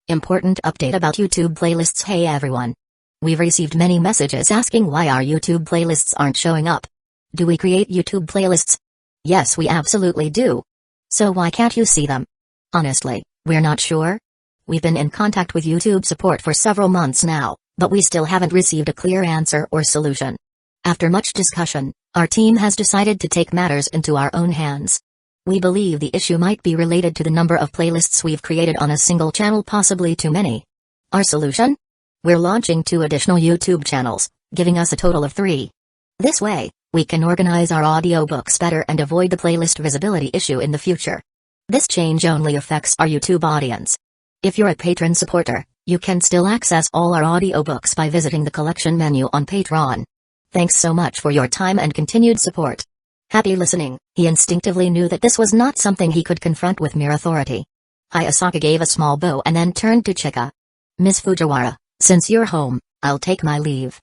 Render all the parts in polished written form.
Important update about YouTube playlists. Hey everyone. We've received many messages asking why our YouTube playlists aren't showing up. Do we create YouTube playlists? Yes, we absolutely do. So why can't you see them? Honestly, we're not sure. We've been in contact with YouTube support for several months now, but we still haven't received a clear answer or solution. After much discussion, our team has decided to take matters into our own hands. We believe the issue might be related to the number of playlists we've created on a single channel, possibly too many. Our solution? We're launching 2 additional YouTube channels, giving us a total of 3. This way, we can organize our audiobooks better and avoid the playlist visibility issue in the future. This change only affects our YouTube audience. If you're a patron supporter, you can still access all our audiobooks by visiting the collection menu on Patreon. Thanks so much for your time and continued support. Happy listening. He instinctively knew that this was not something he could confront with mere authority. Hayasaka gave a small bow and then turned to Chika. Miss Fujiwara, since you're home, I'll take my leave.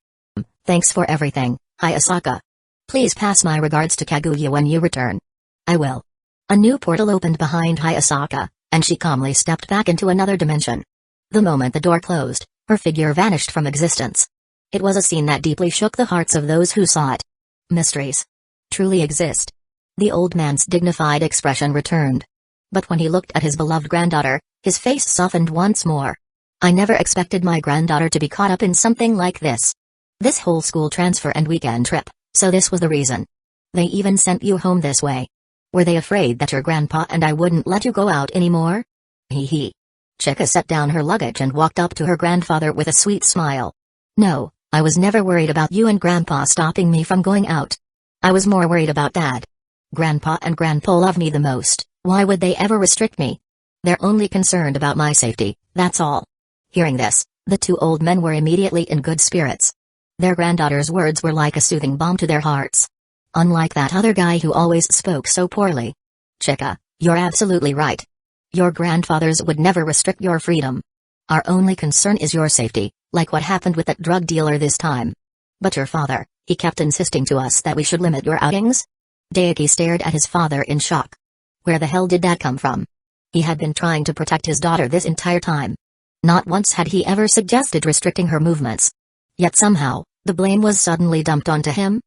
Thanks for everything, Hayasaka. Please pass my regards to Kaguya when you return. I will. A new portal opened behind Hayasaka, and she calmly stepped back into another dimension. The moment the door closed, her figure vanished from existence. It was a scene that deeply shook the hearts of those who saw it. Mysteries truly exist. The old man's dignified expression returned. But when he looked at his beloved granddaughter, his face softened once more. I never expected my granddaughter to be caught up in something like this. This whole school transfer and weekend trip, so this was the reason. They even sent you home this way. Were they afraid that your grandpa and I wouldn't let you go out anymore? Hee hee. Chika set down her luggage and walked up to her grandfather with a sweet smile. No, I was never worried about you and grandpa stopping me from going out. I was more worried about Dad. Grandpa and Grandpa love me the most, why would they ever restrict me? They're only concerned about my safety, that's all. Hearing this, the 2 old men were immediately in good spirits. Their granddaughter's words were like a soothing balm to their hearts. Unlike that other guy who always spoke so poorly. Chika, you're absolutely right. Your grandfathers would never restrict your freedom. Our only concern is your safety, like what happened with that drug dealer this time. But your father, he kept insisting to us that we should limit your outings? Daiki stared at his father in shock. Where the hell did that come from? He had been trying to protect his daughter this entire time. Not once had he ever suggested restricting her movements. Yet somehow, the blame was suddenly dumped onto him?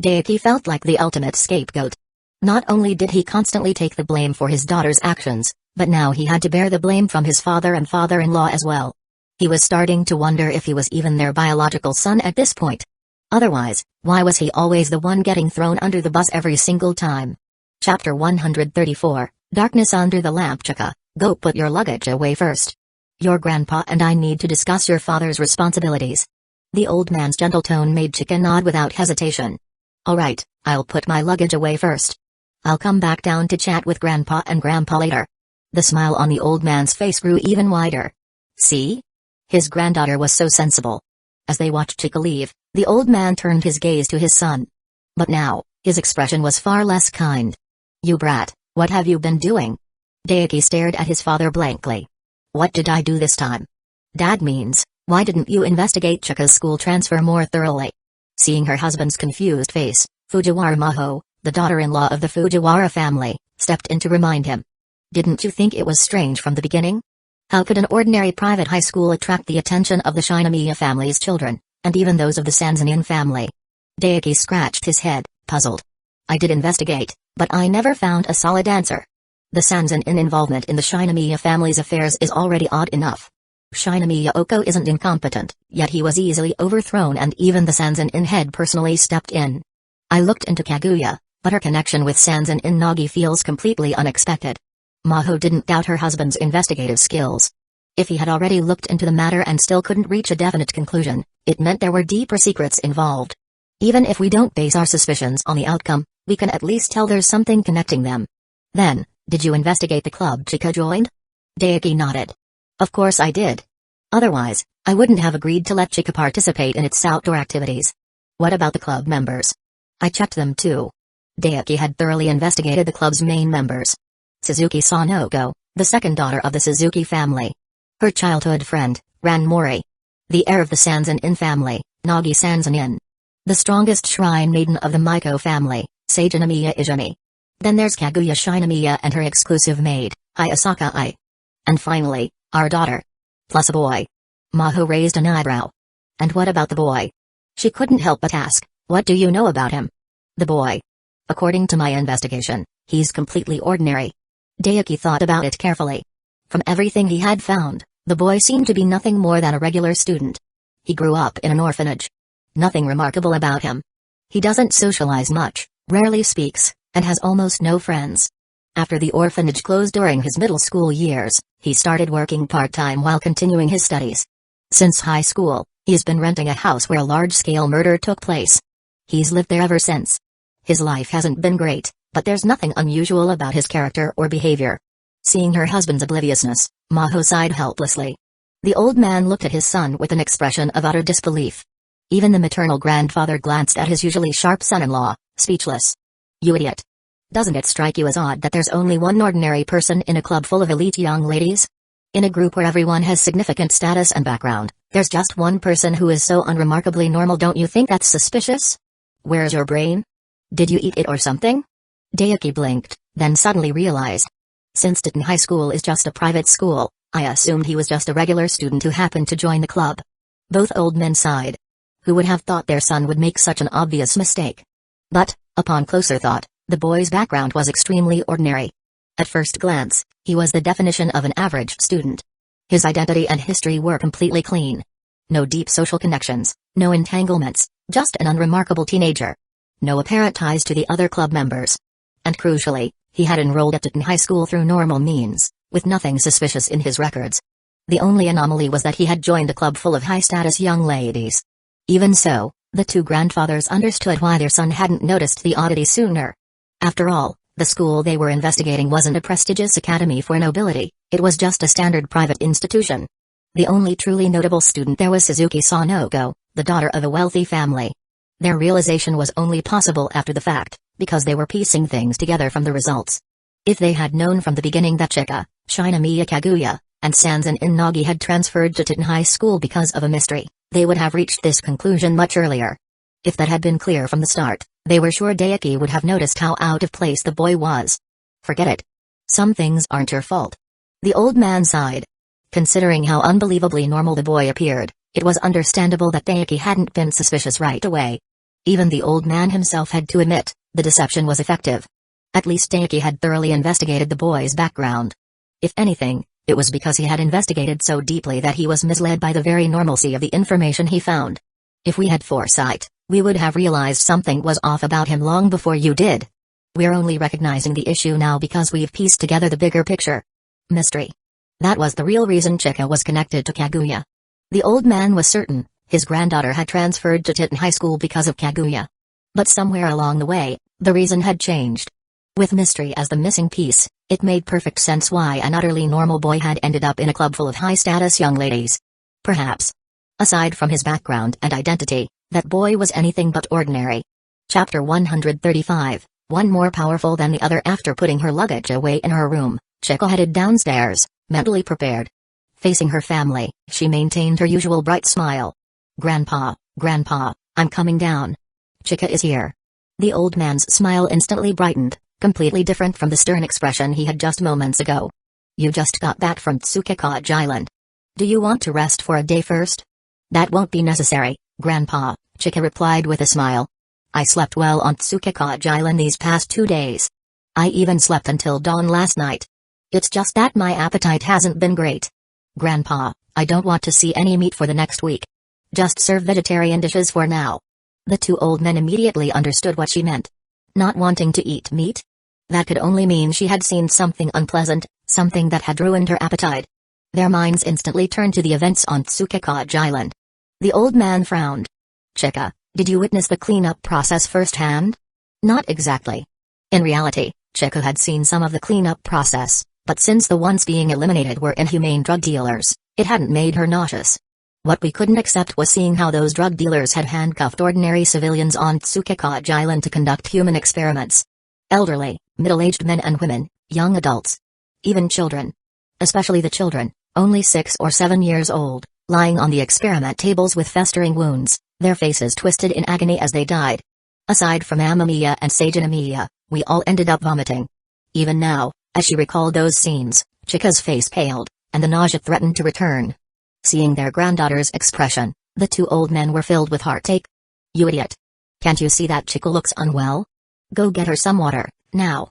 Daiki felt like the ultimate scapegoat. Not only did he constantly take the blame for his daughter's actions, but now he had to bear the blame from his father and father-in-law as well. He was starting to wonder if he was even their biological son at this point. Otherwise, why was he always the one getting thrown under the bus every single time? Chapter 134, Darkness Under the Lamp. Chika, go put your luggage away first. Your grandpa and I need to discuss your father's responsibilities. The old man's gentle tone made Chika nod without hesitation. Alright, I'll put my luggage away first. I'll come back down to chat with grandpa and grandpa later. The smile on the old man's face grew even wider. See? His granddaughter was so sensible. As they watched Chika leave, the old man turned his gaze to his son. But now, his expression was far less kind. You brat, what have you been doing? Daiki stared at his father blankly. What did I do this time? Dad means, why didn't you investigate Chika's school transfer more thoroughly? Seeing her husband's confused face, Fujiwara Maho, the daughter-in-law of the Fujiwara family, stepped in to remind him. Didn't you think it was strange from the beginning? How could an ordinary private high school attract the attention of the Shinomiya family's children, and even those of the Sanzanin family? Daiki scratched his head, puzzled. I did investigate, but I never found a solid answer. The Sanzanin involvement in the Shinomiya family's affairs is already odd enough. Shinomiya Oko isn't incompetent, yet he was easily overthrown and even the Sanzanin head personally stepped in. I looked into Kaguya, but her connection with Sanzanin Nagi feels completely unexpected. Maho didn't doubt her husband's investigative skills. If he had already looked into the matter and still couldn't reach a definite conclusion, it meant there were deeper secrets involved. Even if we don't base our suspicions on the outcome, we can at least tell there's something connecting them. Then, did you investigate the club Chika joined? Daiki nodded. Of course I did. Otherwise, I wouldn't have agreed to let Chika participate in its outdoor activities. What about the club members? I checked them too. Daiki had thoroughly investigated the club's main members. Suzuki Sanoko, the second daughter of the Suzuki family. Her childhood friend, Ran Mori. The heir of the Sanzanin family, Nagi Sanzanin. The strongest shrine maiden of the Maiko family, Seijinomiya Izumi. Then there's Kaguya Shinomiya and her exclusive maid, Hayasaka Ai. And finally, our daughter. Plus a boy. Maho raised an eyebrow. And what about the boy? She couldn't help but ask, what do you know about him? The boy. According to my investigation, he's completely ordinary. Daiki thought about it carefully. From everything he had found, the boy seemed to be nothing more than a regular student. He grew up in an orphanage. Nothing remarkable about him. He doesn't socialize much, rarely speaks, and has almost no friends. After the orphanage closed during his middle school years, he started working part-time while continuing his studies. Since high school, he's been renting a house where a large-scale murder took place. He's lived there ever since. His life hasn't been great, but there's nothing unusual about his character or behavior. Seeing her husband's obliviousness, Maho sighed helplessly. The old man looked at his son with an expression of utter disbelief. Even the maternal grandfather glanced at his usually sharp son-in-law, speechless. You idiot. Doesn't it strike you as odd that there's only one ordinary person in a club full of elite young ladies? In a group where everyone has significant status and background, there's just one person who is so unremarkably normal. Don't you think that's suspicious? Where's your brain? Did you eat it or something? Daiki blinked, then suddenly realized. Since Titan High School is just a private school, I assumed he was just a regular student who happened to join the club. Both old men sighed. Who would have thought their son would make such an obvious mistake? But, upon closer thought, the boy's background was extremely ordinary. At first glance, he was the definition of an average student. His identity and history were completely clean. No deep social connections, no entanglements, just an unremarkable teenager. No apparent ties to the other club members. And crucially, he had enrolled at Titan High School through normal means, with nothing suspicious in his records. The only anomaly was that he had joined a club full of high-status young ladies. Even so, the two grandfathers understood why their son hadn't noticed the oddity sooner. After all, the school they were investigating wasn't a prestigious academy for nobility, it was just a standard private institution. The only truly notable student there was Suzuki Sanogo, the daughter of a wealthy family. Their realization was only possible after the fact, because they were piecing things together from the results. If they had known from the beginning that Chika, Shinomiya Kaguya, and Sanzen Inagi had transferred to Titan High School because of a mystery, they would have reached this conclusion much earlier. If that had been clear from the start, they were sure Daiki would have noticed how out of place the boy was. Forget it. Some things aren't your fault. The old man sighed. Considering how unbelievably normal the boy appeared, it was understandable that Daiki hadn't been suspicious right away. Even the old man himself had to admit, the deception was effective. At least Daiki had thoroughly investigated the boy's background. If anything, it was because he had investigated so deeply that he was misled by the very normalcy of the information he found. If we had foresight, we would have realized something was off about him long before you did. We're only recognizing the issue now because we've pieced together the bigger picture. Mystery. That was the real reason Chika was connected to Kaguya. The old man was certain, his granddaughter had transferred to Titan High School because of Kaguya. But somewhere along the way, the reason had changed. With mystery as the missing piece, it made perfect sense why an utterly normal boy had ended up in a club full of high-status young ladies. Perhaps. Aside from his background and identity, that boy was anything but ordinary. Chapter 135, one more powerful than the other. After putting her luggage away in her room, Chika headed downstairs, mentally prepared. Facing her family, she maintained her usual bright smile. Grandpa, I'm coming down. Chika is here. The old man's smile instantly brightened, completely different from the stern expression he had just moments ago. You just got back from Tsukekage Island. Do you want to rest for a day first? That won't be necessary, Grandpa, Chika replied with a smile. I slept well on Tsukekage Island these past 2 days. I even slept until dawn last night. It's just that my appetite hasn't been great. Grandpa, I don't want to see any meat for the next week. Just serve vegetarian dishes for now. The two old men immediately understood what she meant. Not wanting to eat meat? That could only mean she had seen something unpleasant, something that had ruined her appetite. Their minds instantly turned to the events on Tsukekage Island. The old man frowned. Chika, did you witness the cleanup process firsthand? Not exactly. In reality, Chika had seen some of the cleanup process, but since the ones being eliminated were inhumane drug dealers, it hadn't made her nauseous. What we couldn't accept was seeing how those drug dealers had handcuffed ordinary civilians on Tsukekage Island to conduct human experiments. Elderly, middle-aged men and women, young adults. Even children. Especially the children, only 6 or 7 years old, lying on the experiment tables with festering wounds, their faces twisted in agony as they died. Aside from Amamiya and Sajinamiya, we all ended up vomiting. Even now, as she recalled those scenes, Chika's face paled, and the nausea threatened to return. Seeing their granddaughter's expression, the two old men were filled with heartache. "You idiot. Can't you see that Chico looks unwell? Go get her some water, now."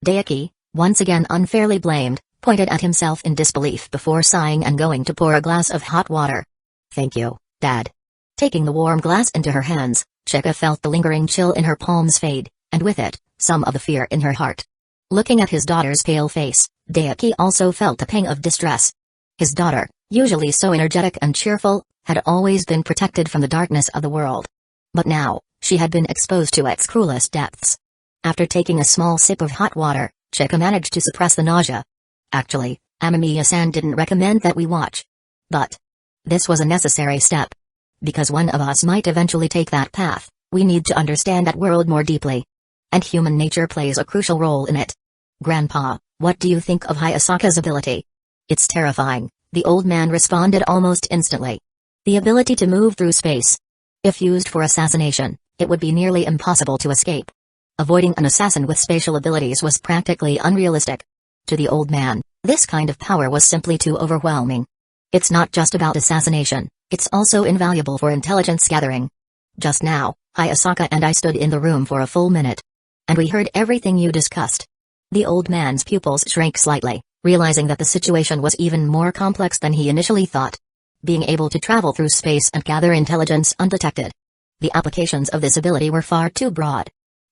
Daiki, once again unfairly blamed, pointed at himself in disbelief before sighing and going to pour a glass of hot water. "Thank you, Dad." Taking the warm glass into her hands, Chica felt the lingering chill in her palms fade, and with it, some of the fear in her heart. Looking at his daughter's pale face, Daiki also felt a pang of distress. His daughter, usually so energetic and cheerful, had always been protected from the darkness of the world. But now, she had been exposed to its cruelest depths. After taking a small sip of hot water, Chica managed to suppress the nausea. "Actually, Amamiya-san didn't recommend that we watch. But this was a necessary step. Because one of us might eventually take that path, we need to understand that world more deeply. And human nature plays a crucial role in it. Grandpa, what do you think of Hayasaka's ability?" "It's terrifying," the old man responded almost instantly. "The ability to move through space. If used for assassination, it would be nearly impossible to escape. Avoiding an assassin with spatial abilities was practically unrealistic. To the old man, this kind of power was simply too overwhelming. It's not just about assassination, it's also invaluable for intelligence gathering. Just now, Hayasaka and I stood in the room for a full minute. And we heard everything you discussed." The old man's pupils shrank slightly, realizing that the situation was even more complex than he initially thought. Being able to travel through space and gather intelligence undetected. The applications of this ability were far too broad.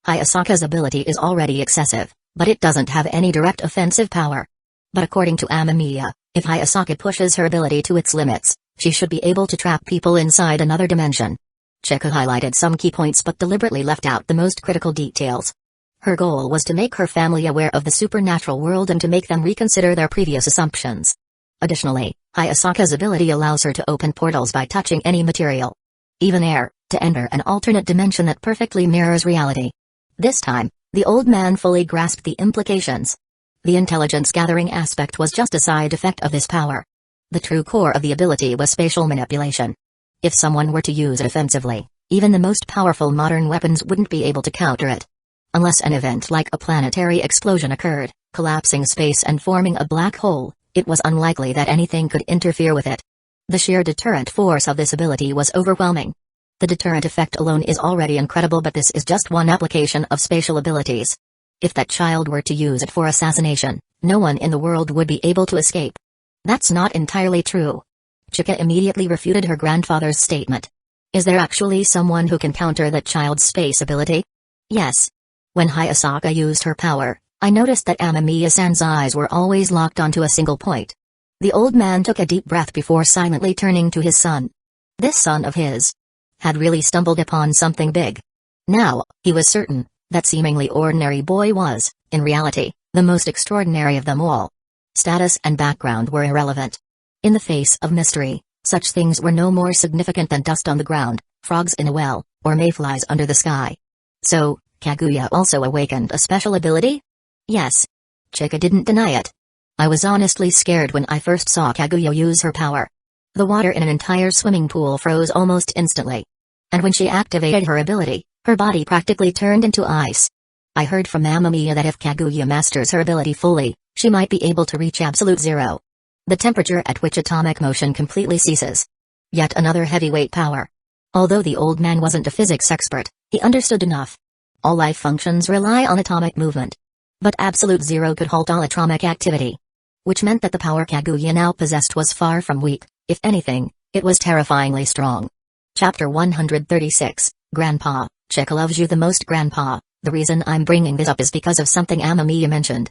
Hayasaka's ability is already excessive, but it doesn't have any direct offensive power. But according to Amamiya, if Hayasaka pushes her ability to its limits, she should be able to trap people inside another dimension. Chika highlighted some key points but deliberately left out the most critical details. Her goal was to make her family aware of the supernatural world and to make them reconsider their previous assumptions. Additionally, Hayasaka's ability allows her to open portals by touching any material, even air, to enter an alternate dimension that perfectly mirrors reality. This time, the old man fully grasped the implications. The intelligence-gathering aspect was just a side effect of this power. The true core of the ability was spatial manipulation. If someone were to use it offensively, even the most powerful modern weapons wouldn't be able to counter it. Unless an event like a planetary explosion occurred, collapsing space and forming a black hole, it was unlikely that anything could interfere with it. The sheer deterrent force of this ability was overwhelming. The deterrent effect alone is already incredible, but this is just one application of spatial abilities. If that child were to use it for assassination, no one in the world would be able to escape. That's not entirely true. Chika immediately refuted her grandfather's statement. Is there actually someone who can counter that child's space ability? Yes. When Hayasaka used her power, I noticed that Amamiya-san's eyes were always locked onto a single point. The old man took a deep breath before silently turning to his son. This son of his had really stumbled upon something big. Now, he was certain, that seemingly ordinary boy was, in reality, the most extraordinary of them all. Status and background were irrelevant. In the face of mystery, such things were no more significant than dust on the ground, frogs in a well, or mayflies under the sky. So, Kaguya also awakened a special ability? Yes. Chika didn't deny it. I was honestly scared when I first saw Kaguya use her power. The water in an entire swimming pool froze almost instantly. And when she activated her ability, her body practically turned into ice. I heard from Amamiya that if Kaguya masters her ability fully, she might be able to reach absolute zero. The temperature at which atomic motion completely ceases. Yet another heavyweight power. Although the old man wasn't a physics expert, he understood enough. All life functions rely on atomic movement. But absolute zero could halt all atomic activity. Which meant that the power Kaguya now possessed was far from weak. If anything, it was terrifyingly strong. Chapter 136, Grandpa, Chika loves you the most. Grandpa, the reason I'm bringing this up is because of something Amamiya mentioned.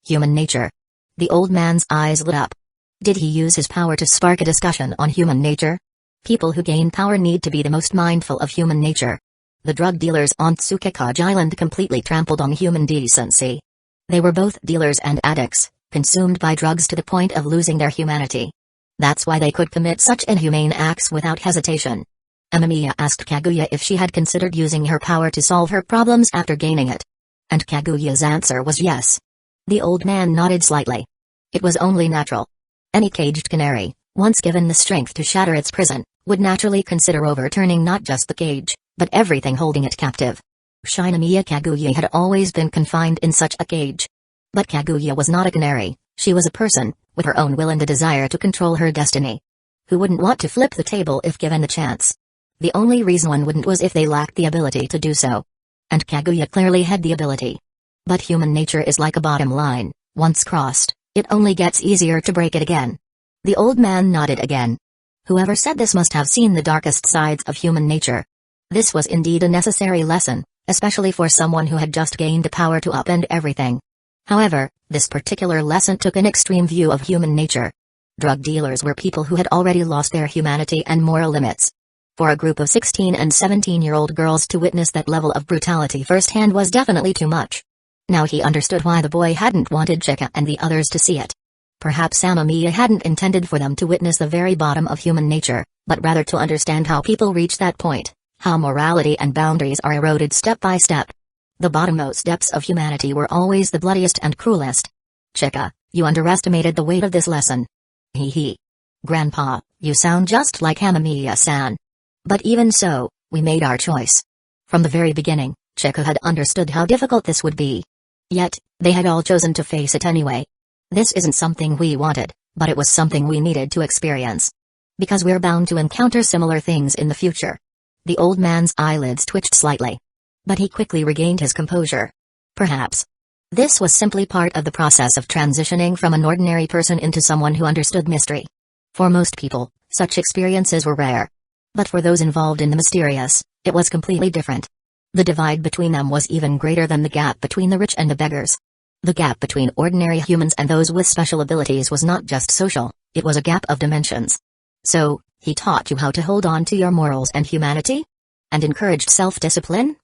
Human nature. The old man's eyes lit up. Did he use his power to spark a discussion on human nature? People who gain power need to be the most mindful of human nature. The drug dealers on Tsukekage Island completely trampled on human decency. They were both dealers and addicts, consumed by drugs to the point of losing their humanity. That's why they could commit such inhumane acts without hesitation. Amamiya asked Kaguya if she had considered using her power to solve her problems after gaining it. And Kaguya's answer was yes. The old man nodded slightly. It was only natural. Any caged canary, once given the strength to shatter its prison, would naturally consider overturning not just the cage, but everything holding it captive. Shinomiya Kaguya had always been confined in such a cage. But Kaguya was not a canary, she was a person, with her own will and a desire to control her destiny. Who wouldn't want to flip the table if given the chance? The only reason one wouldn't was if they lacked the ability to do so. And Kaguya clearly had the ability. But human nature is like a bottom line, once crossed, it only gets easier to break it again. The old man nodded again. Whoever said this must have seen the darkest sides of human nature. This was indeed a necessary lesson, especially for someone who had just gained the power to upend everything. However, this particular lesson took an extreme view of human nature. Drug dealers were people who had already lost their humanity and moral limits. For a group of 16 and 17-year-old girls to witness that level of brutality firsthand was definitely too much. Now he understood why the boy hadn't wanted Chika and the others to see it. Perhaps Amamiya hadn't intended for them to witness the very bottom of human nature, but rather to understand how people reach that point, how morality and boundaries are eroded step by step. The bottommost depths of humanity were always the bloodiest and cruelest. Chika, you underestimated the weight of this lesson. Hee hee. Grandpa, you sound just like Amamiya-san. But even so, we made our choice. From the very beginning, Chika had understood how difficult this would be. Yet, they had all chosen to face it anyway. This isn't something we wanted, but it was something we needed to experience. Because we're bound to encounter similar things in the future. The old man's eyelids twitched slightly. But he quickly regained his composure. Perhaps. This was simply part of the process of transitioning from an ordinary person into someone who understood mystery. For most people, such experiences were rare. But for those involved in the mysterious, it was completely different. The divide between them was even greater than the gap between the rich and the beggars. The gap between ordinary humans and those with special abilities was not just social, it was a gap of dimensions. So, he taught you how to hold on to your morals and humanity? And encouraged self-discipline?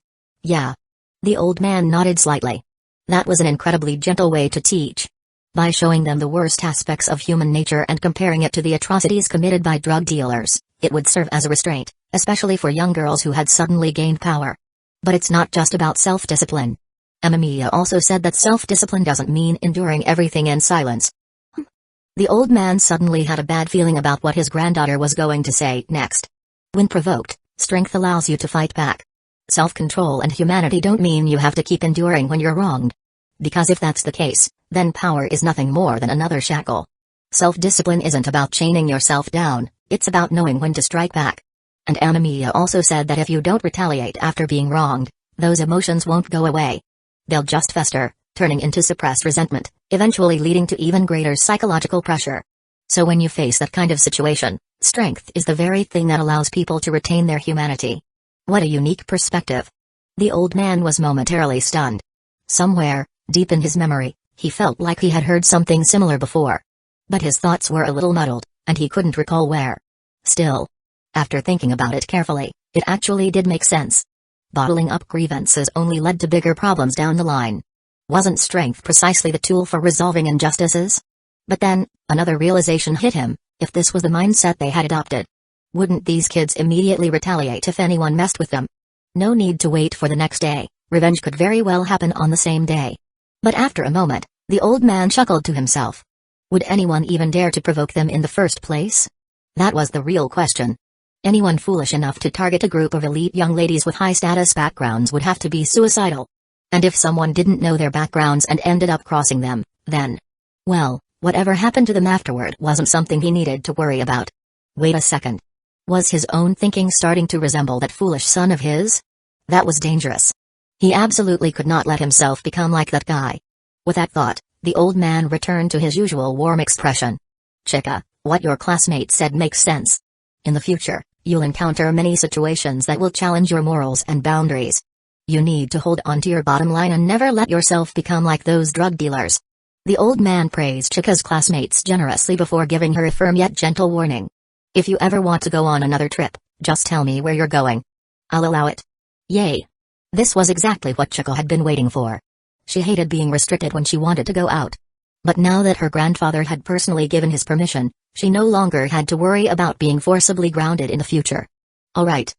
Yeah. The old man nodded slightly. That was an incredibly gentle way to teach. By showing them the worst aspects of human nature and comparing it to the atrocities committed by drug dealers, it would serve as a restraint, especially for young girls who had suddenly gained power. But it's not just about self-discipline. Amamiya also said that self-discipline doesn't mean enduring everything in silence. The old man suddenly had a bad feeling about what his granddaughter was going to say next. When provoked, strength allows you to fight back. Self-control and humanity don't mean you have to keep enduring when you're wronged. Because if that's the case, then power is nothing more than another shackle. Self-discipline isn't about chaining yourself down, it's about knowing when to strike back. And Amamiya also said that if you don't retaliate after being wronged, those emotions won't go away. They'll just fester, turning into suppressed resentment, eventually leading to even greater psychological pressure. So when you face that kind of situation, strength is the very thing that allows people to retain their humanity. What a unique perspective. The old man was momentarily stunned. Somewhere, deep in his memory, he felt like he had heard something similar before. But his thoughts were a little muddled, and he couldn't recall where. Still, after thinking about it carefully, it actually did make sense. Bottling up grievances only led to bigger problems down the line. Wasn't strength precisely the tool for resolving injustices? But then, another realization hit him: if this was the mindset they had adopted, wouldn't these kids immediately retaliate if anyone messed with them? No need to wait for the next day, revenge could very well happen on the same day. But after a moment, the old man chuckled to himself. Would anyone even dare to provoke them in the first place? That was the real question. Anyone foolish enough to target a group of elite young ladies with high-status backgrounds would have to be suicidal. And if someone didn't know their backgrounds and ended up crossing them, then, well, whatever happened to them afterward wasn't something he needed to worry about. Wait a second. Was his own thinking starting to resemble that foolish son of his? That was dangerous. He absolutely could not let himself become like that guy. With that thought, the old man returned to his usual warm expression. Chika, what your classmate said makes sense. In the future, you'll encounter many situations that will challenge your morals and boundaries. You need to hold on to your bottom line and never let yourself become like those drug dealers. The old man praised Chika's classmates generously before giving her a firm yet gentle warning. If you ever want to go on another trip, just tell me where you're going. I'll allow it. Yay. This was exactly what Chika had been waiting for. She hated being restricted when she wanted to go out. But now that her grandfather had personally given his permission, she no longer had to worry about being forcibly grounded in the future. Alright,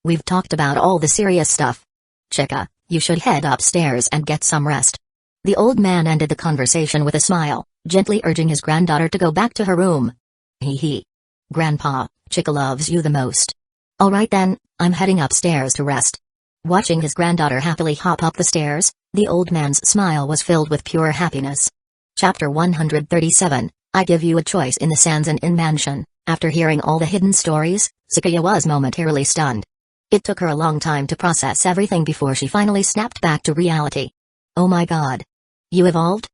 we've talked about all the serious stuff. Chika, you should head upstairs and get some rest. The old man ended the conversation with a smile, gently urging his granddaughter to go back to her room. Hee hee. Grandpa, Chika loves you the most. Alright then, I'm heading upstairs to rest. Watching his granddaughter happily hop up the stairs, the old man's smile was filled with pure happiness. Chapter 137, I give you a choice in the Sands and Inn Mansion, After hearing all the hidden stories, Sefirah was momentarily stunned. It took her a long time to process everything before she finally snapped back to reality. Oh my god. You evolved?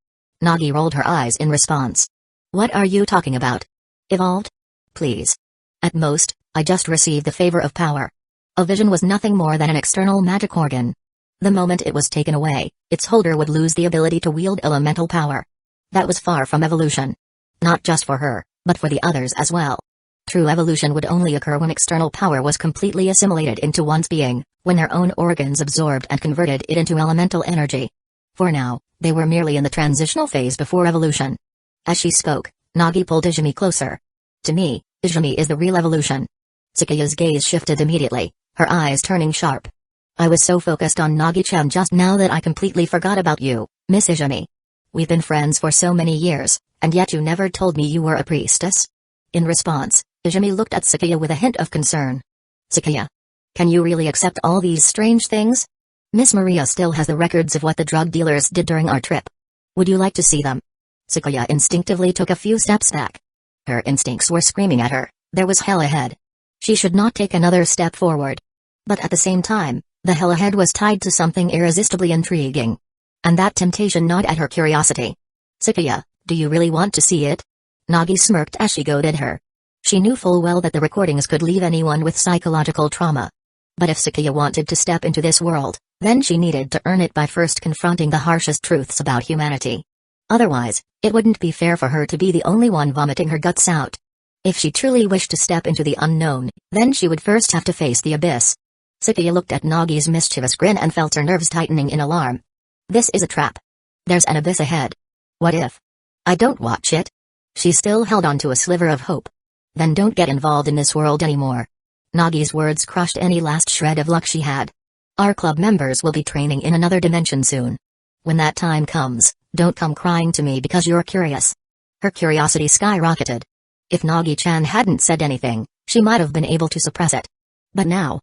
Nagi rolled her eyes in response. What are you talking about? Evolved? Please. At most, I just received the favor of power. A vision was nothing more than an external magic organ. The moment it was taken away, its holder would lose the ability to wield elemental power. That was far from evolution. Not just for her, but for the others as well. True evolution would only occur when external power was completely assimilated into one's being, when their own organs absorbed and converted it into elemental energy. For now, they were merely in the transitional phase before evolution. As she spoke, Nagi pulled Izumi closer. To me, Izumi is the real evolution. Sefirah's gaze shifted immediately, her eyes turning sharp. I was so focused on Nagi-chan just now that I completely forgot about you, Miss Izumi. We've been friends for so many years, and yet you never told me you were a priestess. In response, Izumi looked at Sefirah with a hint of concern. Sefirah, can you really accept all these strange things? Miss Maria still has the records of what the drug dealers did during our trip. Would you like to see them? Sefirah instinctively took a few steps back. Her instincts were screaming at her, there was hell ahead. She should not take another step forward. But at the same time, the hell ahead was tied to something irresistibly intriguing. And that temptation gnawed at her curiosity. Sefirah, do you really want to see it? Nagi smirked as she goaded her. She knew full well that the recordings could leave anyone with psychological trauma. But if Sefirah wanted to step into this world, then she needed to earn it by first confronting the harshest truths about humanity. Otherwise, it wouldn't be fair for her to be the only one vomiting her guts out. If she truly wished to step into the unknown, then she would first have to face the abyss. Sefirah looked at Nagi's mischievous grin and felt her nerves tightening in alarm. This is a trap. There's an abyss ahead. What if I don't watch it? She still held on to a sliver of hope. Then don't get involved in this world anymore. Nagi's words crushed any last shred of luck she had. Our club members will be training in another dimension soon. When that time comes, don't come crying to me because you're curious. Her curiosity skyrocketed. If Nagi-chan hadn't said anything, she might have been able to suppress it. But now,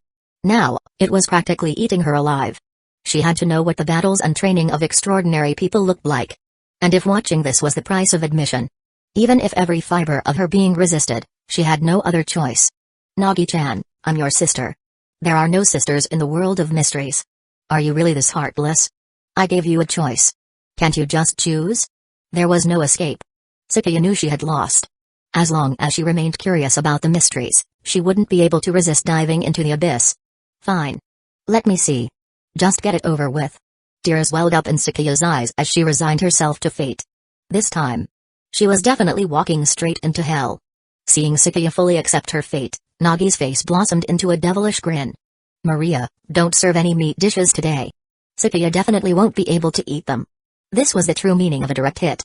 it was practically eating her alive. She had to know what the battles and training of extraordinary people looked like. And if watching this was the price of admission, even if every fiber of her being resisted, she had no other choice. Nagi-chan, I'm your sister. There are no sisters in the world of mysteries. Are you really this heartless? I gave you a choice. Can't you just choose? There was no escape. Sefirah knew she had lost. As long as she remained curious about the mysteries, she wouldn't be able to resist diving into the abyss. Fine. Let me see. Just get it over with. Tears welled up in Sefirah's eyes as she resigned herself to fate. This time, she was definitely walking straight into hell. Seeing Sefirah fully accept her fate, Nagi's face blossomed into a devilish grin. Maria, don't serve any meat dishes today. Sefirah definitely won't be able to eat them. This was the true meaning of a direct hit.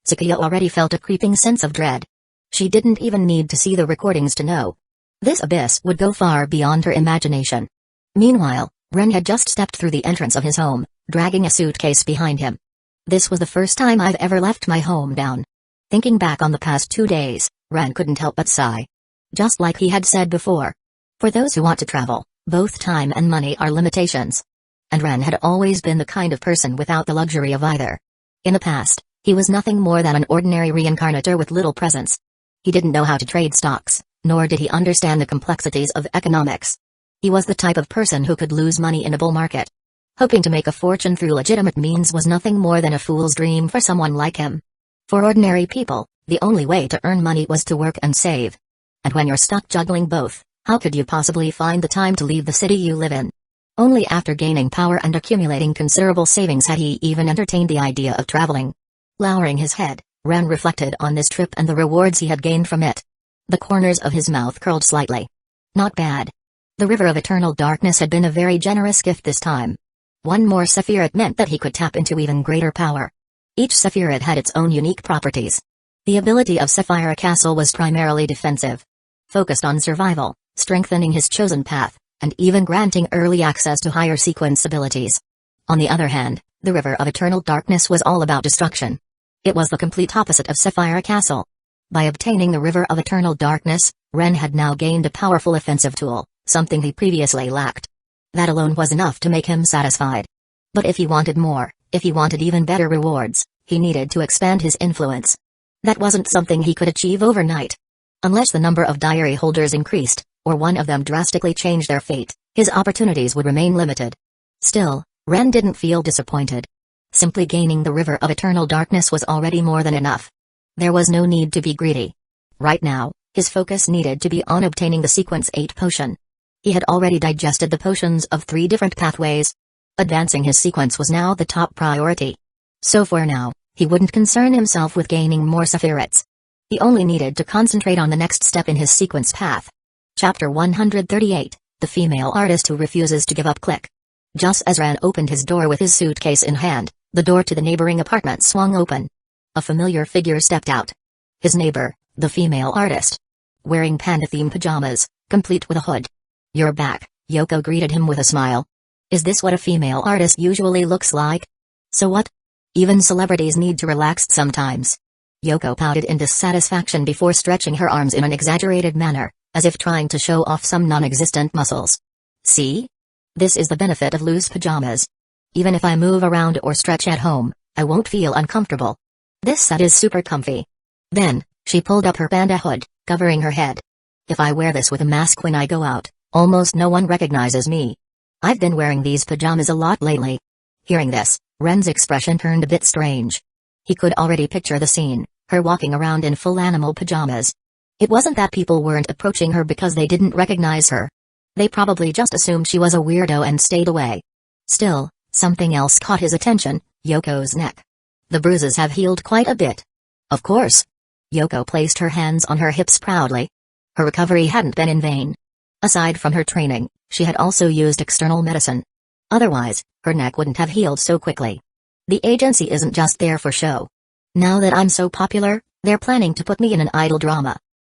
Sefirah already felt a creeping sense of dread. She didn't even need to see the recordings to know. This abyss would go far beyond her imagination. Meanwhile, Ren had just stepped through the entrance of his home, dragging a suitcase behind him. This was the first time I've ever left my home down. Thinking back on the past 2 days, Ren couldn't help but sigh. Just like he had said before. For those who want to travel, both time and money are limitations. And Ren had always been the kind of person without the luxury of either. In the past, he was nothing more than an ordinary reincarnator with little presence. He didn't know how to trade stocks, nor did he understand the complexities of economics. He was the type of person who could lose money in a bull market. Hoping to make a fortune through legitimate means was nothing more than a fool's dream for someone like him. For ordinary people, the only way to earn money was to work and save. And when you're stuck juggling both, how could you possibly find the time to leave the city you live in? Only after gaining power and accumulating considerable savings had he even entertained the idea of traveling. Lowering his head, Ren reflected on this trip and the rewards he had gained from it. The corners of his mouth curled slightly. Not bad. The river of eternal darkness had been a very generous gift this time. One more Sefirah meant that he could tap into even greater power. Each Sefirah had its own unique properties. The ability of Sefirah Castle was primarily defensive. Focused on survival, strengthening his chosen path, and even granting early access to higher sequence abilities. On the other hand, the river of eternal darkness was all about destruction. It was the complete opposite of Sefirah Castle. By obtaining the river of eternal darkness, Ren had now gained a powerful offensive tool, something he previously lacked. That alone was enough to make him satisfied. But if he wanted more, if he wanted even better rewards, he needed to expand his influence. That wasn't something he could achieve overnight. Unless the number of diary holders increased, or one of them drastically changed their fate, his opportunities would remain limited. Still, Ren didn't feel disappointed. Simply gaining the River of Eternal Darkness was already more than enough. There was no need to be greedy. Right now, his focus needed to be on obtaining the Sequence 8 potion. He had already digested the potions of 3 different pathways. Advancing his sequence was now the top priority. So for now, he wouldn't concern himself with gaining more Sefirahs. He only needed to concentrate on the next step in his sequence path. Chapter 138, The Female Artist Who Refuses to Give Up. Click. Just as Ren opened his door with his suitcase in hand, the door to the neighboring apartment swung open. A familiar figure stepped out. His neighbor, the female artist. Wearing panda-themed pajamas, complete with a hood. "You're back," Yoko greeted him with a smile. "Is this what a female artist usually looks like? So what? Even celebrities need to relax sometimes." Yoko pouted in dissatisfaction before stretching her arms in an exaggerated manner, as if trying to show off some non-existent muscles. "See? This is the benefit of loose pajamas. Even if I move around or stretch at home, I won't feel uncomfortable. This set is super comfy." Then, she pulled up her panda hood, covering her head. "If I wear this with a mask when I go out, almost no one recognizes me. I've been wearing these pajamas a lot lately." Hearing this, Ren's expression turned a bit strange. He could already picture the scene, her walking around in full animal pajamas. It wasn't that people weren't approaching her because they didn't recognize her. They probably just assumed she was a weirdo and stayed away. Still, something else caught his attention: Yoko's neck. The bruises have healed quite a bit. Of course. Yoko placed her hands on her hips proudly. Her recovery hadn't been in vain. Aside from her training, she had also used external medicine. Otherwise, her neck wouldn't have healed so quickly. The agency isn't just there for show. Now that I'm so popular, they're planning to put me in an idol drama.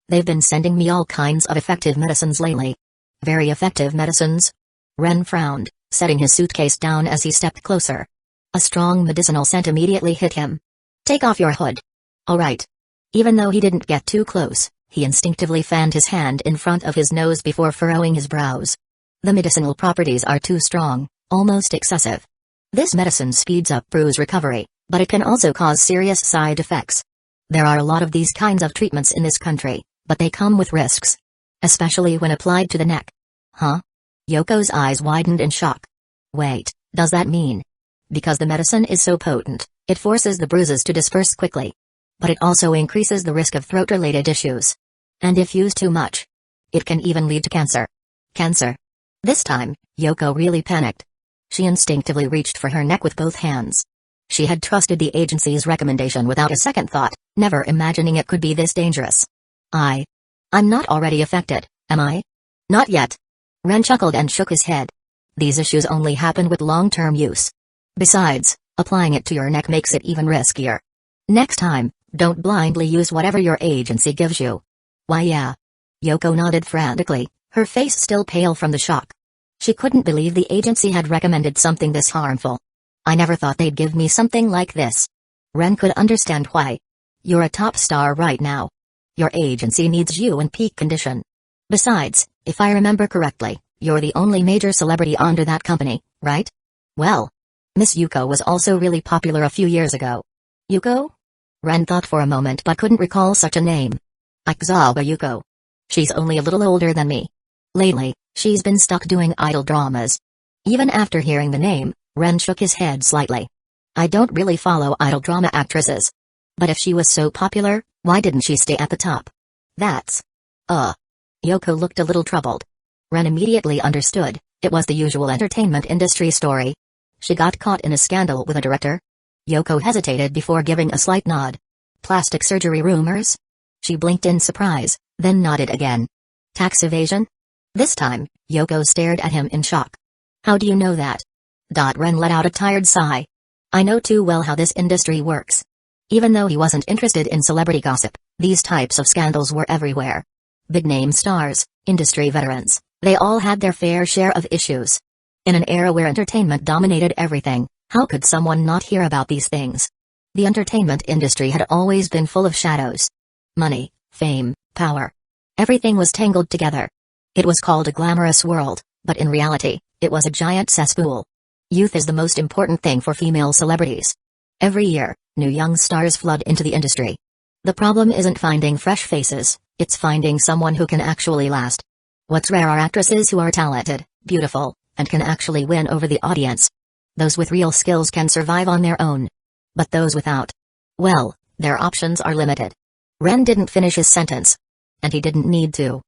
They've been sending me all kinds of effective medicines lately. Very effective medicines? Ren frowned, setting his suitcase down as he stepped closer. A strong medicinal scent immediately hit him. "Take off your hood." "All right." Even though he didn't get too close, he instinctively fanned his hand in front of his nose before furrowing his brows. The medicinal properties are too strong, almost excessive. This medicine speeds up bruise recovery, but it can also cause serious side effects. There are a lot of these kinds of treatments in this country, but they come with risks. Especially when applied to the neck. Huh? Yoko's eyes widened in shock. Wait, does that mean? Because the medicine is so potent, it forces the bruises to disperse quickly. But it also increases the risk of throat-related issues. And if used too much, it can even lead to cancer. Cancer? This time, Yoko really panicked. She instinctively reached for her neck with both hands. She had trusted the agency's recommendation without a second thought, never imagining it could be this dangerous. I'm not already affected, am I? Not yet. Ren chuckled and shook his head. These issues only happen with long-term use. Besides, applying it to your neck makes it even riskier. Next time, don't blindly use whatever your agency gives you. Why yeah. Yoko nodded frantically, her face still pale from the shock. She couldn't believe the agency had recommended something this harmful. I never thought they'd give me something like this. Ren could understand why. You're a top star right now. Your agency needs you in peak condition. Besides, if I remember correctly, you're the only major celebrity under that company, right? Well, Miss Yuko was also really popular a few years ago. Yuko? Ren thought for a moment but couldn't recall such a name. Aizawa Yuko. She's only a little older than me. Lately, she's been stuck doing idol dramas. Even after hearing the name, Ren shook his head slightly. I don't really follow idol drama actresses. But if she was so popular, why didn't she stay at the top? That's... Yoko looked a little troubled. Ren immediately understood, it was the usual entertainment industry story. She got caught in a scandal with a director? Yoko hesitated before giving a slight nod. Plastic surgery rumors? She blinked in surprise, then nodded again. Tax evasion? This time, Yoko stared at him in shock. How do you know that? Ren let out a tired sigh. I know too well how this industry works. Even though he wasn't interested in celebrity gossip, these types of scandals were everywhere. Big-name stars, industry veterans, they all had their fair share of issues. In an era where entertainment dominated everything, how could someone not hear about these things? The entertainment industry had always been full of shadows. Money, fame, power. Everything was tangled together. It was called a glamorous world, but in reality, it was a giant cesspool. Youth is the most important thing for female celebrities. Every year, new young stars flood into the industry. The problem isn't finding fresh faces, It's finding someone who can actually last. What's rare are actresses who are talented, beautiful, and can actually win over the audience. Those with real skills can survive on their own. But those without, well, their options are limited. Ren didn't finish his sentence. And he didn't need to.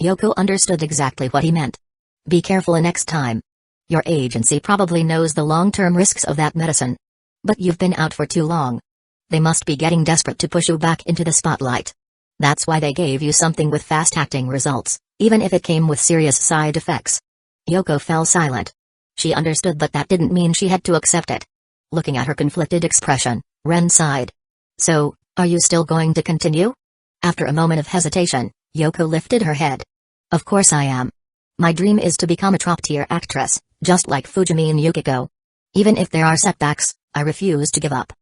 Yoko understood exactly what he meant. Be careful next time. Your agency probably knows the long-term risks of that medicine. But you've been out for too long. They must be getting desperate to push you back into the spotlight. That's why they gave you something with fast-acting results, even if it came with serious side effects. Yoko fell silent. She understood that didn't mean she had to accept it. Looking at her conflicted expression, Ren sighed. So, are you still going to continue? After a moment of hesitation, Yoko lifted her head. Of course I am. My dream is to become a top-tier actress, just like Fujimi and Yukiko. Even if there are setbacks, I refuse to give up.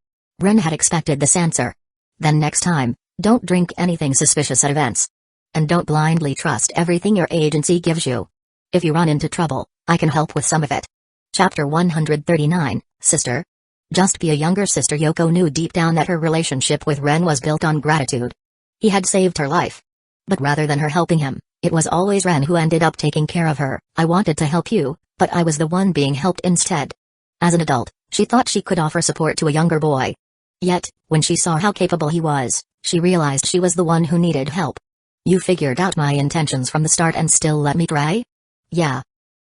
Ren had expected this answer. Then next time, don't drink anything suspicious at events. And don't blindly trust everything your agency gives you. If you run into trouble, I can help with some of it. Chapter 139, Sister. Just be a younger sister. Yoko knew deep down that her relationship with Ren was built on gratitude. He had saved her life. But rather than her helping him, it was always Ren who ended up taking care of her. I wanted to help you, but I was the one being helped instead. As an adult, she thought she could offer support to a younger boy. Yet, when she saw how capable he was, she realized she was the one who needed help. You figured out my intentions from the start and still let me try? Yeah.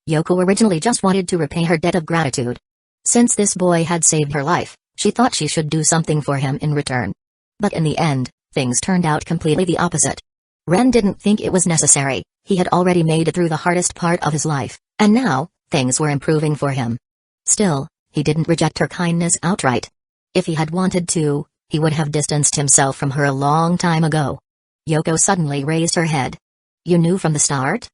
Yoko originally just wanted to repay her debt of gratitude. Since this boy had saved her life, she thought she should do something for him in return. But in the end, things turned out completely the opposite. Ren didn't think it was necessary. He had already made it through the hardest part of his life, and now, things were improving for him. Still, he didn't reject her kindness outright. If he had wanted to, he would have distanced himself from her a long time ago. Yoko suddenly raised her head. You knew from the start?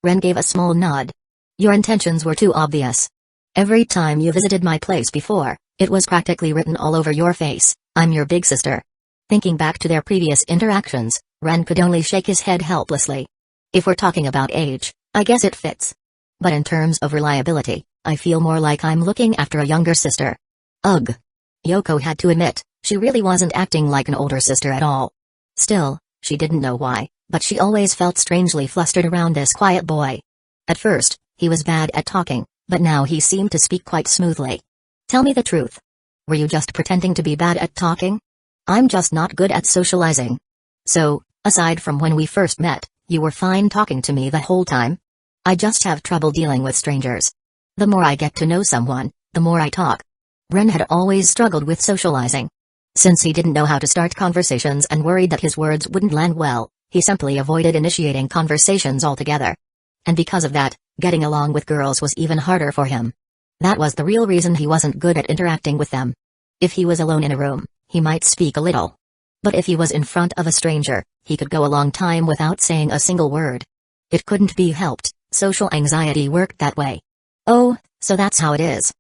Ren gave a small nod. Your intentions were too obvious. Every time you visited my place before, it was practically written all over your face, I'm your big sister. Thinking back to their previous interactions, Ren could only shake his head helplessly. If we're talking about age, I guess it fits. But in terms of reliability, I feel more like I'm looking after a younger sister. Ugh. Yoko had to admit, she really wasn't acting like an older sister at all. Still, she didn't know why, but she always felt strangely flustered around this quiet boy. At first, he was bad at talking, but now he seemed to speak quite smoothly. Tell me the truth. Were you just pretending to be bad at talking? I'm just not good at socializing. So, aside from when we first met, you were fine talking to me the whole time? I just have trouble dealing with strangers. The more I get to know someone, the more I talk. Ren had always struggled with socializing. Since he didn't know how to start conversations and worried that his words wouldn't land well, he simply avoided initiating conversations altogether. And because of that, getting along with girls was even harder for him. That was the real reason he wasn't good at interacting with them. If he was alone in a room, he might speak a little. But if he was in front of a stranger, he could go a long time without saying a single word. It couldn't be helped, social anxiety worked that way. Oh, so that's how it is.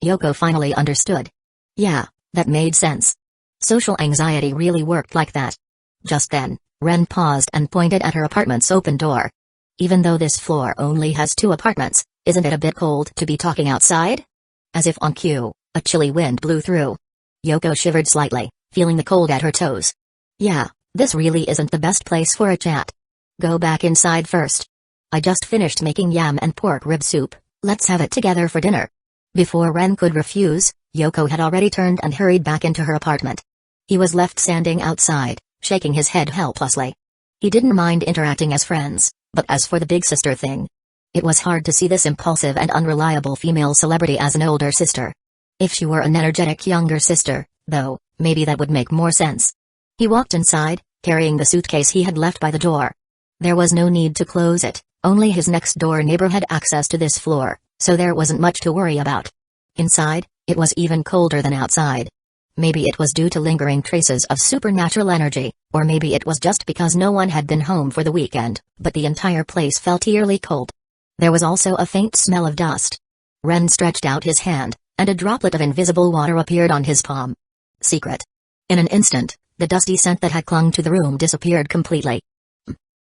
Yoko finally understood. Yeah, that made sense. Social anxiety really worked like that. Just then, Ren paused and pointed at her apartment's open door. Even though this floor only has 2 apartments, isn't it a bit cold to be talking outside? As if on cue, a chilly wind blew through. Yoko shivered slightly, feeling the cold at her toes. Yeah, this really isn't the best place for a chat. Go back inside first. I just finished making yam and pork rib soup, let's have it together for dinner. Before Ren could refuse, Yoko had already turned and hurried back into her apartment. He was left standing outside, shaking his head helplessly. He didn't mind interacting as friends, but as for the big sister thing, it was hard to see this impulsive and unreliable female celebrity as an older sister. If she were an energetic younger sister, though, maybe that would make more sense. He walked inside, carrying the suitcase he had left by the door. There was no need to close it, only his next-door neighbor had access to this floor, so there wasn't much to worry about. Inside, it was even colder than outside. Maybe it was due to lingering traces of supernatural energy, or maybe it was just because no one had been home for the weekend, but the entire place felt eerily cold. There was also a faint smell of dust. Ren stretched out his hand, and a droplet of invisible water appeared on his palm. Secret. In an instant, the dusty scent that had clung to the room disappeared completely.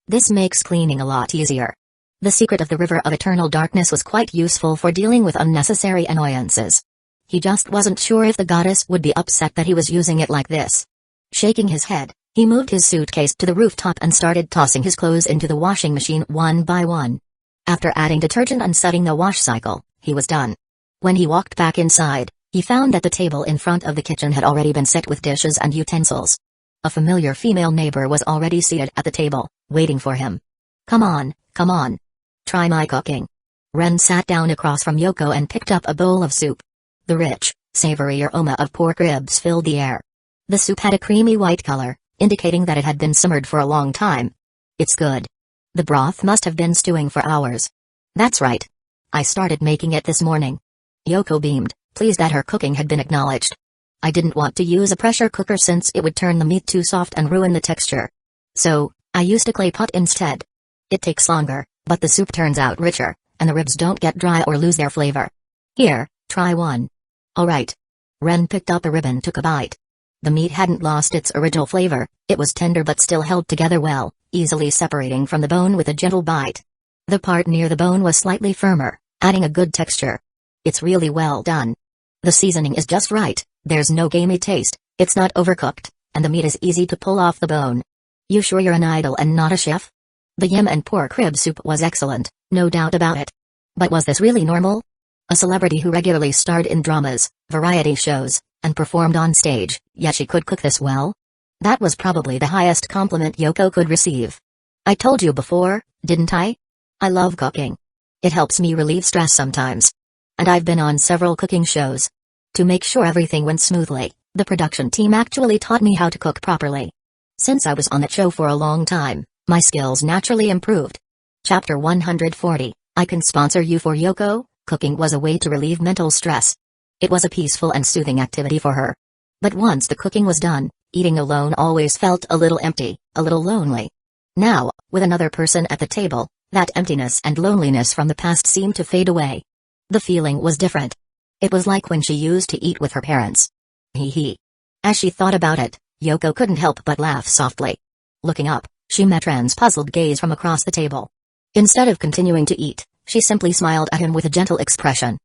This makes cleaning a lot easier. The secret of the river of eternal darkness was quite useful for dealing with unnecessary annoyances. He just wasn't sure if the goddess would be upset that he was using it like this. Shaking his head, He moved his suitcase to the rooftop and started tossing his clothes into the washing machine one by one. After adding detergent and setting the wash cycle, he was done. When he walked back inside, he found that the table in front of the kitchen had already been set with dishes and utensils. A familiar female neighbor was already seated at the table, waiting for him. Come on, come on. Try my cooking. Ren sat down across from Yoko and picked up a bowl of soup. The rich, savory aroma of pork ribs filled the air. The soup had a creamy white color, indicating that it had been simmered for a long time. It's good. The broth must have been stewing for hours. That's right. I started making it this morning. Yoko beamed, pleased that her cooking had been acknowledged. I didn't want to use a pressure cooker since it would turn the meat too soft and ruin the texture. So, I used a clay pot instead. It takes longer, but the soup turns out richer, and the ribs don't get dry or lose their flavor. Here, try one. Alright. Ren picked up a rib and took a bite. The meat hadn't lost its original flavor, it was tender but still held together well, easily separating from the bone with a gentle bite. The part near the bone was slightly firmer, adding a good texture. It's really well done. The seasoning is just right, there's no gamey taste, it's not overcooked, and the meat is easy to pull off the bone. You sure you're an idol and not a chef? The yam and pork rib soup was excellent, no doubt about it. But was this really normal? A celebrity who regularly starred in dramas, variety shows, and performed on stage, yet she could cook this well? That was probably the highest compliment Yoko could receive. I told you before, didn't I? I love cooking. It helps me relieve stress sometimes. And I've been on several cooking shows. To make sure everything went smoothly, the production team actually taught me how to cook properly. Since I was on that show for a long time, my skills naturally improved. Chapter 140, I can sponsor you. For Yoko, cooking was a way to relieve mental stress. It was a peaceful and soothing activity for her. But once the cooking was done, eating alone always felt a little empty, a little lonely. Now, with another person at the table, that emptiness and loneliness from the past seemed to fade away. The feeling was different. It was like when she used to eat with her parents. Hee. As she thought about it, Yoko couldn't help but laugh softly. Looking up, she met Ren's puzzled gaze from across the table. Instead of continuing to eat, she simply smiled at him with a gentle expression.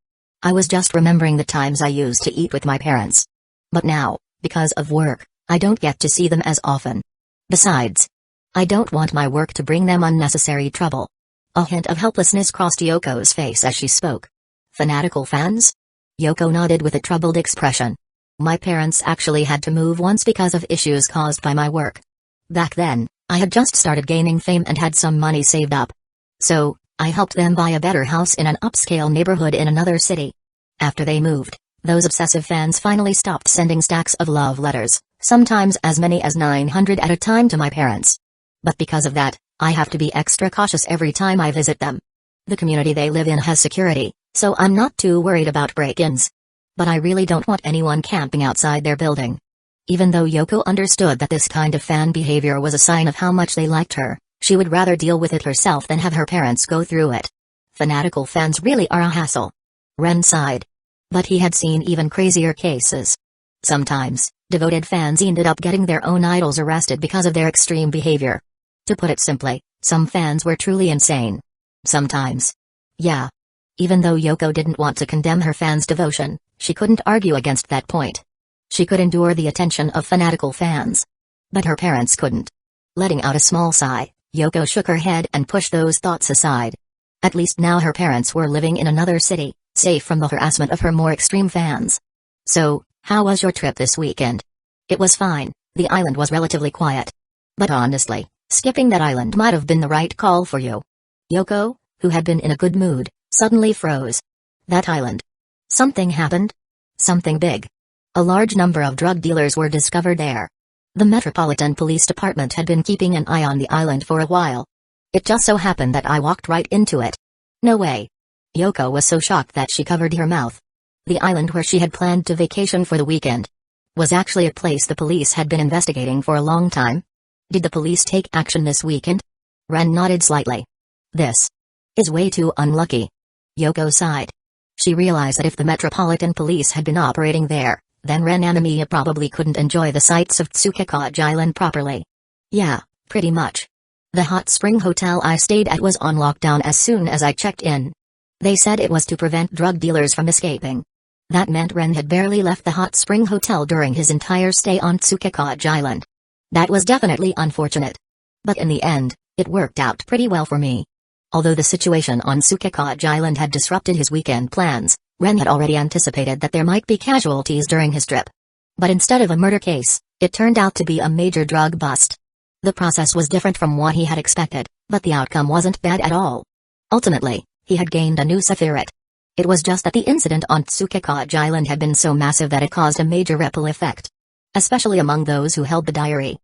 I was just remembering the times I used to eat with my parents. But now, because of work, I don't get to see them as often. Besides, I don't want my work to bring them unnecessary trouble. A hint of helplessness crossed Yoko's face as she spoke. Fanatical fans? Yoko nodded with a troubled expression. My parents actually had to move once because of issues caused by my work. Back then, I had just started gaining fame and had some money saved up. So, I helped them buy a better house in an upscale neighborhood in another city. After they moved, those obsessive fans finally stopped sending stacks of love letters, sometimes as many as 900 at a time to my parents. But because of that, I have to be extra cautious every time I visit them. The community they live in has security, so I'm not too worried about break-ins. But I really don't want anyone camping outside their building. Even though Yoko understood that this kind of fan behavior was a sign of how much they liked her, she would rather deal with it herself than have her parents go through it. Fanatical fans really are a hassle. Ren sighed. But he had seen even crazier cases. Sometimes, devoted fans ended up getting their own idols arrested because of their extreme behavior. To put it simply, some fans were truly insane. Sometimes. Yeah. Even though Yoko didn't want to condemn her fans' devotion, she couldn't argue against that point. She could endure the attention of fanatical fans. But her parents couldn't. Letting out a small sigh, Yoko shook her head and pushed those thoughts aside. At least now her parents were living in another city, safe from the harassment of her more extreme fans. So, how was your trip this weekend? It was fine, the island was relatively quiet. But honestly, skipping that island might have been the right call for you. Yoko, who had been in a good mood, suddenly froze. That island. Something happened? Something big. A large number of drug dealers were discovered there. The Metropolitan Police Department had been keeping an eye on the island for a while. It just so happened that I walked right into it. No way. Yoko was so shocked that she covered her mouth. The island where she had planned to vacation for the weekend was actually a place the police had been investigating for a long time. Did the police take action this weekend? Ren nodded slightly. This is way too unlucky. Yoko sighed. She realized that if the Metropolitan Police had been operating there, then Ren Anamiya probably couldn't enjoy the sights of Tsukekage Island properly. Yeah, pretty much. The hot spring hotel I stayed at was on lockdown as soon as I checked in. They said it was to prevent drug dealers from escaping. That meant Ren had barely left the hot spring hotel during his entire stay on Tsukekage Island. That was definitely unfortunate. But in the end, it worked out pretty well for me. Although the situation on Sukekaj Island had disrupted his weekend plans, Ren had already anticipated that there might be casualties during his trip. But instead of a murder case, it turned out to be a major drug bust. The process was different from what he had expected, but the outcome wasn't bad at all. Ultimately, he had gained a new Sefirah. It was just that the incident on Sukekaj Island had been so massive that it caused a major ripple effect. Especially among those who held the diary.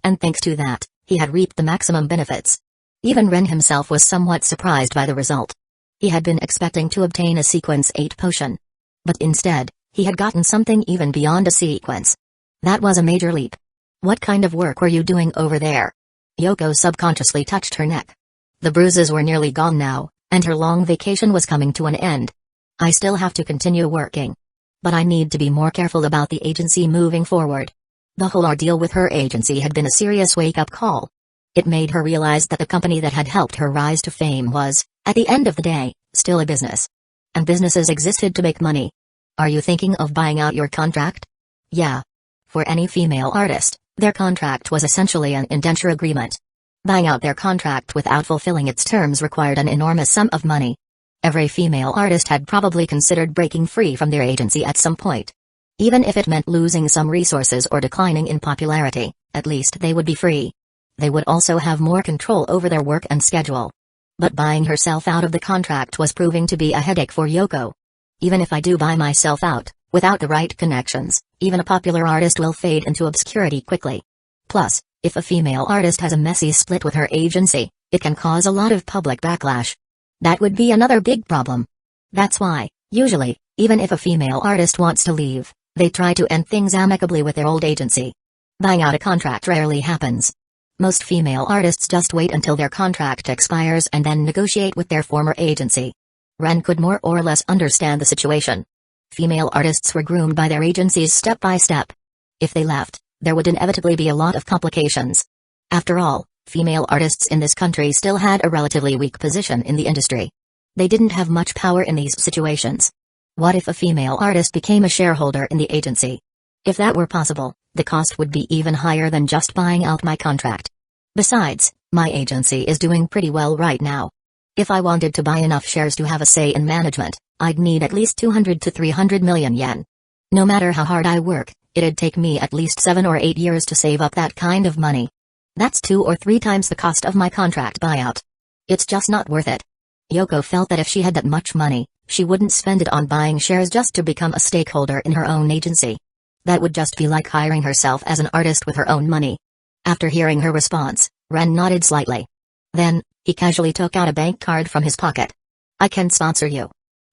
And thanks to that, he had reaped the maximum benefits. Even Ren himself was somewhat surprised by the result. He had been expecting to obtain a Sequence 8 potion. But instead, he had gotten something even beyond a sequence. That was a major leap. What kind of work were you doing over there? Yoko subconsciously touched her neck. The bruises were nearly gone now, and her long vacation was coming to an end. I still have to continue working. But I need to be more careful about the agency moving forward. The whole ordeal with her agency had been a serious wake-up call. It made her realize that the company that had helped her rise to fame was, at the end of the day, still a business. And businesses existed to make money. Are you thinking of buying out your contract? Yeah. For any female artist, their contract was essentially an indenture agreement. Buying out their contract without fulfilling its terms required an enormous sum of money. Every female artist had probably considered breaking free from their agency at some point. Even if it meant losing some resources or declining in popularity, at least they would be free. They would also have more control over their work and schedule. But buying herself out of the contract was proving to be a headache for Yoko. Even if I do buy myself out, without the right connections, even a popular artist will fade into obscurity quickly. Plus, if a female artist has a messy split with her agency, it can cause a lot of public backlash. That would be another big problem. That's why, usually, even if a female artist wants to leave, they try to end things amicably with their old agency. Buying out a contract rarely happens. Most female artists just wait until their contract expires and then negotiate with their former agency. Ren could more or less understand the situation. Female artists were groomed by their agencies step by step. If they left, there would inevitably be a lot of complications. After all, female artists in this country still had a relatively weak position in the industry. They didn't have much power in these situations. What if a female artist became a shareholder in the agency? If that were possible, the cost would be even higher than just buying out my contract. Besides, my agency is doing pretty well right now. If I wanted to buy enough shares to have a say in management, I'd need at least 200 to 300 million yen. No matter how hard I work, it'd take me at least 7 or 8 years to save up that kind of money. That's 2 or 3 times the cost of my contract buyout. It's just not worth it. Yoko felt that if she had that much money, she wouldn't spend it on buying shares just to become a stakeholder in her own agency. That would just be like hiring herself as an artist with her own money. After hearing her response, Ren nodded slightly. Then, he casually took out a bank card from his pocket. I can sponsor you.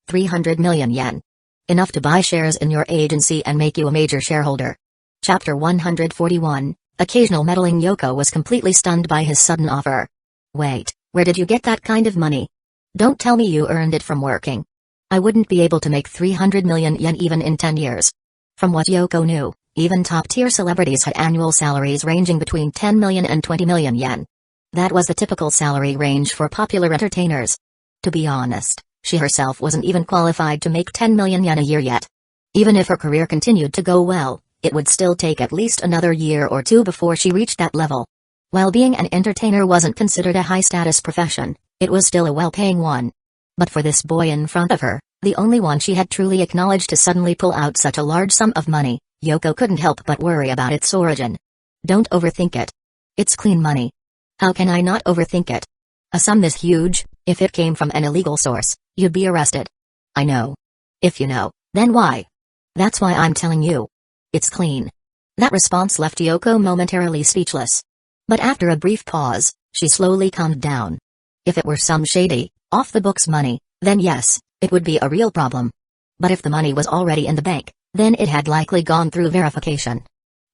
300 million yen. Enough to buy shares in your agency and make you a major shareholder. Chapter 141, Occasional Meddling. Yoko was completely stunned by his sudden offer. Wait, where did you get that kind of money? Don't tell me you earned it from working. I wouldn't be able to make 300 million yen even in 10 years. From what Yoko knew, even top-tier celebrities had annual salaries ranging between 10 million and 20 million yen. That was the typical salary range for popular entertainers. To be honest, she herself wasn't even qualified to make 10 million yen a year yet. Even if her career continued to go well, it would still take at least another year or 2 before she reached that level. While being an entertainer wasn't considered a high-status profession, it was still a well-paying one. But for this boy in front of her, the only one she had truly acknowledged to suddenly pull out such a large sum of money, Yoko couldn't help but worry about its origin. Don't overthink it. It's clean money. How can I not overthink it? A sum this huge, if it came from an illegal source, you'd be arrested. I know. If you know, then why? That's why I'm telling you. It's clean. That response left Yoko momentarily speechless. But after a brief pause, she slowly calmed down. If it were some shady, off-the-books money, then yes, it would be a real problem. But if the money was already in the bank, then it had likely gone through verification.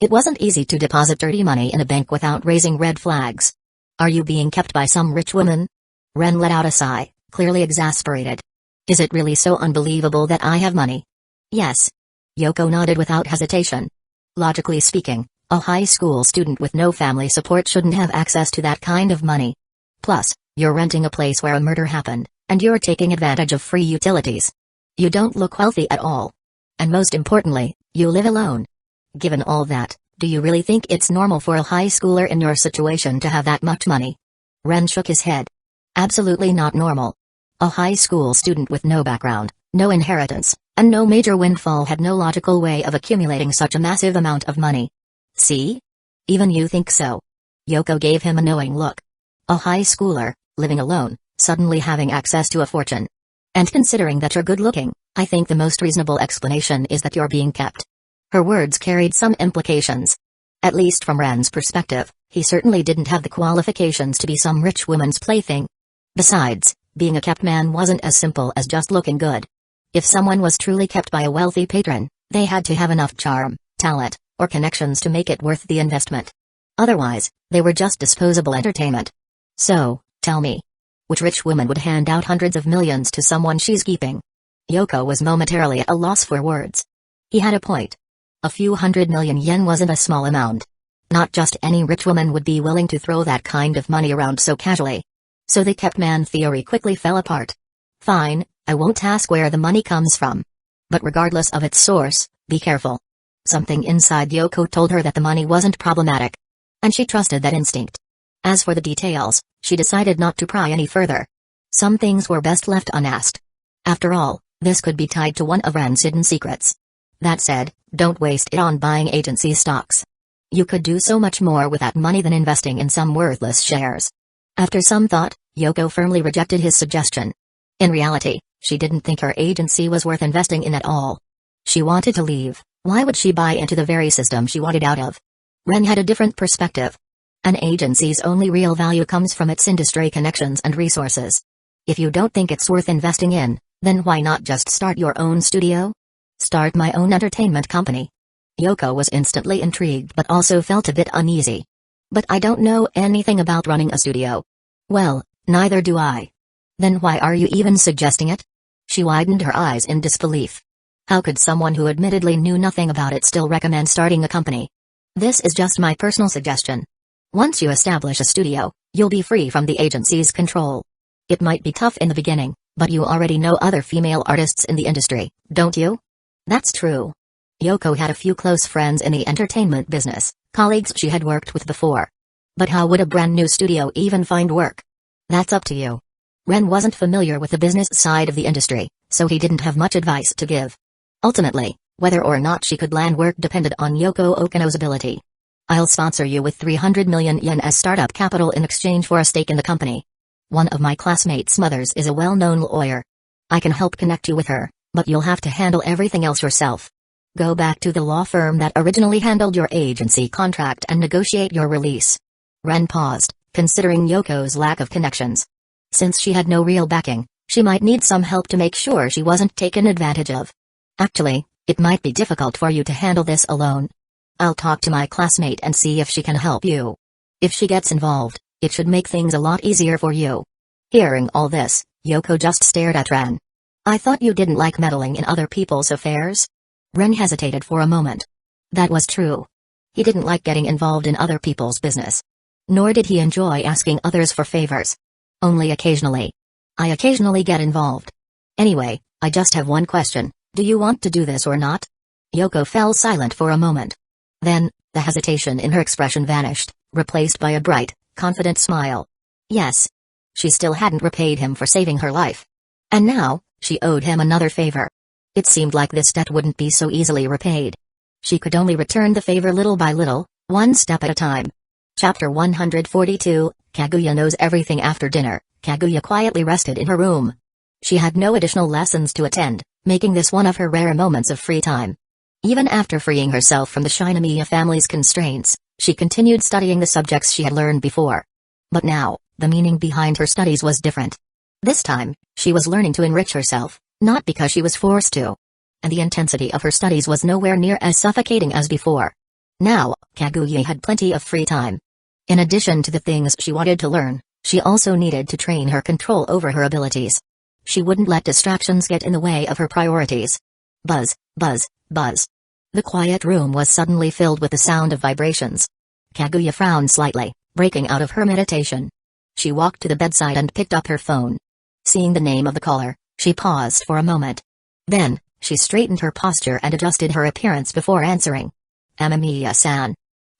It wasn't easy to deposit dirty money in a bank without raising red flags. Are you being kept by some rich woman? Ren let out a sigh, clearly exasperated. Is it really so unbelievable that I have money? Yes. Yoko nodded without hesitation. Logically speaking, a high school student with no family support shouldn't have access to that kind of money. Plus, you're renting a place where a murder happened, and you're taking advantage of free utilities. You don't look wealthy at all. And most importantly, you live alone. Given all that, Do you really think it's normal for a high schooler in your situation to have that much money? Ren shook his head. Absolutely not normal. A high school student with no background, no inheritance, and no major windfall had no logical way of accumulating such a massive amount of money. See? Even you think so. Yoko gave him a knowing look. A high schooler, living alone, suddenly having access to a fortune. And considering that you're good looking, I think the most reasonable explanation is that you're being kept. Her words carried some implications. At least from Ren's perspective, he certainly didn't have the qualifications to be some rich woman's plaything. Besides, being a kept man wasn't as simple as just looking good. If someone was truly kept by a wealthy patron, they had to have enough charm, talent, or connections to make it worth the investment. Otherwise, they were just disposable entertainment. So, tell me, which rich woman would hand out hundreds of millions to someone she's keeping? Yoko was momentarily at a loss for words. He had a point. A few 100 million yen wasn't a small amount. Not just any rich woman would be willing to throw that kind of money around so casually. So the kept man theory quickly fell apart. Fine, I won't ask where the money comes from. But regardless of its source, be careful. Something inside Yoko told her that the money wasn't problematic. And she trusted that instinct. As for the details, she decided not to pry any further. Some things were best left unasked. After all, this could be tied to one of Ren's hidden secrets. That said, don't waste it on buying agency stocks. You could do so much more with that money than investing in some worthless shares. After some thought, Yoko firmly rejected his suggestion. In reality, she didn't think her agency was worth investing in at all. She wanted to leave. Why would she buy into the very system she wanted out of? Ren had a different perspective. An agency's only real value comes from its industry connections and resources. If you don't think it's worth investing in, then why not just start your own studio? Start my own entertainment company. Yoko was instantly intrigued but also felt a bit uneasy. But I don't know anything about running a studio. Well, neither do I. Then why are you even suggesting it? She widened her eyes in disbelief. How could someone who admittedly knew nothing about it still recommend starting a company? This is just my personal suggestion. Once you establish a studio, you'll be free from the agency's control. It might be tough in the beginning, but you already know other female artists in the industry, don't you? That's true. Yoko had a few close friends in the entertainment business, colleagues she had worked with before. But how would a brand new studio even find work? That's up to you. Ren wasn't familiar with the business side of the industry, so he didn't have much advice to give. Ultimately, whether or not she could land work depended on Yoko Okano's ability. I'll sponsor you with 300 million yen as startup capital in exchange for a stake in the company. One of my classmates' mothers is a well-known lawyer. I can help connect you with her, but you'll have to handle everything else yourself. Go back to the law firm that originally handled your agency contract and negotiate your release. Ren paused, considering Yoko's lack of connections. Since she had no real backing, she might need some help to make sure she wasn't taken advantage of. Actually, it might be difficult for you to handle this alone. I'll talk to my classmate and see if she can help you. If she gets involved, it should make things a lot easier for you. Hearing all this, Yoko just stared at Ren. I thought you didn't like meddling in other people's affairs? Ren hesitated for a moment. That was true. He didn't like getting involved in other people's business. Nor did he enjoy asking others for favors. Only occasionally. I occasionally get involved. Anyway, I just have one question. Do you want to do this or not? Yoko fell silent for a moment. Then, the hesitation in her expression vanished, replaced by a bright, confident smile. Yes. She still hadn't repaid him for saving her life. And now, she owed him another favor. It seemed like this debt wouldn't be so easily repaid. She could only return the favor little by little, one step at a time. Chapter 142, Kaguya knows everything. After dinner, Kaguya quietly rested in her room. She had no additional lessons to attend, making this one of her rare moments of free time. Even after freeing herself from the Shinomiya family's constraints, she continued studying the subjects she had learned before. But now, the meaning behind her studies was different. This time, she was learning to enrich herself, not because she was forced to. And the intensity of her studies was nowhere near as suffocating as before. Now, Kaguya had plenty of free time. In addition to the things she wanted to learn, she also needed to train her control over her abilities. She wouldn't let distractions get in the way of her priorities. Buzz, buzz, buzz. The quiet room was suddenly filled with the sound of vibrations. Kaguya frowned slightly, breaking out of her meditation. She walked to the bedside and picked up her phone. Seeing the name of the caller, she paused for a moment. Then, she straightened her posture and adjusted her appearance before answering. Amamiya-san.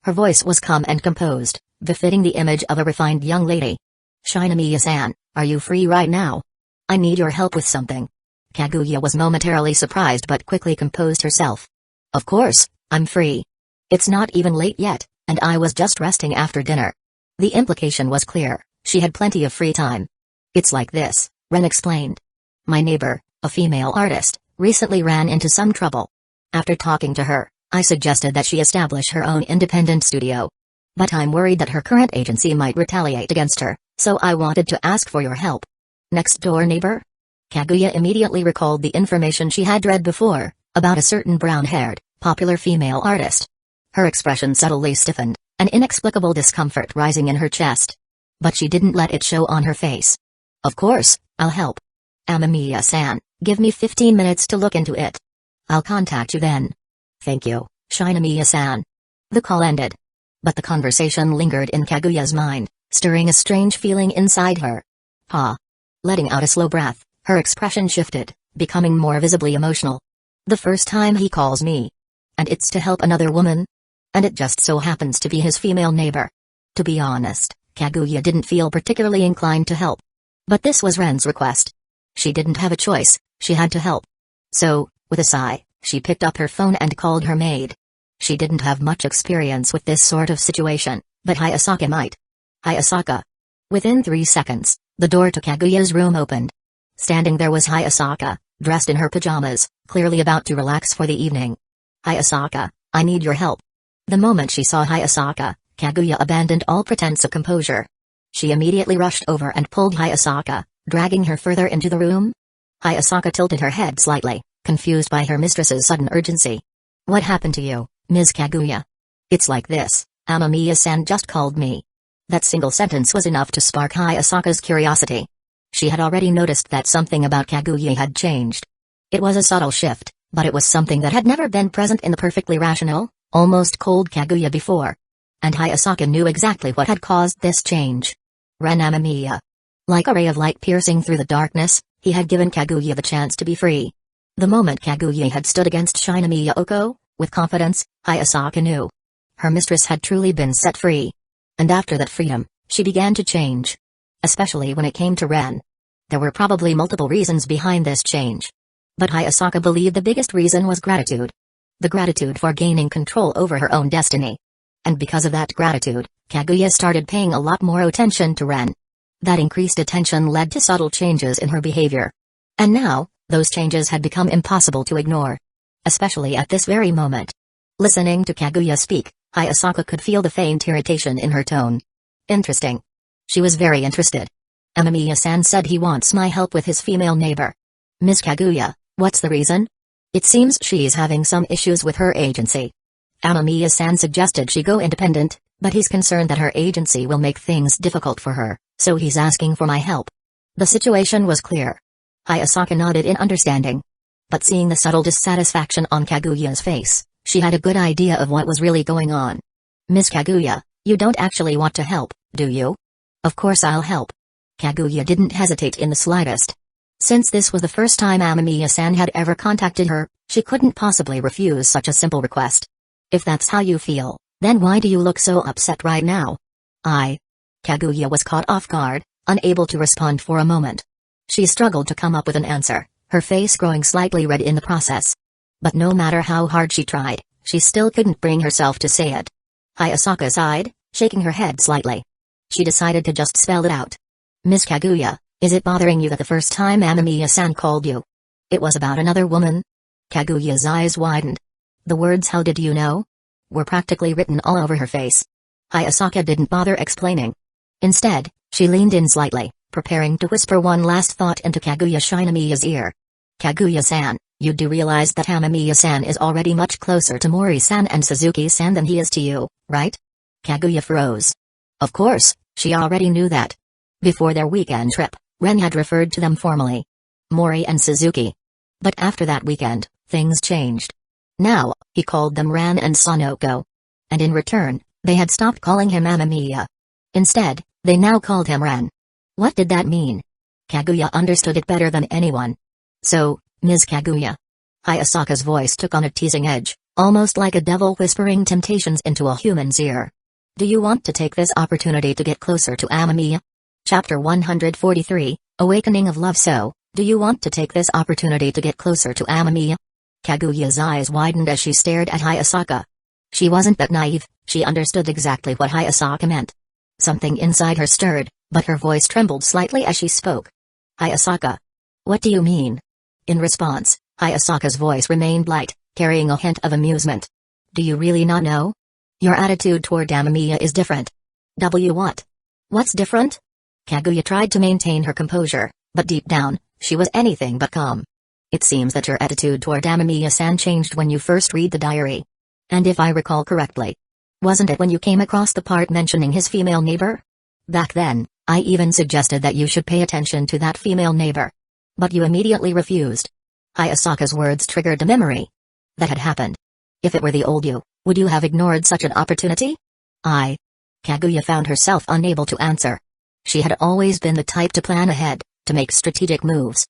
Her voice was calm and composed, befitting the image of a refined young lady. "Shinomiya-san, are you free right now? I need your help with something." Kaguya was momentarily surprised but quickly composed herself. "Of course, I'm free. It's not even late yet, and I was just resting after dinner." The implication was clear, she had plenty of free time. "It's like this," Ren explained. "My neighbor, a female artist, recently ran into some trouble. After talking to her, I suggested that she establish her own independent studio. But I'm worried that her current agency might retaliate against her, so I wanted to ask for your help." "Next door neighbor?" Kaguya immediately recalled the information she had read before, about a certain brown-haired, popular female artist. Her expression subtly stiffened, an inexplicable discomfort rising in her chest. But she didn't let it show on her face. "Of course, I'll help. Amamiya-san, give me 15 minutes to look into it. I'll contact you then." "Thank you, Shinomiya-san." The call ended. But the conversation lingered in Kaguya's mind, stirring a strange feeling inside her. Letting out a slow breath, her expression shifted, becoming more visibly emotional. "The first time he calls me. And it's to help another woman? And it just so happens to be his female neighbor." To be honest, Kaguya didn't feel particularly inclined to help. But this was Ren's request. She didn't have a choice, she had to help. So, with a sigh, she picked up her phone and called her maid. She didn't have much experience with this sort of situation, but Hayasaka might. "Hayasaka." Within 3 seconds, the door to Kaguya's room opened. Standing there was Hayasaka, dressed in her pajamas, clearly about to relax for the evening. "Hayasaka, I need your help." The moment she saw Hayasaka, Kaguya abandoned all pretense of composure. She immediately rushed over and pulled Hayasaka, dragging her further into the room. Hayasaka tilted her head slightly, confused by her mistress's sudden urgency. "What happened to you, Ms. Kaguya?" "It's like this, Amamiya-san just called me." That single sentence was enough to spark Hayasaka's curiosity. She had already noticed that something about Kaguya had changed. It was a subtle shift, but it was something that had never been present in the perfectly rational, almost cold Kaguya before. And Hayasaka knew exactly what had caused this change. Ren Amamiya. Like a ray of light piercing through the darkness, he had given Kaguya the chance to be free. The moment Kaguya had stood against Shinomiya Oko, with confidence, Hayasaka knew. Her mistress had truly been set free. And after that freedom, she began to change. Especially when it came to Ren. There were probably multiple reasons behind this change. But Hayasaka believed the biggest reason was gratitude. The gratitude for gaining control over her own destiny. And because of that gratitude, Kaguya started paying a lot more attention to Ren. That increased attention led to subtle changes in her behavior. And now, those changes had become impossible to ignore. Especially at this very moment. Listening to Kaguya speak, Hayasaka could feel the faint irritation in her tone. Interesting. She was very interested. Amamiya-san said he wants my help with his female neighbor. Miss Kaguya, what's the reason? It seems she's having some issues with her agency. Amamiya-san suggested she go independent, but he's concerned that her agency will make things difficult for her, so he's asking for my help. The situation was clear. Hayasaka nodded in understanding. But seeing the subtle dissatisfaction on Kaguya's face, she had a good idea of what was really going on. Miss Kaguya, you don't actually want to help, do you? Of course I'll help. Kaguya didn't hesitate in the slightest. Since this was the first time Amamiya-san had ever contacted her, she couldn't possibly refuse such a simple request. If that's how you feel, then why do you look so upset right now? Kaguya was caught off guard, unable to respond for a moment. She struggled to come up with an answer, her face growing slightly red in the process. But no matter how hard she tried, she still couldn't bring herself to say it. Hayasaka sighed, shaking her head slightly. She decided to just spell it out. Miss Kaguya, is it bothering you that the first time Amamiya-san called you? It was about another woman? Kaguya's eyes widened. The words "how did you know?" were practically written all over her face. Hayasaka didn't bother explaining. Instead, she leaned in slightly, preparing to whisper one last thought into Kaguya Shinomiya's ear. Kaguya-san, you do realize that Amamiya-san is already much closer to Mori-san and Suzuki-san than he is to you, right? Kaguya froze. Of course, she already knew that. Before their weekend trip, Ren had referred to them formally. Mori and Suzuki. But after that weekend, things changed. Now, he called them Ran and Sonoko. And in return, they had stopped calling him Amamiya. Instead, they now called him Ran. What did that mean? Kaguya understood it better than anyone. So, Ms. Kaguya. Hayasaka's voice took on a teasing edge, almost like a devil whispering temptations into a human's ear. Do you want to take this opportunity to get closer to Amamiya? Chapter 143, Awakening of Love. So, do you want to take this opportunity to get closer to Amamiya? Kaguya's eyes widened as she stared at Hayasaka. She wasn't that naive, she understood exactly what Hayasaka meant. Something inside her stirred, but her voice trembled slightly as she spoke. Hayasaka. What do you mean? In response, Hayasaka's voice remained light, carrying a hint of amusement. Do you really not know? Your attitude toward Amamiya is different. What? What's different? Kaguya tried to maintain her composure, but deep down, she was anything but calm. It seems that your attitude toward Amamiya-san changed when you first read the diary. And if I recall correctly, wasn't it when you came across the part mentioning his female neighbor? Back then, I even suggested that you should pay attention to that female neighbor. But you immediately refused. Hayasaka's words triggered a memory. That had happened. If it were the old you, would you have ignored such an opportunity? Kaguya found herself unable to answer. She had always been the type to plan ahead, to make strategic moves.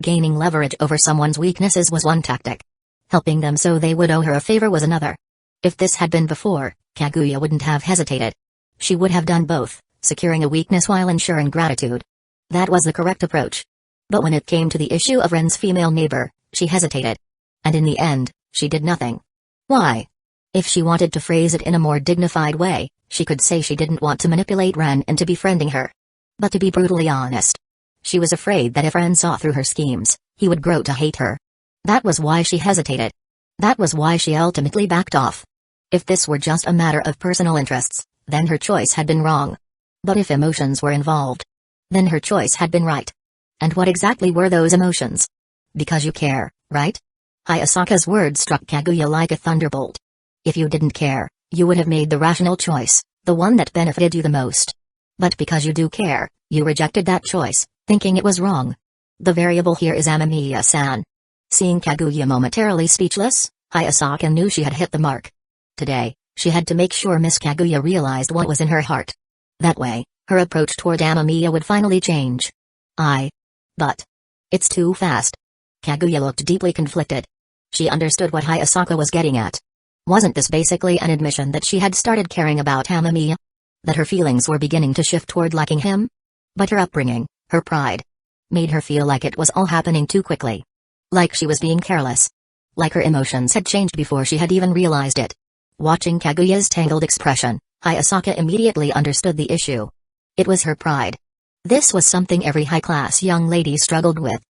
Gaining leverage over someone's weaknesses was one tactic. Helping them so they would owe her a favor was another. If this had been before, Kaguya wouldn't have hesitated. She would have done both, securing a weakness while ensuring gratitude. That was the correct approach. But when it came to the issue of Ren's female neighbor, she hesitated. And in the end, she did nothing. Why? If she wanted to phrase it in a more dignified way, she could say she didn't want to manipulate Ren into befriending her. But to be brutally honest, she was afraid that if Ren saw through her schemes, he would grow to hate her. That was why she hesitated. That was why she ultimately backed off. If this were just a matter of personal interests, then her choice had been wrong. But if emotions were involved, then her choice had been right. And what exactly were those emotions? Because you care, right? Hayasaka's words struck Kaguya like a thunderbolt. If you didn't care, you would have made the rational choice, the one that benefited you the most. But because you do care, you rejected that choice, thinking it was wrong. The variable here is Amamiya-san. Seeing Kaguya momentarily speechless, Hayasaka knew she had hit the mark. Today, she had to make sure Miss Kaguya realized what was in her heart. That way, her approach toward Amamiya would finally change. But it's too fast. Kaguya looked deeply conflicted. She understood what Hayasaka was getting at. Wasn't this basically an admission that she had started caring about Amamiya? That her feelings were beginning to shift toward liking him? But her upbringing, her pride, made her feel like it was all happening too quickly. Like she was being careless. Like her emotions had changed before she had even realized it. Watching Kaguya's tangled expression, Hayasaka immediately understood the issue. It was her pride. This was something every high-class young lady struggled with.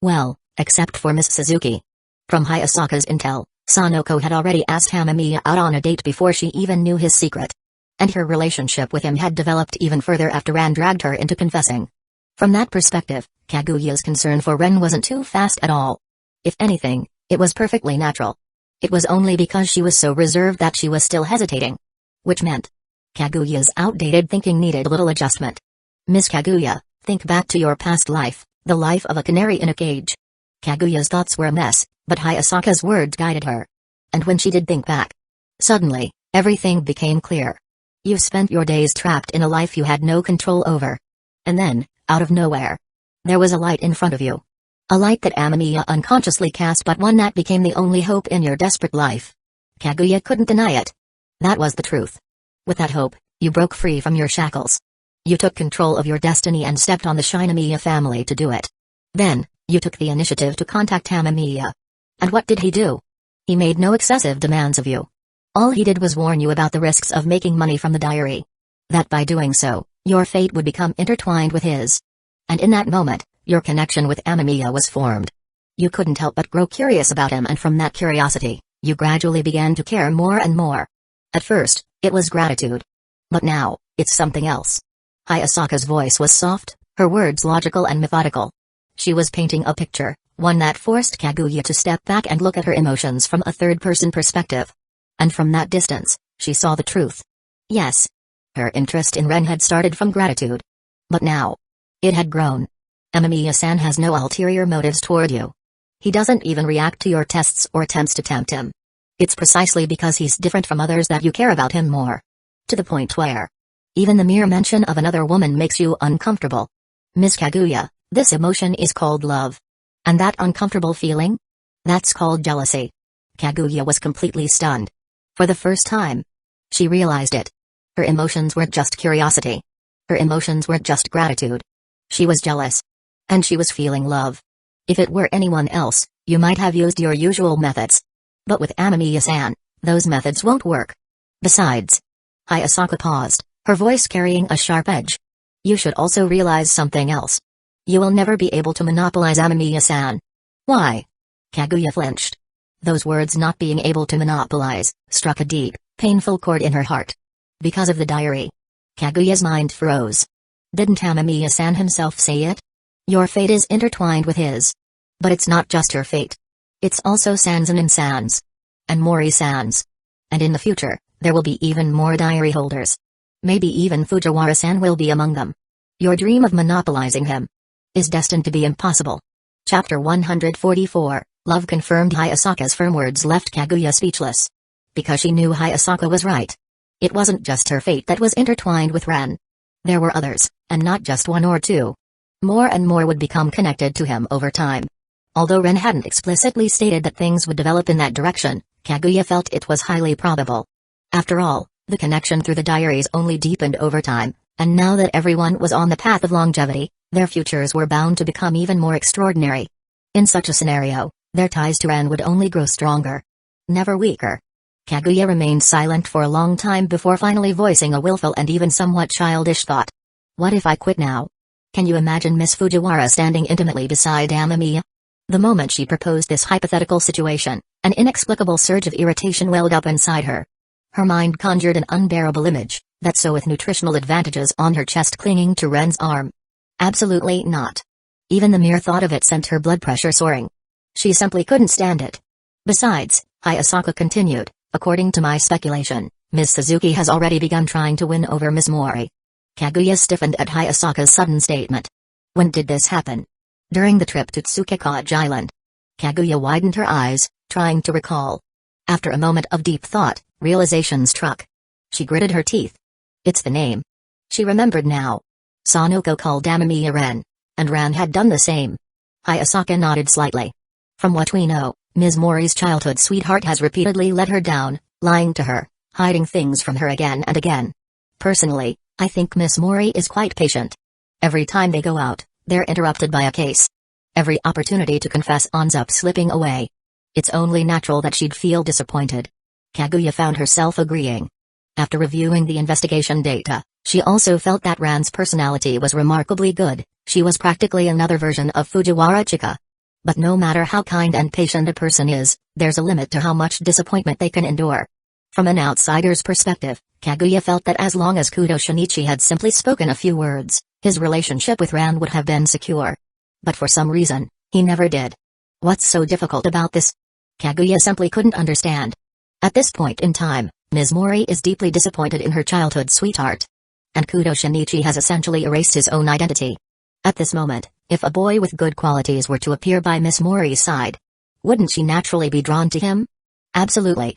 Well, except for Miss Suzuki. From Hayasaka's intel, Sanoko had already asked Amamiya out on a date before she even knew his secret. And her relationship with him had developed even further after Ren dragged her into confessing. From that perspective, Kaguya's concern for Ren wasn't too fast at all. If anything, it was perfectly natural. It was only because she was so reserved that she was still hesitating. Which meant Kaguya's outdated thinking needed a little adjustment. Miss Kaguya, think back to your past life, the life of a canary in a cage. Kaguya's thoughts were a mess, but Hayasaka's words guided her. And when she did think back, suddenly, everything became clear. You spent your days trapped in a life you had no control over. And then, out of nowhere, there was a light in front of you. A light that Amamiya unconsciously cast, but one that became the only hope in your desperate life. Kaguya couldn't deny it. That was the truth. With that hope, you broke free from your shackles. You took control of your destiny and stepped on the Shinomiya family to do it. Then, you took the initiative to contact Amamiya. And what did he do? He made no excessive demands of you. All he did was warn you about the risks of making money from the diary. That by doing so, your fate would become intertwined with his. And in that moment, your connection with Amamiya was formed. You couldn't help but grow curious about him, and from that curiosity, you gradually began to care more and more. At first, it was gratitude. But now, it's something else. Hayasaka's voice was soft, her words logical and methodical. She was painting a picture, one that forced Kaguya to step back and look at her emotions from a third-person perspective. And from that distance, she saw the truth. Yes. Her interest in Ren had started from gratitude. But now, it had grown. Amamiya-san has no ulterior motives toward you. He doesn't even react to your tests or attempts to tempt him. It's precisely because he's different from others that you care about him more. To the point where even the mere mention of another woman makes you uncomfortable. Miss Kaguya, this emotion is called love. And that uncomfortable feeling? That's called jealousy. Kaguya was completely stunned. For the first time, she realized it. Her emotions weren't just curiosity. Her emotions weren't just gratitude. She was jealous. And she was feeling love. If it were anyone else, you might have used your usual methods. But with Amamiya-san, those methods won't work. Besides, Hayasaka paused, her voice carrying a sharp edge. You should also realize something else. You will never be able to monopolize Amamiya-san. Why? Kaguya flinched. Those words, not being able to monopolize, struck a deep, painful chord in her heart. Because of the diary. Kaguya's mind froze. Didn't Amamiya-san himself say it? Your fate is intertwined with his. But it's not just your fate. It's also Sanzanin-san's. And Mori-san's. And in the future, there will be even more diary holders. Maybe even Fujiwara-san will be among them. Your dream of monopolizing him is destined to be impossible. Chapter 144, Love confirmed. Hayasaka's firm words left Kaguya speechless. Because she knew Hayasaka was right. It wasn't just her fate that was intertwined with Ren. There were others, and not just one or two. More and more would become connected to him over time. Although Ren hadn't explicitly stated that things would develop in that direction, Kaguya felt it was highly probable. After all, the connection through the diaries only deepened over time, and now that everyone was on the path of longevity, their futures were bound to become even more extraordinary. In such a scenario, their ties to Ren would only grow stronger, never weaker. Kaguya remained silent for a long time before finally voicing a willful and even somewhat childish thought. What if I quit now? Can you imagine Miss Fujiwara standing intimately beside Amamiya? The moment she proposed this hypothetical situation, an inexplicable surge of irritation welled up inside her. Her mind conjured an unbearable image, that saw with nutritional advantages on her chest clinging to Ren's arm. Absolutely not. Even the mere thought of it sent her blood pressure soaring. She simply couldn't stand it. Besides, Hayasaka continued, according to my speculation, Ms. Suzuki has already begun trying to win over Ms. Mori. Kaguya stiffened at Hayasaka's sudden statement. When did this happen? During the trip to Tsukekage Island. Kaguya widened her eyes, trying to recall. After a moment of deep thought, realization struck. She gritted her teeth. It's the name. She remembered now. Sanoko called Amamiya Ren. And Ren had done the same. Hayasaka nodded slightly. From what we know, Ms. Mori's childhood sweetheart has repeatedly let her down, lying to her, hiding things from her again and again. Personally, I think Miss Mori is quite patient. Every time they go out, they're interrupted by a case. Every opportunity to confess ends up slipping away. It's only natural that she'd feel disappointed. Kaguya found herself agreeing. After reviewing the investigation data, she also felt that Ran's personality was remarkably good. She was practically another version of Fujiwara Chika. But no matter how kind and patient a person is, there's a limit to how much disappointment they can endure. From an outsider's perspective, Kaguya felt that as long as Kudo Shinichi had simply spoken a few words, his relationship with Ran would have been secure. But for some reason, he never did. What's so difficult about this? Kaguya simply couldn't understand. At this point in time, Ms. Mori is deeply disappointed in her childhood sweetheart. And Kudo Shinichi has essentially erased his own identity. At this moment, if a boy with good qualities were to appear by Miss Mori's side, wouldn't she naturally be drawn to him? Absolutely.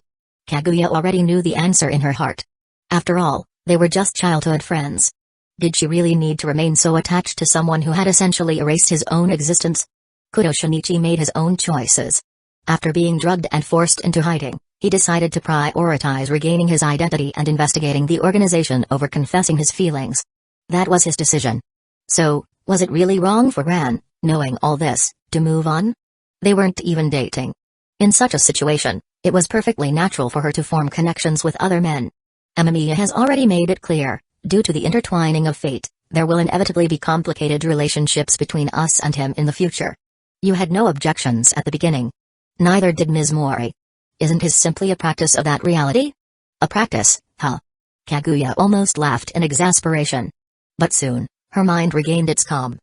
Kaguya already knew the answer in her heart. After all, they were just childhood friends. Did she really need to remain so attached to someone who had essentially erased his own existence? Kudo Shinichi made his own choices. After being drugged and forced into hiding, he decided to prioritize regaining his identity and investigating the organization over confessing his feelings. That was his decision. So, was it really wrong for Ran, knowing all this, to move on? They weren't even dating. In such a situation, it was perfectly natural for her to form connections with other men. Amamiya has already made it clear, due to the intertwining of fate, there will inevitably be complicated relationships between us and him in the future. You had no objections at the beginning. Neither did Ms. Mori. Isn't his simply a practice of that reality? A practice, huh? Kaguya almost laughed in exasperation. But soon, her mind regained its calm.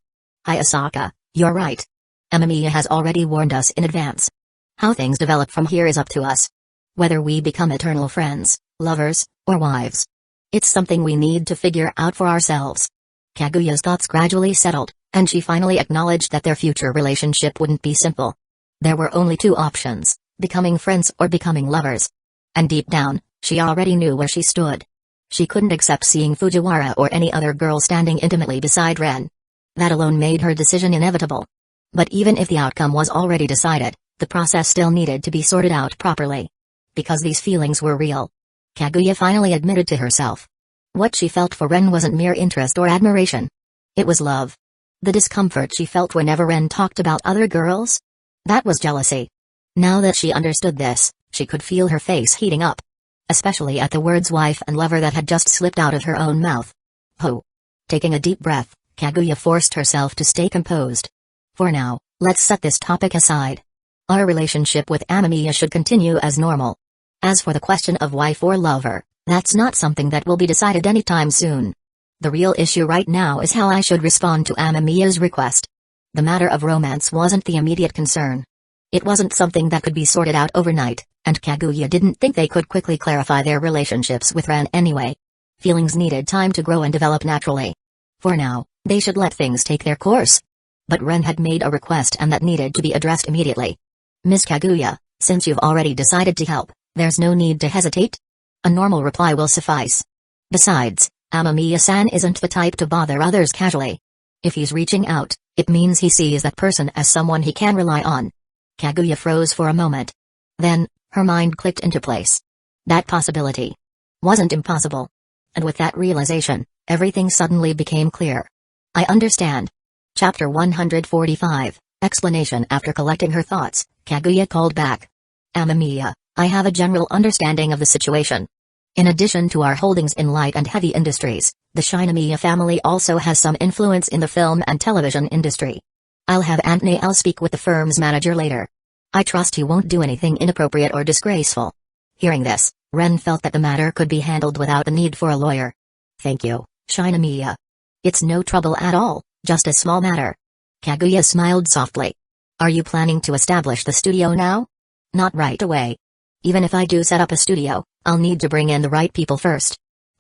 Hayasaka, you're right. Amamiya has already warned us in advance. How things develop from here is up to us. Whether we become eternal friends, lovers, or wives. It's something we need to figure out for ourselves. Kaguya's thoughts gradually settled, and she finally acknowledged that their future relationship wouldn't be simple. There were only two options, becoming friends or becoming lovers. And deep down, she already knew where she stood. She couldn't accept seeing Fujiwara or any other girl standing intimately beside Ren. That alone made her decision inevitable. But even if the outcome was already decided, The process still needed to be sorted out properly. Because these feelings were real. Kaguya finally admitted to herself. What she felt for Ren wasn't mere interest or admiration. It was love. The discomfort she felt whenever Ren talked about other girls? That was jealousy. Now that she understood this, she could feel her face heating up. Especially at the words wife and lover that had just slipped out of her own mouth. Oh. Taking a deep breath, Kaguya forced herself to stay composed. For now, let's set this topic aside. Our relationship with Amamiya should continue as normal. As for the question of wife or lover, that's not something that will be decided anytime soon. The real issue right now is how I should respond to Amamiya's request. The matter of romance wasn't the immediate concern. It wasn't something that could be sorted out overnight, and Kaguya didn't think they could quickly clarify their relationships with Ren anyway. Feelings needed time to grow and develop naturally. For now, they should let things take their course. But Ren had made a request and that needed to be addressed immediately. Miss Kaguya, since you've already decided to help, there's no need to hesitate. A normal reply will suffice. Besides, Amamiya-san isn't the type to bother others casually. If he's reaching out, it means he sees that person as someone he can rely on. Kaguya froze for a moment. Then, her mind clicked into place. That possibility wasn't impossible. And with that realization, everything suddenly became clear. I understand. Chapter 145, Explanation. After collecting her thoughts, Kaguya called back. Amamiya, I have a general understanding of the situation. In addition to our holdings in light and heavy industries, the Shinomiya family also has some influence in the film and television industry. I'll have Aunt Nael speak with the firm's manager later. I trust he won't do anything inappropriate or disgraceful. Hearing this, Ren felt that the matter could be handled without the need for a lawyer. Thank you, Shinomiya. It's no trouble at all, just a small matter. Kaguya smiled softly. Are you planning to establish the studio now? Not right away. Even if I do set up a studio, I'll need to bring in the right people first.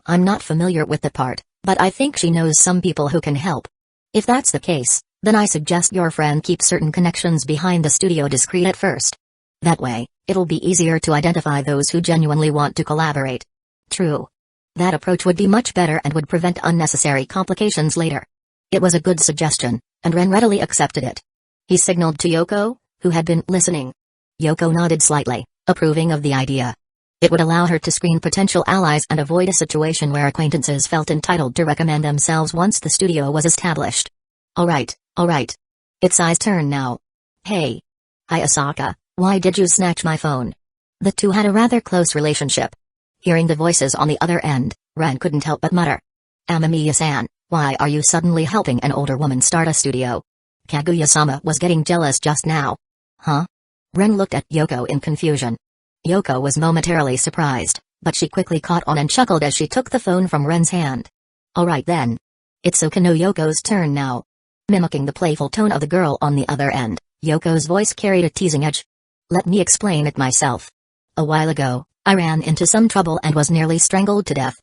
I'm not familiar with the part, but I think she knows some people who can help. If that's the case, then I suggest your friend keep certain connections behind the studio discreet at first. That way, it'll be easier to identify those who genuinely want to collaborate. True. That approach would be much better and would prevent unnecessary complications later. It was a good suggestion, and Ren readily accepted it. He signaled to Yoko, who had been listening. Yoko nodded slightly, approving of the idea. It would allow her to screen potential allies and avoid a situation where acquaintances felt entitled to recommend themselves once the studio was established. Alright. It's Ai's turn now. Hey. Hi Asaka, why did you snatch my phone? The two had a rather close relationship. Hearing the voices on the other end, Ren couldn't help but mutter. Amamiya-san, why are you suddenly helping an older woman start a studio? Kaguya-sama was getting jealous just now. Huh? Ren looked at Yoko in confusion. Yoko was momentarily surprised, but she quickly caught on and chuckled as she took the phone from Ren's hand. Alright then. It's Okino Yoko's turn now. Mimicking the playful tone of the girl on the other end, Yoko's voice carried a teasing edge. Let me explain it myself. A while ago, I ran into some trouble and was nearly strangled to death.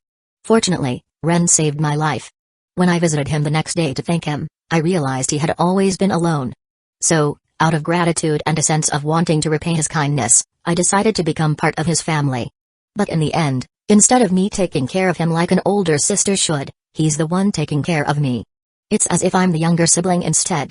Fortunately, Ren saved my life. When I visited him the next day to thank him, I realized he had always been alone. So, out of gratitude and a sense of wanting to repay his kindness, I decided to become part of his family. But in the end, instead of me taking care of him like an older sister should, he's the one taking care of me. It's as if I'm the younger sibling instead.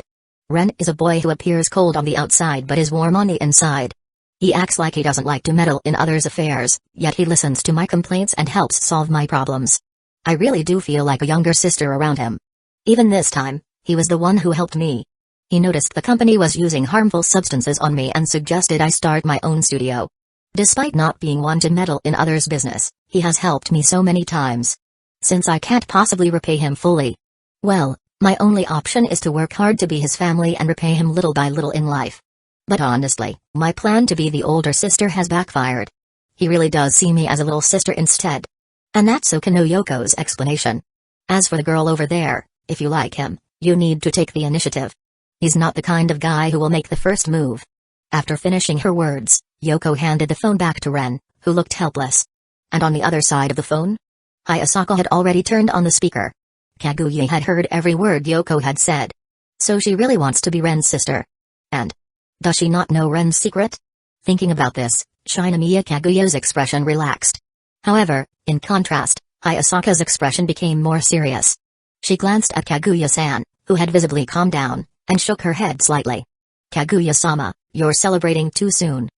Ren is a boy who appears cold on the outside but is warm on the inside. He acts like he doesn't like to meddle in others' affairs, yet he listens to my complaints and helps solve my problems. I really do feel like a younger sister around him. Even this time, he was the one who helped me. He noticed the company was using harmful substances on me and suggested I start my own studio. Despite not being one to meddle in others' business, he has helped me so many times. Since I can't possibly repay him fully, well, my only option is to work hard to be his family and repay him little by little in life. But honestly, my plan to be the older sister has backfired. He really does see me as a little sister instead. And that's Okino Yoko's explanation. As for the girl over there, if you like him, you need to take the initiative. He's not the kind of guy who will make the first move. After finishing her words, Yoko handed the phone back to Ren, who looked helpless. And on the other side of the phone? Hayasaka had already turned on the speaker. Kaguya had heard every word Yoko had said. So she really wants to be Ren's sister. And does she not know Ren's secret? Thinking about this, Shinomiya Kaguya's expression relaxed. However, in contrast, Hayasaka's expression became more serious. She glanced at Kaguya-san, who had visibly calmed down, and shook her head slightly. Kaguya-sama, You're celebrating too soon.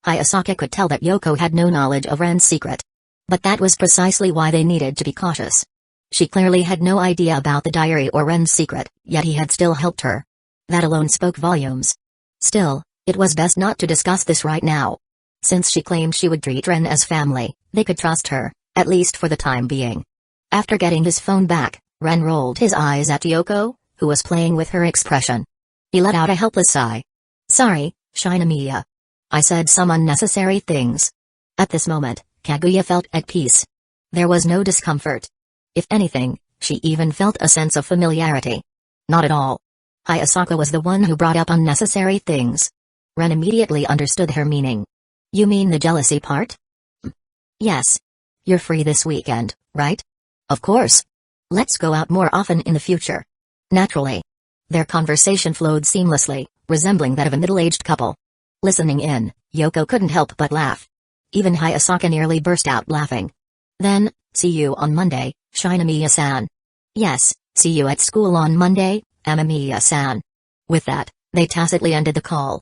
Hayasaka could tell that Yoko had no knowledge of Ren's secret. But that was precisely why they needed to be cautious. She clearly had no idea about the diary or Ren's secret, yet he had still helped her. That alone spoke volumes. Still, it was best not to discuss this right now. Since she claimed she would treat Ren as family, they could trust her, at least for the time being. After getting his phone back, Ren rolled his eyes at Yoko, who was playing with her expression. He let out a helpless sigh. Sorry, Shinomiya. I said some unnecessary things. At this moment, Kaguya felt at peace. There was no discomfort. If anything, she even felt a sense of familiarity. Not at all. Hayasaka was the one who brought up unnecessary things. Ren immediately understood her meaning. You mean the jealousy part? Yes. You're free this weekend, right? Of course. Let's go out more often in the future. Naturally. Their conversation flowed seamlessly, resembling that of a middle-aged couple. Listening in, Yoko couldn't help but laugh. Even Hayasaka nearly burst out laughing. Then, see you on Monday, Shinomiya-san. Yes, see you at school on Monday, Amamiya-san. With that, they tacitly ended the call.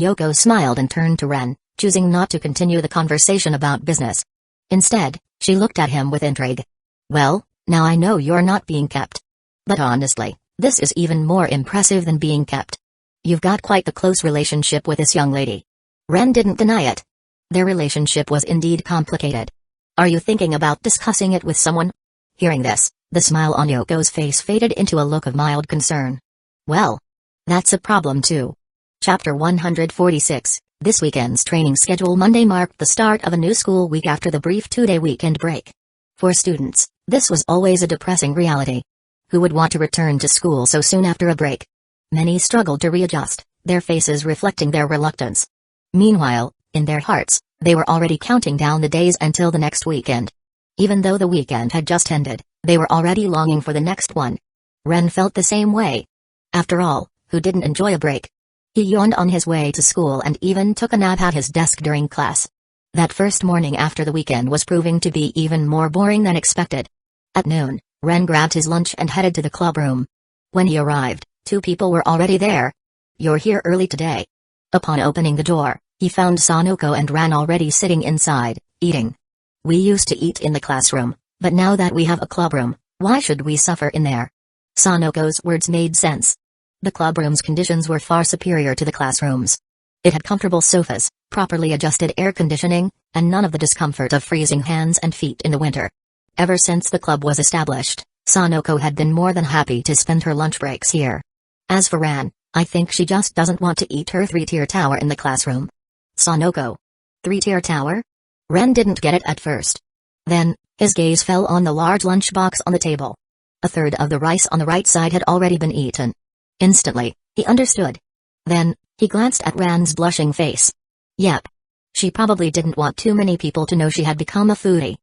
Yoko smiled and turned to Ren, choosing not to continue the conversation about business. Instead, she looked at him with intrigue. Well, now I know you're not being kept. But honestly, this is even more impressive than being kept. You've got quite the close relationship with this young lady. Ren didn't deny it. Their relationship was indeed complicated. Are you thinking about discussing it with someone? Hearing this, the smile on Yoko's face faded into a look of mild concern. Well, that's a problem too. Chapter 146, This weekend's training schedule. Monday marked the start of a new school week after the brief two-day weekend break. For students, this was always a depressing reality. Who would want to return to school so soon after a break? Many struggled to readjust, their faces reflecting their reluctance. Meanwhile, in their hearts, they were already counting down the days until the next weekend. Even though the weekend had just ended, they were already longing for the next one. Ren felt the same way. After all, who didn't enjoy a break? He yawned on his way to school and even took a nap at his desk during class. That first morning after the weekend was proving to be even more boring than expected. At noon, Ren grabbed his lunch and headed to the club room. When he arrived, two people were already there. You're here early today. Upon opening the door, he found Sanoko and Ran already sitting inside, eating. We used to eat in the classroom, but now that we have a club room, why should we suffer in there? Sanoko's words made sense. The club room's conditions were far superior to the classrooms. It had comfortable sofas, properly adjusted air conditioning, and none of the discomfort of freezing hands and feet in the winter. Ever since the club was established, Sanoko had been more than happy to spend her lunch breaks here. As for Ran, I think she just doesn't want to eat her three-tier tower in the classroom. Sanoko. Three-tier tower? Ren didn't get it at first. Then, his gaze fell on the large lunchbox on the table. A third of the rice on the right side had already been eaten. Instantly, he understood. Then, he glanced at Ran's blushing face. Yep. She probably didn't want too many people to know she had become a foodie.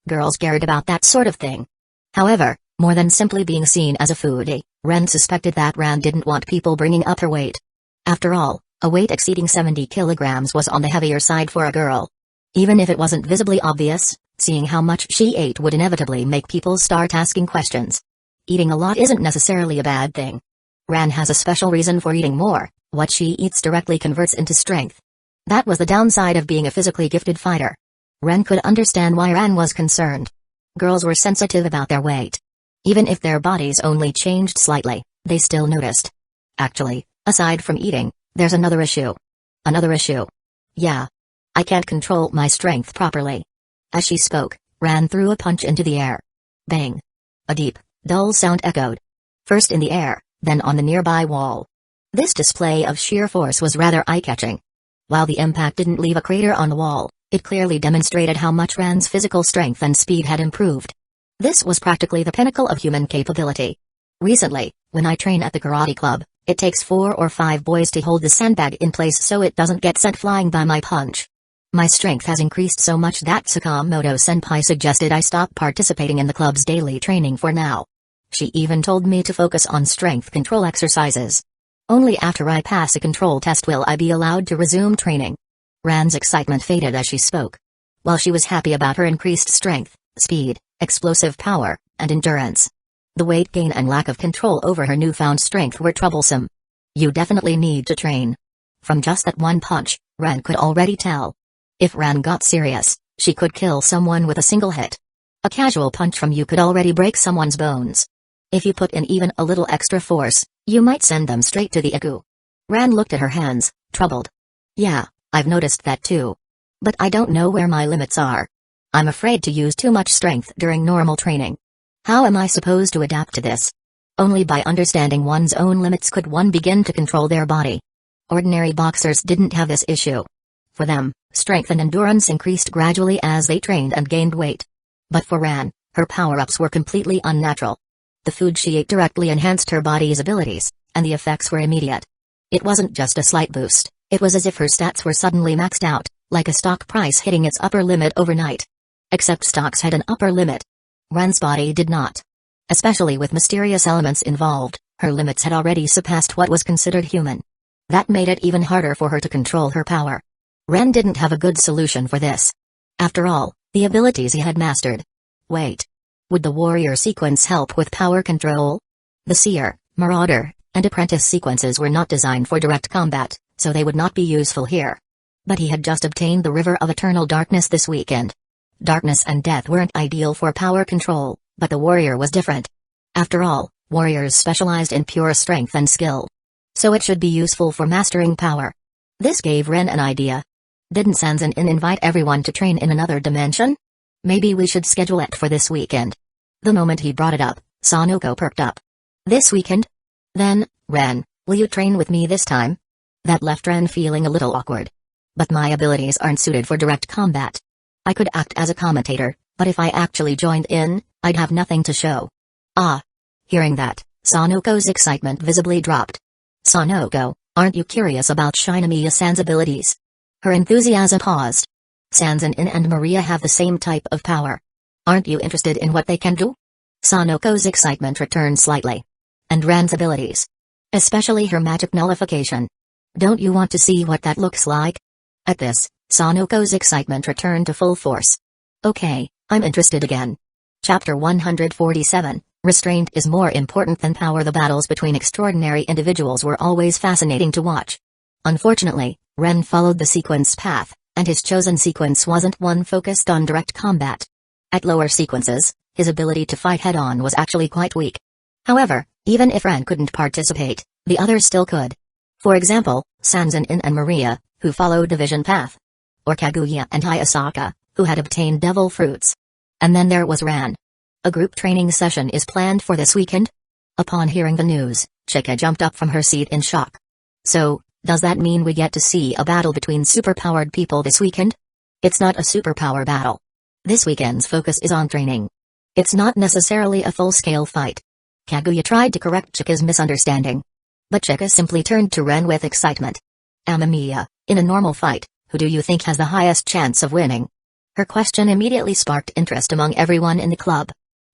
Girls cared about that sort of thing. However, more than simply being seen as a foodie, Ren suspected that Ran didn't want people bringing up her weight. After all, a weight exceeding 70 kilograms was on the heavier side for a girl. Even if it wasn't visibly obvious, seeing how much she ate would inevitably make people start asking questions. Eating a lot isn't necessarily a bad thing. Ran has a special reason for eating more. What she eats directly converts into strength. That was the downside of being a physically gifted fighter. Ren could understand why Ran was concerned. Girls were sensitive about their weight. Even if their bodies only changed slightly, they still noticed. Actually, aside from eating, there's another issue. Another issue? Yeah. I can't control my strength properly. As she spoke, Ran threw a punch into the air. Bang. A deep, dull sound echoed. First in the air, then on the nearby wall. This display of sheer force was rather eye-catching. While the impact didn't leave a crater on the wall, it clearly demonstrated how much Ran's physical strength and speed had improved. This was practically the pinnacle of human capability. Recently, when I train at the karate club, it takes 4 or 5 boys to hold the sandbag in place so it doesn't get sent flying by my punch. My strength has increased so much that Sakamoto-senpai suggested I stop participating in the club's daily training for now. She even told me to focus on strength control exercises. Only after I pass a control test will I be allowed to resume training. Ran's excitement faded as she spoke. While she was happy about her increased strength, speed, explosive power, and endurance, the weight gain and lack of control over her newfound strength were troublesome. You definitely need to train. From just that one punch, Ren could already tell. If Ren got serious, she could kill someone with a single hit. A casual punch from you could already break someone's bones. If you put in even a little extra force, you might send them straight to the iku. Ren looked at her hands, troubled. Yeah, I've noticed that too. But I don't know where my limits are. I'm afraid to use too much strength during normal training. How am I supposed to adapt to this? Only by understanding one's own limits could one begin to control their body. Ordinary boxers didn't have this issue. For them, strength and endurance increased gradually as they trained and gained weight. But for Ran, her power-ups were completely unnatural. The food she ate directly enhanced her body's abilities, and the effects were immediate. It wasn't just a slight boost, it was as if her stats were suddenly maxed out, like a stock price hitting its upper limit overnight. Except stocks had an upper limit. Ran's body did not. Especially with mysterious elements involved, her limits had already surpassed what was considered human. That made it even harder for her to control her power. Ren didn't have a good solution for this. After all, the abilities he had mastered. Wait. Would the warrior sequence help with power control? The seer, marauder, and apprentice sequences were not designed for direct combat, so they would not be useful here. But he had just obtained the River of Eternal Darkness this weekend. Darkness and death weren't ideal for power control, but the warrior was different. After all, warriors specialized in pure strength and skill. So it should be useful for mastering power. This gave Ren an idea. Didn't Sanzan invite everyone to train in another dimension? Maybe we should schedule it for this weekend. The moment he brought it up, Sanoko perked up. This weekend? Then, Ren, will you train with me this time? That left Ren feeling a little awkward. But my abilities aren't suited for direct combat. I could act as a commentator, but if I actually joined in, I'd have nothing to show. Ah. Hearing that, Sanoko's excitement visibly dropped. Sanoko, aren't you curious about Shinamiya-san's abilities? Her enthusiasm paused. Sanzan and Maria have the same type of power. Aren't you interested in what they can do? Sanoko's excitement returned slightly. And Ran's abilities. Especially her magic nullification. Don't you want to see what that looks like? At this, Sanoko's excitement returned to full force. Okay, I'm interested again. Chapter 147, Restraint is more important than power. The battles between extraordinary individuals were always fascinating to watch. Unfortunately, Ren followed the sequence path, and his chosen sequence wasn't one focused on direct combat. At lower sequences, his ability to fight head-on was actually quite weak. However, even if Ren couldn't participate, the others still could. For example, Sanzan and Maria, who followed Division Path. Or Kaguya and Hayasaka, who had obtained Devil Fruits. And then there was Ran. A group training session is planned for this weekend? Upon hearing the news, Chika jumped up from her seat in shock. So, does that mean we get to see a battle between superpowered people this weekend? It's not a superpower battle. This weekend's focus is on training. It's not necessarily a full-scale fight. Kaguya tried to correct Chika's misunderstanding. But Chika simply turned to Ren with excitement. Amamiya, in a normal fight, who do you think has the highest chance of winning? Her question immediately sparked interest among everyone in the club.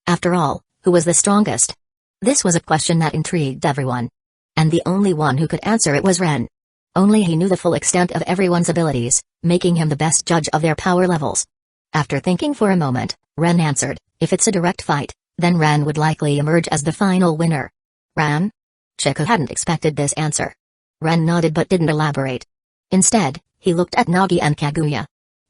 After all, who was the strongest? This was a question that intrigued everyone. And the only one who could answer it was Ren. Only he knew the full extent of everyone's abilities, making him the best judge of their power levels. After thinking for a moment, Ren answered, if it's a direct fight, then Ren would likely emerge as the final winner. Ren? Chika hadn't expected this answer. Ren nodded but didn't elaborate. Instead, he looked at Nagi and Kaguya.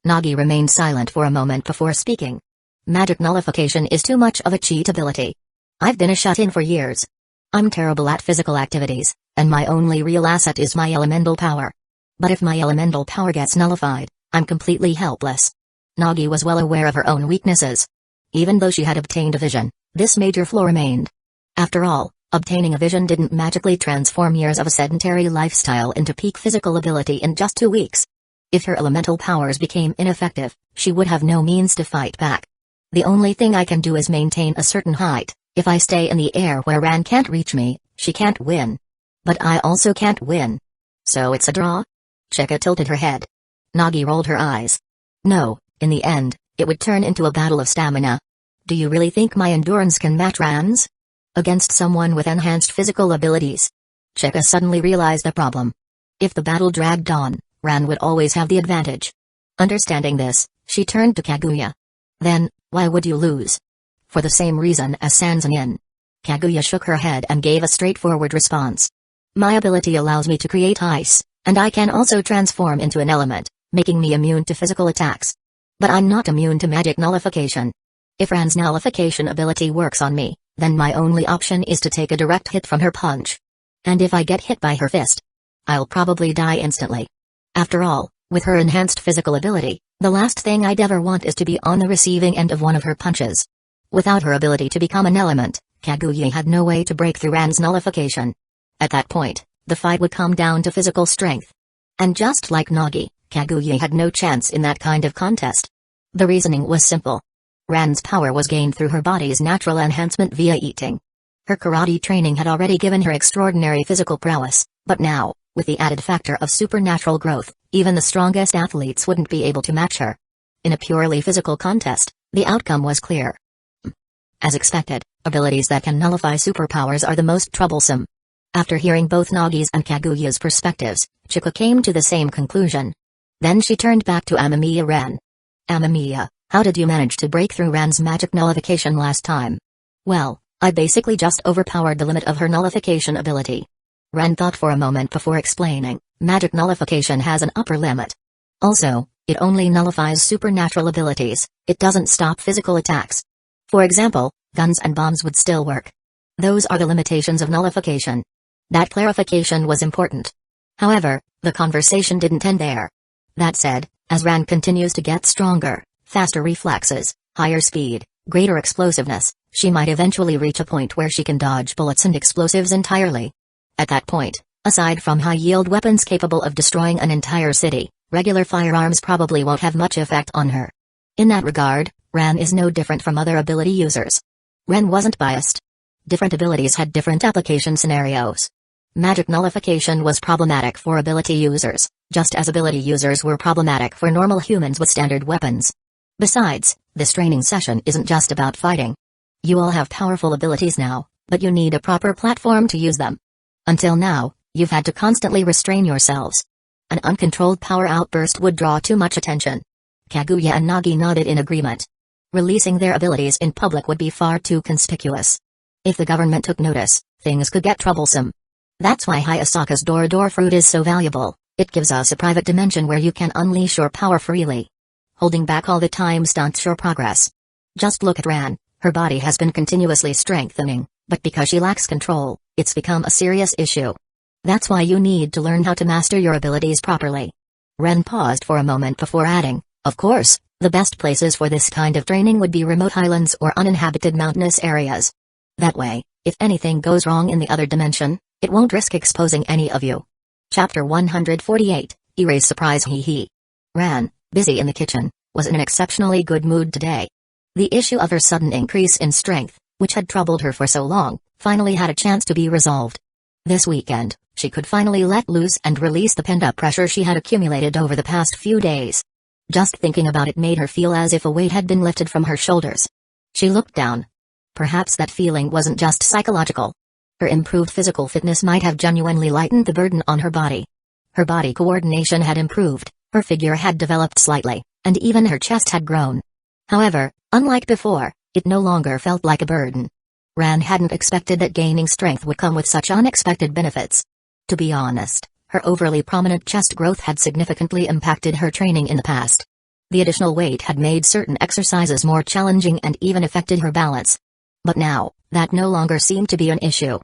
Nagi remained silent for a moment before speaking. Magic nullification is too much of a cheat ability. I've been a shut-in for years. I'm terrible at physical activities, and my only real asset is my elemental power. But if my elemental power gets nullified, I'm completely helpless. Nagi was well aware of her own weaknesses. Even though she had obtained a vision, this major flaw remained. After all, obtaining a vision didn't magically transform years of a sedentary lifestyle into peak physical ability in just 2 weeks. If her elemental powers became ineffective, she would have no means to fight back. The only thing I can do is maintain a certain height. If I stay in the air where Ran can't reach me, she can't win. But I also can't win. So it's a draw? Chika tilted her head. Nagi rolled her eyes. No, in the end, it would turn into a battle of stamina. Do you really think my endurance can match Ran's? Against someone with enhanced physical abilities? Chika suddenly realized the problem. If the battle dragged on, Ran would always have the advantage. Understanding this, she turned to Kaguya. Then, why would you lose? For the same reason as Sanzan. Kaguya shook her head and gave a straightforward response. My ability allows me to create ice, And I can also transform into an element, making me immune to physical attacks. But I'm not immune to magic nullification. If Ran's nullification ability works on me, then my only option is to take a direct hit from her punch. And if I get hit by her fist, I'll probably die instantly. After all, with her enhanced physical ability, the last thing I'd ever want is to be on the receiving end of one of her punches. Without her ability to become an element, Kaguya had no way to break through Ran's nullification. At that point, the fight would come down to physical strength. And just like Nagi, Kaguya had no chance in that kind of contest. The reasoning was simple. Ran's power was gained through her body's natural enhancement via eating. Her karate training had already given her extraordinary physical prowess, but now, with the added factor of supernatural growth, even the strongest athletes wouldn't be able to match her. In a purely physical contest, the outcome was clear. As expected, abilities that can nullify superpowers are the most troublesome. After hearing both Nagi's and Kaguya's perspectives, Chika came to the same conclusion. Then she turned back to Amamiya Ran. Amamiya, how did you manage to break through Ran's magic nullification last time? Well, I basically just overpowered the limit of her nullification ability. Ran thought for a moment before explaining, magic nullification has an upper limit. Also, it only nullifies supernatural abilities, it doesn't stop physical attacks. For example, guns and bombs would still work. Those are the limitations of nullification. That clarification was important. However, the conversation didn't end there. That said, as Ran continues to get stronger, faster reflexes, higher speed, greater explosiveness, she might eventually reach a point where she can dodge bullets and explosives entirely. At that point, aside from high-yield weapons capable of destroying an entire city, regular firearms probably won't have much effect on her. In that regard, Ran is no different from other ability users. Ran wasn't biased. Different abilities had different application scenarios. Magic nullification was problematic for ability users, just as ability users were problematic for normal humans with standard weapons. Besides, this training session isn't just about fighting. You all have powerful abilities now, but you need a proper platform to use them. Until now, you've had to constantly restrain yourselves. An uncontrolled power outburst would draw too much attention. Kaguya and Nagi nodded in agreement. Releasing their abilities in public would be far too conspicuous. If the government took notice, things could get troublesome. That's why Hayasaka's door fruit is so valuable. It gives us a private dimension where you can unleash your power freely. Holding back all the time stunts your progress. Just look at Ran, her body has been continuously strengthening, but because she lacks control, it's become a serious issue. That's why you need to learn how to master your abilities properly. Ren paused for a moment before adding, of course, the best places for this kind of training would be remote highlands or uninhabited mountainous areas. That way, if anything goes wrong in the other dimension, it won't risk exposing any of you. Chapter 148, Erase Surprise Hee. Ran, busy in the kitchen, was in an exceptionally good mood today. The issue of her sudden increase in strength, which had troubled her for so long, finally had a chance to be resolved. This weekend, she could finally let loose and release the pent-up pressure she had accumulated over the past few days. Just thinking about it made her feel as if a weight had been lifted from her shoulders. She looked down. Perhaps that feeling wasn't just psychological. Her improved physical fitness might have genuinely lightened the burden on her body. Her body coordination had improved, her figure had developed slightly, and even her chest had grown. However, unlike before, it no longer felt like a burden. Ran hadn't expected that gaining strength would come with such unexpected benefits. To be honest, her overly prominent chest growth had significantly impacted her training in the past. The additional weight had made certain exercises more challenging and even affected her balance. But now, that no longer seemed to be an issue.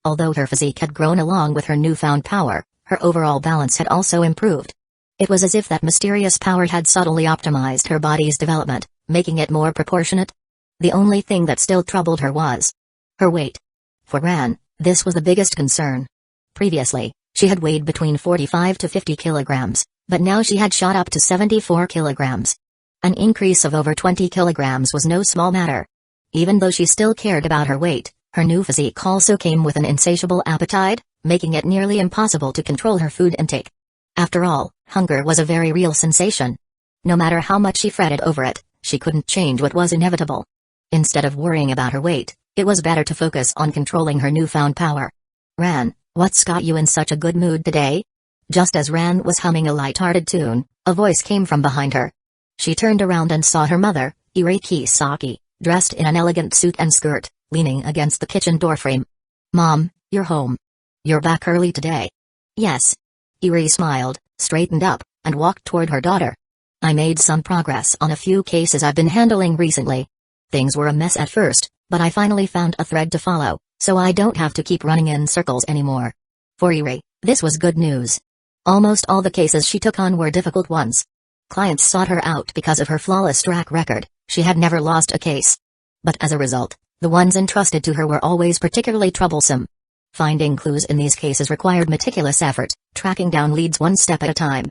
Although her physique had grown along with her newfound power, her overall balance had also improved. It was as if that mysterious power had subtly optimized her body's development, making it more proportionate. The only thing that still troubled her was her weight. For Ran, this was the biggest concern. Previously, she had weighed between 45 to 50 kilograms, but now she had shot up to 74 kilograms. An increase of over 20 kilograms was no small matter. Even though she still cared about her weight, her new physique also came with an insatiable appetite, making it nearly impossible to control her food intake. After all, hunger was a very real sensation. No matter how much she fretted over it, she couldn't change what was inevitable. Instead of worrying about her weight, it was better to focus on controlling her newfound power. Ran, what's got you in such a good mood today? Just as Ran was humming a light-hearted tune, a voice came from behind her. She turned around and saw her mother, Ireki Saki, dressed in an elegant suit and skirt, leaning against the kitchen doorframe. Mom, you're home. You're back early today. Yes. Eri smiled, straightened up, and walked toward her daughter. I made some progress on a few cases I've been handling recently. Things were a mess at first, but I finally found a thread to follow, so I don't have to keep running in circles anymore. For Eri, this was good news. Almost all the cases she took on were difficult ones. Clients sought her out because of her flawless track record. She had never lost a case. But as a result, the ones entrusted to her were always particularly troublesome. Finding clues in these cases required meticulous effort, tracking down leads one step at a time.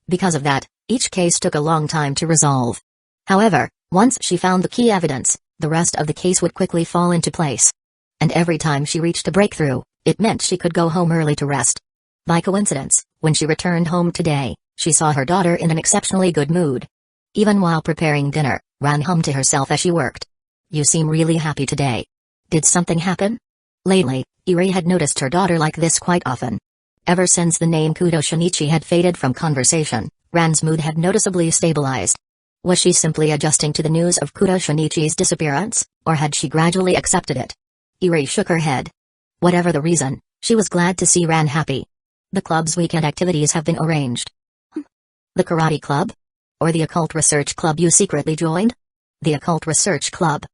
Because of that, each case took a long time to resolve. However, once she found the key evidence, the rest of the case would quickly fall into place. And every time she reached a breakthrough, it meant she could go home early to rest. By coincidence, when she returned home today, she saw her daughter in an exceptionally good mood. Even while preparing dinner, Ran hummed to herself as she worked. You seem really happy today. Did something happen? Lately, Eri had noticed her daughter like this quite often. Ever since the name Kudo Shinichi had faded from conversation, Ran's mood had noticeably stabilized. Was she simply adjusting to the news of Kudo Shinichi's disappearance, or had she gradually accepted it? Eri shook her head. Whatever the reason, she was glad to see Ran happy. The club's weekend activities have been arranged. The karate club? Or the occult research club you secretly joined? The occult research club.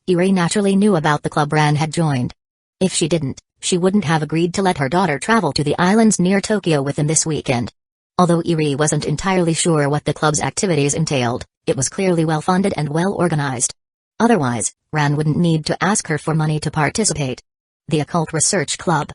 Eri naturally knew about the club Ran had joined. If she didn't, she wouldn't have agreed to let her daughter travel to the islands near Tokyo with them this weekend. Although Eri wasn't entirely sure what the club's activities entailed, it was clearly well-funded and well-organized. Otherwise, Ran wouldn't need to ask her for money to participate. The occult research club.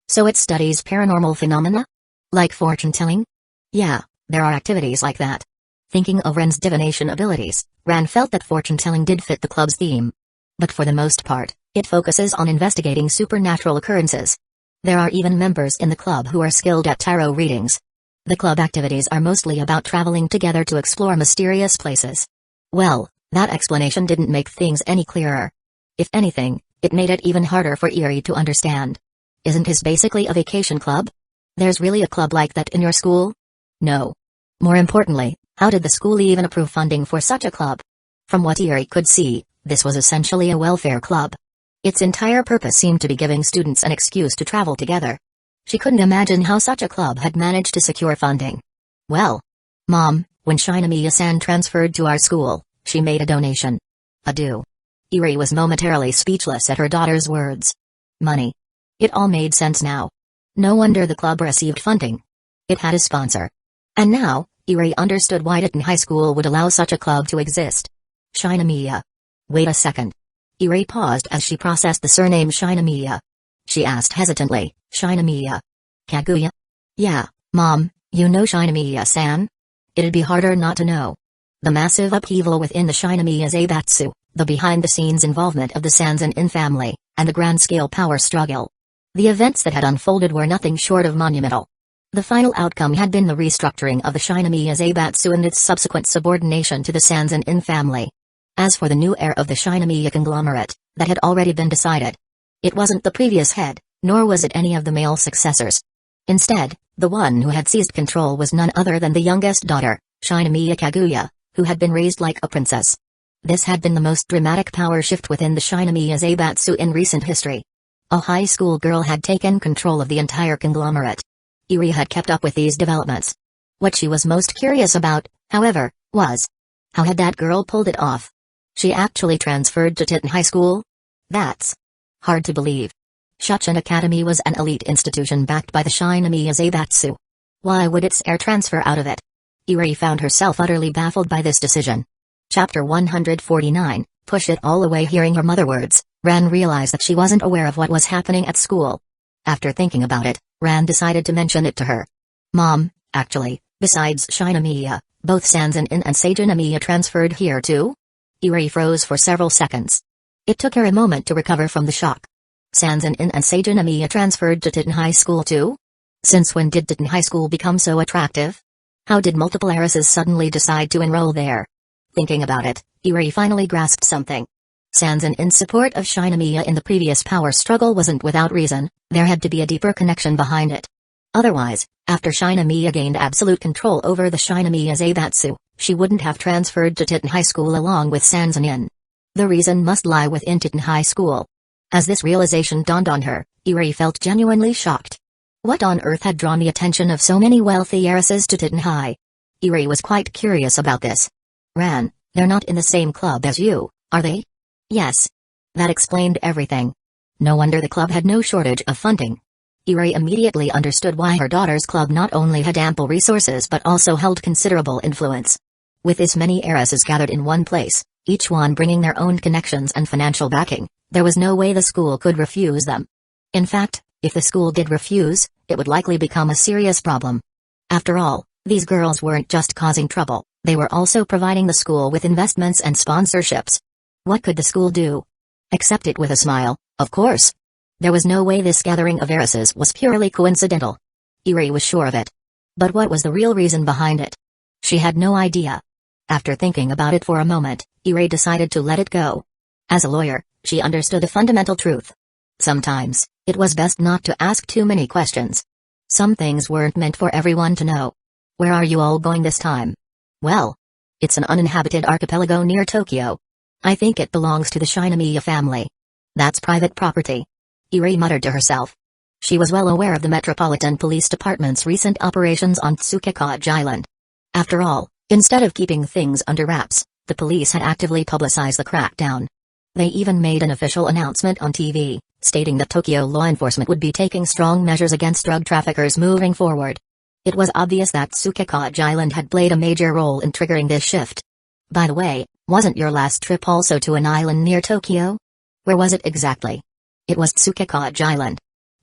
So it studies paranormal phenomena? Like fortune-telling? Yeah, there are activities like that. Thinking of Ran's divination abilities, Ran felt that fortune-telling did fit the club's theme. But for the most part, it focuses on investigating supernatural occurrences. There are even members in the club who are skilled at tarot readings. The club activities are mostly about traveling together to explore mysterious places. Well, that explanation didn't make things any clearer. If anything, it made it even harder for Eri to understand. Isn't his basically a vacation club? There's really a club like that in your school? No. More importantly, how did the school even approve funding for such a club? From what Eri could see, this was essentially a welfare club. Its entire purpose seemed to be giving students an excuse to travel together. She couldn't imagine how such a club had managed to secure funding. Well, Mom, when Shinomiya-san transferred to our school, she made a donation. Adieu. Eri was momentarily speechless at her daughter's words. Money. It all made sense now. No wonder the club received funding. It had a sponsor. And now, Eri understood why Titan High School would allow such a club to exist. Shinomiya. Wait a second. Eri paused as she processed the surname Shinomiya. She asked hesitantly, Shinomiya. Kaguya? Yeah, Mom, you know Shinomiya-san? It'd be harder not to know. The massive upheaval within the Shinomiya Zaibatsu, the behind-the-scenes involvement of the Sanzan-in family, and the grand-scale power struggle. The events that had unfolded were nothing short of monumental. The final outcome had been the restructuring of the Shinomiya Zaibatsu and its subsequent subordination to the Sanzan-in family. As for the new heir of the Shinomiya conglomerate, that had already been decided. It wasn't the previous head, nor was it any of the male successors. Instead, the one who had seized control was none other than the youngest daughter, Shinomiya Kaguya, who had been raised like a princess. This had been the most dramatic power shift within the Shinomiya Zaibatsu in recent history. A high school girl had taken control of the entire conglomerate. Eri had kept up with these developments. What she was most curious about, however, was how had that girl pulled it off? She actually transferred to Titan High School? That's hard to believe. Shuchin Academy was an elite institution backed by the Shinomiya Zaibatsu. Why would its heir transfer out of it? Eri found herself utterly baffled by this decision. Chapter 149, Push it all away. Hearing her mother words, Ran realized that she wasn't aware of what was happening at school. After thinking about it, Ran decided to mention it to her. Mom, actually, besides Shinomiya, both Sanzan-in and Seijinomiya transferred here too? Eri froze for several seconds. It took her a moment to recover from the shock. Sanzan-in and Seijinomiya transferred to Titan High School too? Since when did Titan High School become so attractive? How did multiple heiresses suddenly decide to enroll there? Thinking about it, Eri finally grasped something. Sanzan-in's support of Shinomiya in the previous power struggle wasn't without reason. There had to be a deeper connection behind it. Otherwise, after Shinomiya gained absolute control over the Shinomiya Zaibatsu, she wouldn't have transferred to Titan High School along with Sanzan-in. The reason must lie within Titan High School. As this realization dawned on her, Eri felt genuinely shocked. What on earth had drawn the attention of so many wealthy heiresses to Titan High? Eri was quite curious about this. Ran, they're not in the same club as you, are they? Yes. That explained everything. No wonder the club had no shortage of funding. Eri immediately understood why her daughter's club not only had ample resources but also held considerable influence. With as many heiresses gathered in one place, each one bringing their own connections and financial backing, there was no way the school could refuse them. In fact, if the school did refuse, it would likely become a serious problem. After all, these girls weren't just causing trouble, they were also providing the school with investments and sponsorships. What could the school do? Accept it with a smile, of course. There was no way this gathering of heiresses was purely coincidental. Eri was sure of it. But what was the real reason behind it? She had no idea. After thinking about it for a moment, Eri decided to let it go. As a lawyer, she understood the fundamental truth. Sometimes, it was best not to ask too many questions. Some things weren't meant for everyone to know. Where are you all going this time? Well, it's an uninhabited archipelago near Tokyo. I think it belongs to the Shinomiya family. That's private property. Eri muttered to herself. She was well aware of the Metropolitan Police Department's recent operations on Tsukekaji Island. After all, instead of keeping things under wraps, the police had actively publicized the crackdown. They even made an official announcement on TV, stating that Tokyo law enforcement would be taking strong measures against drug traffickers moving forward. It was obvious that Tsukekaji Island had played a major role in triggering this shift. By the way, wasn't your last trip also to an island near Tokyo? Where was it exactly? It was Tsukekaji Island.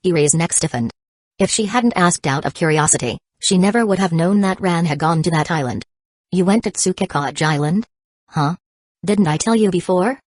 Eri's neck stiffened. If she hadn't asked out of curiosity, she never would have known that Ran had gone to that island. You went to Tsukekaji Island? Huh? Didn't I tell you before?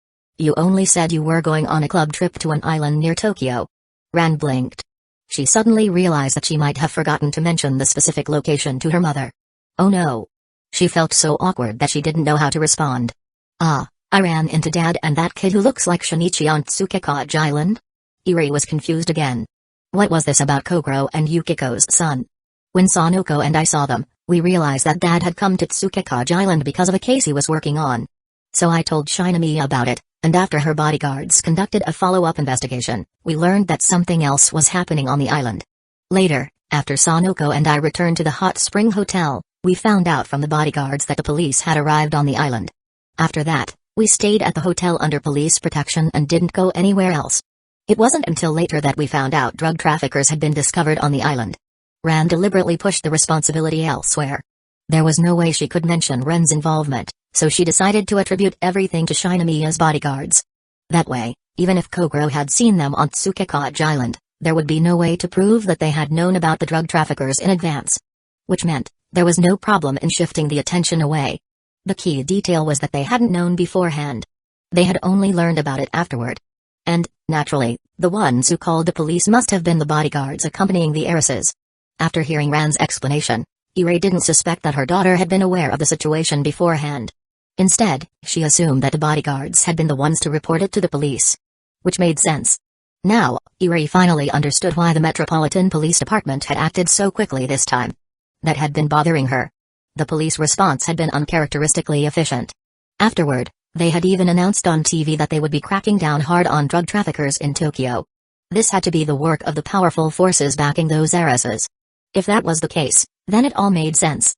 You only said you were going on a club trip to an island near Tokyo. Ran blinked. She suddenly realized that she might have forgotten to mention the specific location to her mother. Oh no. She felt so awkward that she didn't know how to respond. I ran into Dad and that kid who looks like Shinichi on Tsukekaji Island? Eri was confused again. What was this about Kogoro and Yukiko's son? When Sanoko and I saw them, we realized that Dad had come to Tsukekaji Island because of a case he was working on. So I told Shinomiya about it, and after her bodyguards conducted a follow-up investigation, we learned that something else was happening on the island. Later, after Sanoko and I returned to the hot spring hotel, we found out from the bodyguards that the police had arrived on the island. After that, we stayed at the hotel under police protection and didn't go anywhere else. It wasn't until later that we found out drug traffickers had been discovered on the island. Ran deliberately pushed the responsibility elsewhere. There was no way she could mention Ren's involvement, so she decided to attribute everything to Shinomiya's bodyguards. That way, even if Kogoro had seen them on Tsukekaji Island, there would be no way to prove that they had known about the drug traffickers in advance. Which meant, there was no problem in shifting the attention away. The key detail was that they hadn't known beforehand. They had only learned about it afterward. And, naturally, the ones who called the police must have been the bodyguards accompanying the heiresses. After hearing Ran's explanation, Eri didn't suspect that her daughter had been aware of the situation beforehand. Instead, she assumed that the bodyguards had been the ones to report it to the police. Which made sense. Now, Eri finally understood why the Metropolitan Police Department had acted so quickly this time. That had been bothering her. The police response had been uncharacteristically efficient. Afterward, they had even announced on TV that they would be cracking down hard on drug traffickers in Tokyo. This had to be the work of the powerful forces backing those heiresses. If that was the case, then it all made sense.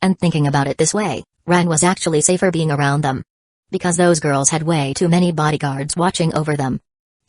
And thinking about it this way, Ran was actually safer being around them. Because those girls had way too many bodyguards watching over them.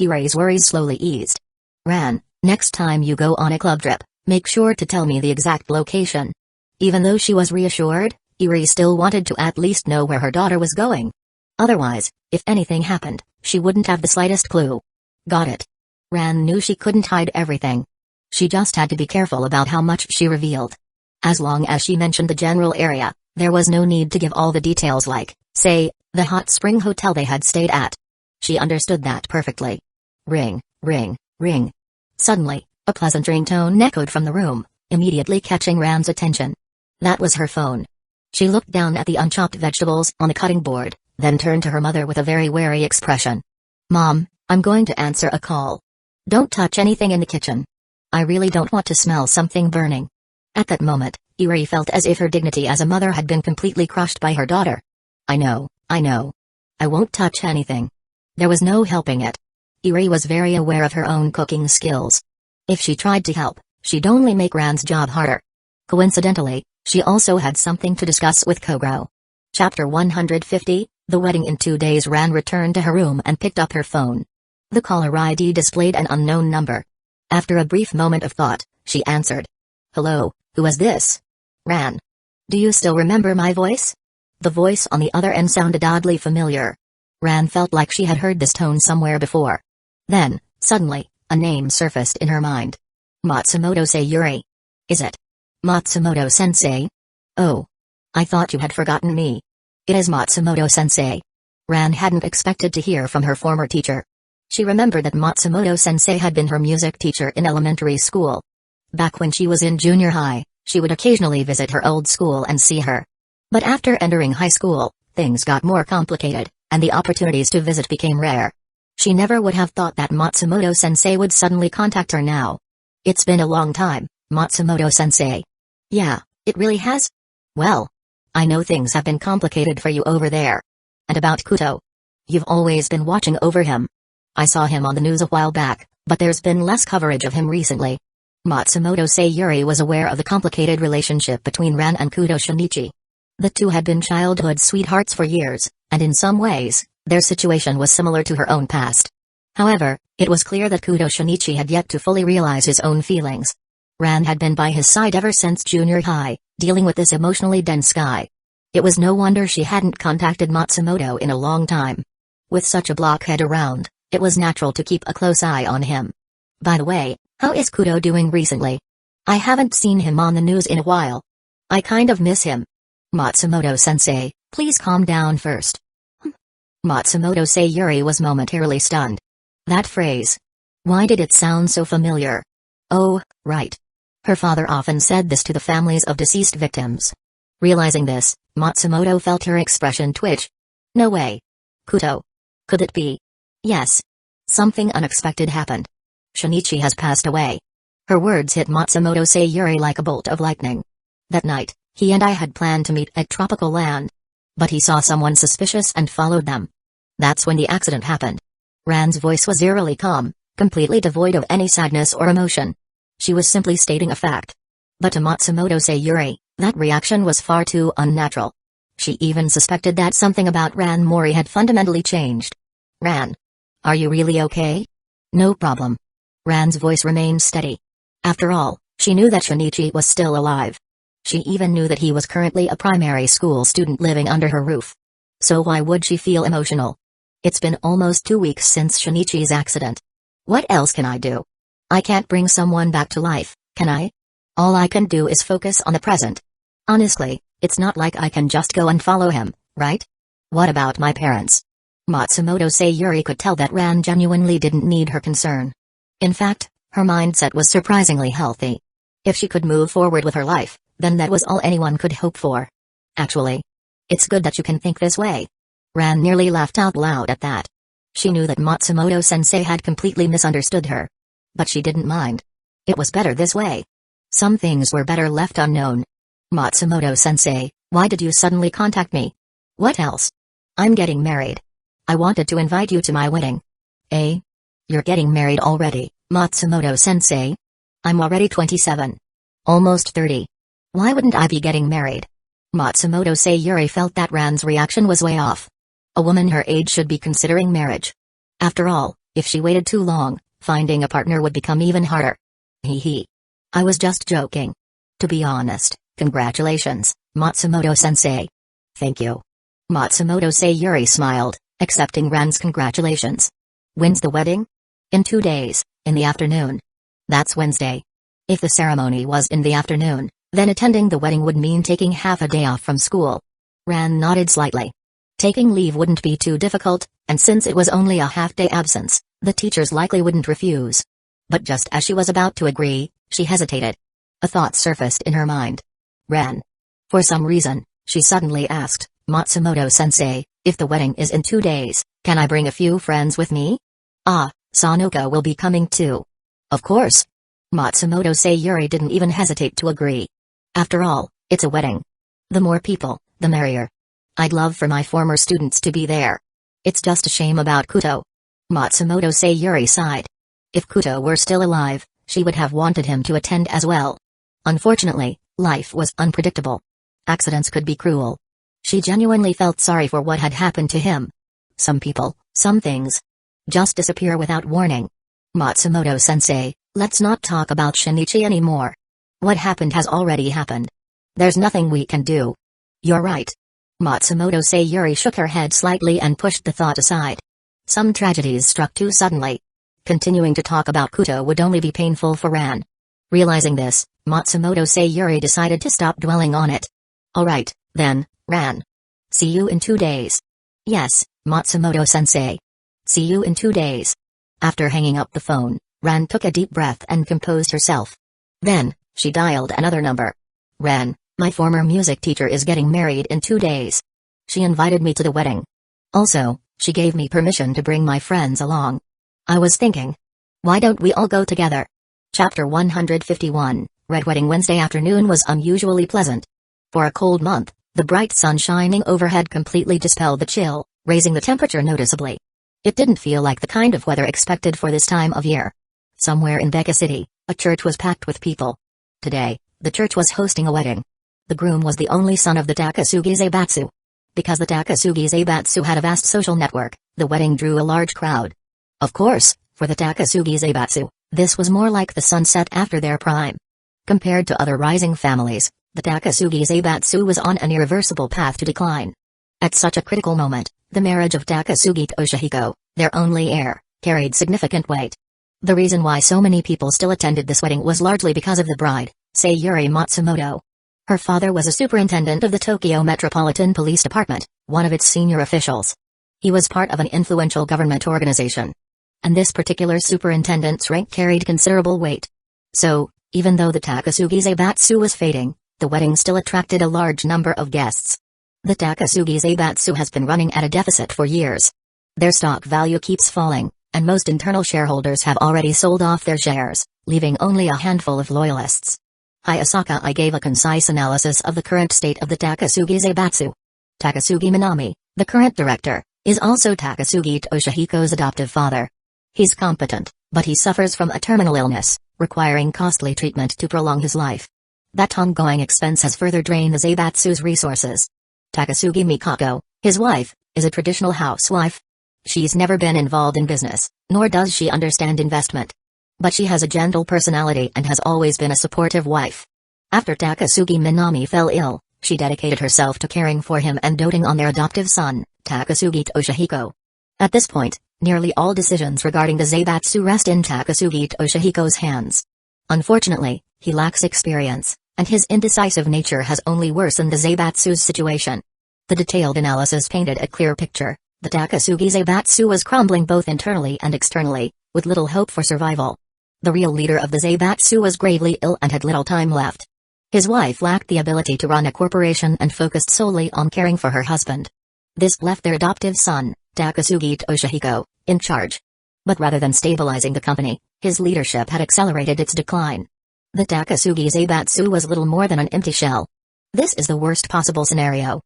Eri's worries slowly eased. Ran, next time you go on a club trip, make sure to tell me the exact location. Even though she was reassured, Eri still wanted to at least know where her daughter was going. Otherwise, if anything happened, she wouldn't have the slightest clue. Got it. Ran knew she couldn't hide everything. She just had to be careful about how much she revealed. As long as she mentioned the general area, there was no need to give all the details like, say, the hot spring hotel they had stayed at. She understood that perfectly. Ring, ring, ring. Suddenly, a pleasant ringtone echoed from the room, immediately catching Ran's attention. That was her phone. She looked down at the unchopped vegetables on the cutting board, then turned to her mother with a very wary expression. Mom, I'm going to answer a call. Don't touch anything in the kitchen. I really don't want to smell something burning. At that moment, Eri felt as if her dignity as a mother had been completely crushed by her daughter. I know. I won't touch anything. There was no helping it. Eri was very aware of her own cooking skills. If she tried to help, she'd only make Ran's job harder. Coincidentally, she also had something to discuss with Kogoro. Chapter 150, The Wedding in 2 days. Ran returned to her room and picked up her phone. The caller ID displayed an unknown number. After a brief moment of thought, she answered. Hello, who is this? Ran. Do you still remember my voice? The voice on the other end sounded oddly familiar. Ran felt like she had heard this tone somewhere before. Then, suddenly, a name surfaced in her mind. Matsumoto Sayuri. Is it? Matsumoto-sensei? Oh. I thought you had forgotten me. It is Matsumoto-sensei. Ran hadn't expected to hear from her former teacher. She remembered that Matsumoto-sensei had been her music teacher in elementary school. Back when she was in junior high, she would occasionally visit her old school and see her. But after entering high school, things got more complicated, and the opportunities to visit became rare. She never would have thought that Matsumoto-sensei would suddenly contact her now. It's been a long time, Matsumoto-sensei. Yeah, it really has? Well, I know things have been complicated for you over there. And about Kuto. You've always been watching over him. I saw him on the news a while back, but there's been less coverage of him recently. Matsumoto Sayuri was aware of the complicated relationship between Ran and Kuto Shinichi. The two had been childhood sweethearts for years, and in some ways, their situation was similar to her own past. However, it was clear that Kuto Shinichi had yet to fully realize his own feelings. Ran had been by his side ever since junior high, dealing with this emotionally dense guy. It was no wonder she hadn't contacted Matsumoto in a long time. With such a blockhead around, it was natural to keep a close eye on him. By the way, how is Kuto doing recently? I haven't seen him on the news in a while. I kind of miss him. Matsumoto-sensei, please calm down first. Matsumoto Sayuri was momentarily stunned. That phrase. Why did it sound so familiar? Oh, right. Her father often said this to the families of deceased victims. Realizing this, Matsumoto felt her expression twitch. No way. Kuto. Could it be? Yes. Something unexpected happened. Shinichi has passed away. Her words hit Matsumoto Sayuri like a bolt of lightning. That night, he and I had planned to meet at Tropical Land. But he saw someone suspicious and followed them. That's when the accident happened. Ran's voice was eerily calm, completely devoid of any sadness or emotion. She was simply stating a fact. But to Matsumoto Sayuri, that reaction was far too unnatural. She even suspected that something about Ran Mori had fundamentally changed. Ran. Are you really okay? No problem. Ran's voice remained steady. After all, she knew that Shinichi was still alive. She even knew that he was currently a primary school student living under her roof. So why would she feel emotional? It's been almost 2 weeks since Shinichi's accident. What else can I do? I can't bring someone back to life, can I? All I can do is focus on the present. Honestly, it's not like I can just go and follow him, right? What about my parents? Matsumoto Sayuri could tell that Ran genuinely didn't need her concern. In fact, her mindset was surprisingly healthy. If she could move forward with her life, then that was all anyone could hope for. Actually, it's good that you can think this way. Ran nearly laughed out loud at that. She knew that Matsumoto-sensei had completely misunderstood her. But she didn't mind. It was better this way. Some things were better left unknown. Matsumoto-sensei, why did you suddenly contact me? What else? I'm getting married. I wanted to invite you to my wedding. Eh? You're getting married already, Matsumoto-sensei? I'm already 27. Almost 30. Why wouldn't I be getting married? Matsumoto Sayuri felt that Ran's reaction was way off. A woman her age should be considering marriage. After all, if she waited too long, finding a partner would become even harder. Hee. I was just joking. To be honest, congratulations, Matsumoto-sensei. Thank you. Matsumoto Sayuri smiled, accepting Ran's congratulations. When's the wedding? In 2 days, in the afternoon. That's Wednesday. If the ceremony was in the afternoon, then attending the wedding would mean taking half a day off from school. Ran nodded slightly. Taking leave wouldn't be too difficult, and since it was only a half-day absence, the teachers likely wouldn't refuse. But just as she was about to agree, she hesitated. A thought surfaced in her mind. Ran. For some reason, she suddenly asked, Matsumoto-sensei, if the wedding is in 2 days, can I bring a few friends with me? Ah, Sanoka will be coming too. Of course. Matsumoto Sayuri didn't even hesitate to agree. After all, it's a wedding. The more people, the merrier. I'd love for my former students to be there. It's just a shame about Kuto. Matsumoto Sayuri sighed. If Kuto were still alive, she would have wanted him to attend as well. Unfortunately, life was unpredictable. Accidents could be cruel. She genuinely felt sorry for what had happened to him. Some people, some things, just disappear without warning. Matsumoto-sensei, let's not talk about Shinichi anymore. What happened has already happened. There's nothing we can do. You're right. Matsumoto Sayuri shook her head slightly and pushed the thought aside. Some tragedies struck too suddenly. Continuing to talk about Kuto would only be painful for Ran. Realizing this, Matsumoto Sayuri decided to stop dwelling on it. Alright, then, Ran. See you in 2 days. Yes, Matsumoto-sensei. See you in 2 days. After hanging up the phone, Ran took a deep breath and composed herself. Then, she dialed another number. Ran, my former music teacher is getting married in 2 days. She invited me to the wedding. Also, she gave me permission to bring my friends along. I was thinking, why don't we all go together? Chapter 151, Red Wedding. Wednesday afternoon was unusually pleasant. For a cold month, the bright sun shining overhead completely dispelled the chill, raising the temperature noticeably. It didn't feel like the kind of weather expected for this time of year. Somewhere in Beka City, a church was packed with people. Today, the church was hosting a wedding. The groom was the only son of the Takasugi Zaibatsu. Because the Takasugi Zaibatsu had a vast social network, the wedding drew a large crowd. Of course, for the Takasugi Zaibatsu, this was more like the sunset after their prime. Compared to other rising families, the Takasugi Zaibatsu was on an irreversible path to decline. At such a critical moment, the marriage of Takasugi to Oshihiko, their only heir, carried significant weight. The reason why so many people still attended this wedding was largely because of the bride, Sayuri Matsumoto. Her father was a superintendent of the Tokyo Metropolitan Police Department, one of its senior officials. He was part of an influential government organization. And this particular superintendent's rank carried considerable weight. So, even though the Takasugi Zaibatsu was fading, the wedding still attracted a large number of guests. The Takasugi Zaibatsu has been running at a deficit for years. Their stock value keeps falling, and most internal shareholders have already sold off their shares, leaving only a handful of loyalists. Hayasaka I gave a concise analysis of the current state of the Takasugi Zaibatsu. Takasugi Minami, the current director, is also Takasugi Toshihiko's adoptive father. He's competent, but he suffers from a terminal illness, requiring costly treatment to prolong his life. That ongoing expense has further drained the Zaibatsu's resources. Takasugi Mikako, his wife, is a traditional housewife. She's never been involved in business, nor does she understand investment. But she has a gentle personality and has always been a supportive wife. After Takasugi Minami fell ill, she dedicated herself to caring for him and doting on their adoptive son, Takasugi Toshihiko. At this point, nearly all decisions regarding the Zaibatsu rest in Takasugi Toshihiko's hands. Unfortunately, he lacks experience, and his indecisive nature has only worsened the Zaibatsu's situation. The detailed analysis painted a clear picture. The Takasugi Zaibatsu was crumbling both internally and externally, with little hope for survival. The real leader of the Zaibatsu was gravely ill and had little time left. His wife lacked the ability to run a corporation and focused solely on caring for her husband. This left their adoptive son, Takasugi Toshihiko, in charge. But rather than stabilizing the company, his leadership had accelerated its decline. The Takasugi Zaibatsu was little more than an empty shell. This is the worst possible scenario.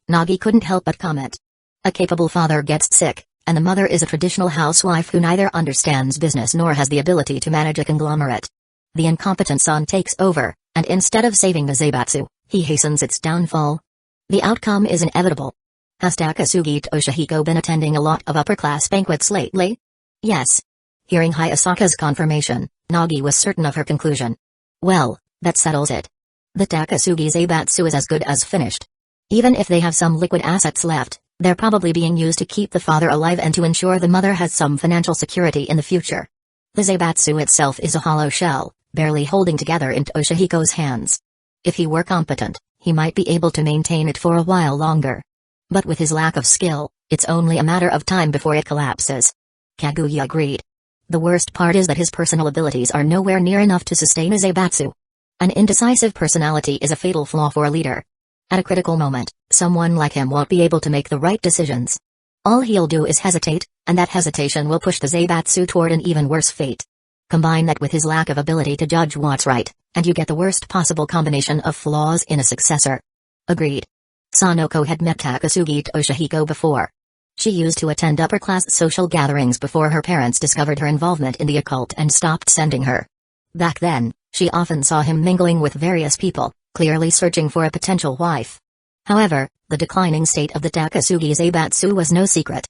Nagi couldn't help but comment. A capable father gets sick, and the mother is a traditional housewife who neither understands business nor has the ability to manage a conglomerate. The incompetent son takes over, and instead of saving the Zaibatsu, he hastens its downfall. The outcome is inevitable. Has Takasugi Toshihiko been attending a lot of upper-class banquets lately? Yes. Hearing Hayasaka's confirmation, Nagi was certain of her conclusion. Well, that settles it. The Takasugi Zaibatsu is as good as finished. Even if they have some liquid assets left, they're probably being used to keep the father alive and to ensure the mother has some financial security in the future. The Zaibatsu itself is a hollow shell, barely holding together in Toshihiko's hands. If he were competent, he might be able to maintain it for a while longer. But with his lack of skill, it's only a matter of time before it collapses. Kaguya agreed. The worst part is that his personal abilities are nowhere near enough to sustain a Zaibatsu. An indecisive personality is a fatal flaw for a leader. At a critical moment, someone like him won't be able to make the right decisions. All he'll do is hesitate, and that hesitation will push the Zaibatsu toward an even worse fate. Combine that with his lack of ability to judge what's right, and you get the worst possible combination of flaws in a successor. Agreed. Sanoko had met Takasugi Toshihiko before. She used to attend upper-class social gatherings before her parents discovered her involvement in the occult and stopped sending her. Back then, she often saw him mingling with various people, clearly searching for a potential wife. However, the declining state of the Takasugi Zaibatsu was no secret.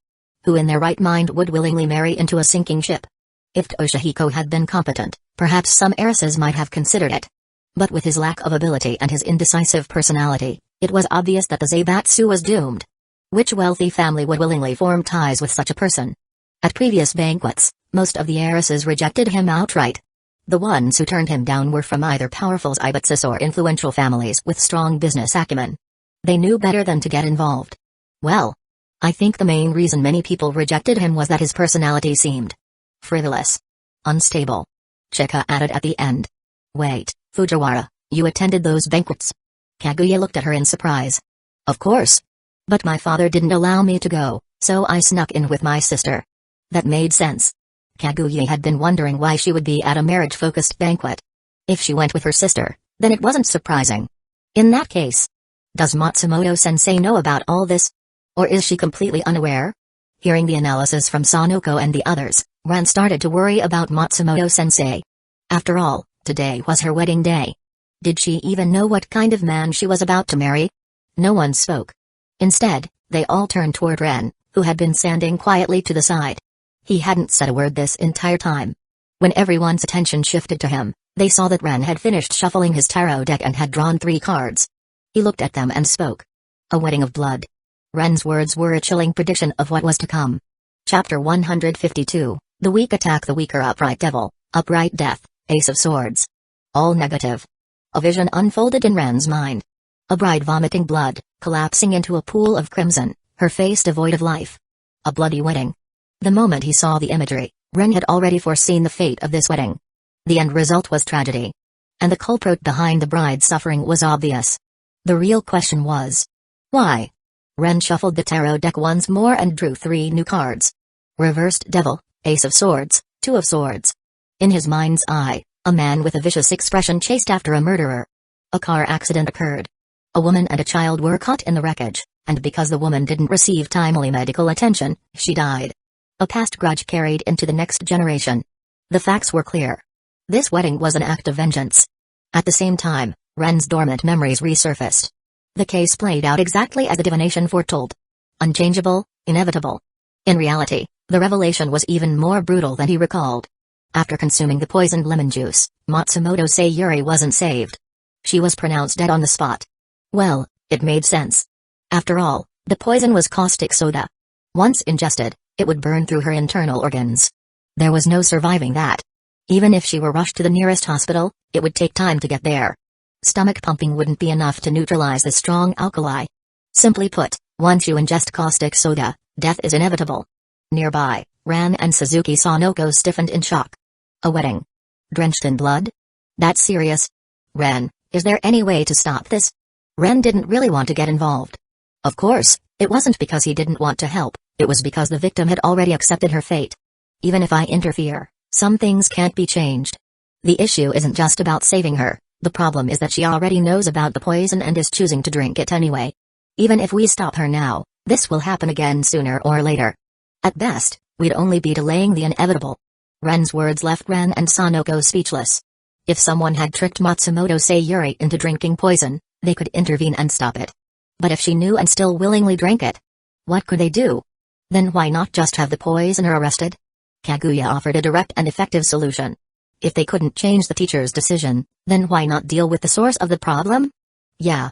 Who in their right mind would willingly marry into a sinking ship? If Toshihiko had been competent, perhaps some heiresses might have considered it. But with his lack of ability and his indecisive personality, it was obvious that the Zaibatsu was doomed. Which wealthy family would willingly form ties with such a person? At previous banquets, most of the heiresses rejected him outright. The ones who turned him down were from either powerful Zaibatsus or influential families with strong business acumen. They knew better than to get involved. Well, I think the main reason many people rejected him was that his personality seemed frivolous, unstable. Chika added at the end. Wait, Fujiwara, you attended those banquets? Kaguya looked at her in surprise. Of course. But my father didn't allow me to go, so I snuck in with my sister. That made sense. Kaguya had been wondering why she would be at a marriage-focused banquet. If she went with her sister, then it wasn't surprising. In that case, does Matsumoto-sensei know about all this? Or is she completely unaware? Hearing the analysis from Sanoko and the others, Ran started to worry about Matsumoto-sensei. After all, today was her wedding day. Did she even know what kind of man she was about to marry? No one spoke. Instead, they all turned toward Ren, who had been standing quietly to the side. He hadn't said a word this entire time. When everyone's attention shifted to him, they saw that Ren had finished shuffling his tarot deck and had drawn 3 cards. He looked at them and spoke. A wedding of blood. Ren's words were a chilling prediction of what was to come. Chapter 152, The Weak Attack the Weaker. Upright Devil, Upright Death, Ace of Swords. All negative. A vision unfolded in Ren's mind. A bride vomiting blood, collapsing into a pool of crimson, her face devoid of life. A bloody wedding. The moment he saw the imagery, Ren had already foreseen the fate of this wedding. The end result was tragedy. And the culprit behind the bride's suffering was obvious. The real question was, why? Ren shuffled the tarot deck once more and drew 3 new cards. Reversed Devil, Ace of Swords, 2 of Swords. In his mind's eye, a man with a vicious expression chased after a murderer. A car accident occurred. A woman and a child were caught in the wreckage, and because the woman didn't receive timely medical attention, she died. A past grudge carried into the next generation. The facts were clear. This wedding was an act of vengeance. At the same time, Ren's dormant memories resurfaced. The case played out exactly as the divination foretold. Unchangeable, inevitable. In reality, the revelation was even more brutal than he recalled. After consuming the poisoned lemon juice, Matsumoto Sayuri wasn't saved. She was pronounced dead on the spot. Well, it made sense. After all, the poison was caustic soda. Once ingested, it would burn through her internal organs. There was no surviving that. Even if she were rushed to the nearest hospital, it would take time to get there. Stomach pumping wouldn't be enough to neutralize the strong alkali. Simply put, once you ingest caustic soda, death is inevitable. Nearby, Ran and Suzuki Sanoko stiffened in shock. A wedding? Drenched in blood? That's serious. Ren, is there any way to stop this? Ren didn't really want to get involved. Of course, it wasn't because he didn't want to help, it was because the victim had already accepted her fate. Even if I interfere, some things can't be changed. The issue isn't just about saving her, the problem is that she already knows about the poison and is choosing to drink it anyway. Even if we stop her now, this will happen again sooner or later. At best, we'd only be delaying the inevitable. Ren's words left Ren and Sanoko speechless. If someone had tricked Matsumoto Sayuri into drinking poison, they could intervene and stop it. But if she knew and still willingly drank it, what could they do? Then why not just have the poisoner arrested? Kaguya offered a direct and effective solution. If they couldn't change the teacher's decision, then why not deal with the source of the problem? Yeah.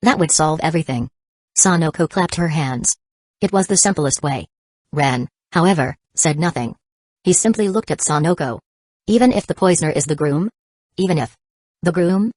That would solve everything. Sanoko clapped her hands. It was the simplest way. Ren, however, said nothing. He simply looked at Sanoko. Even if the poisoner is the groom? Even if. The groom?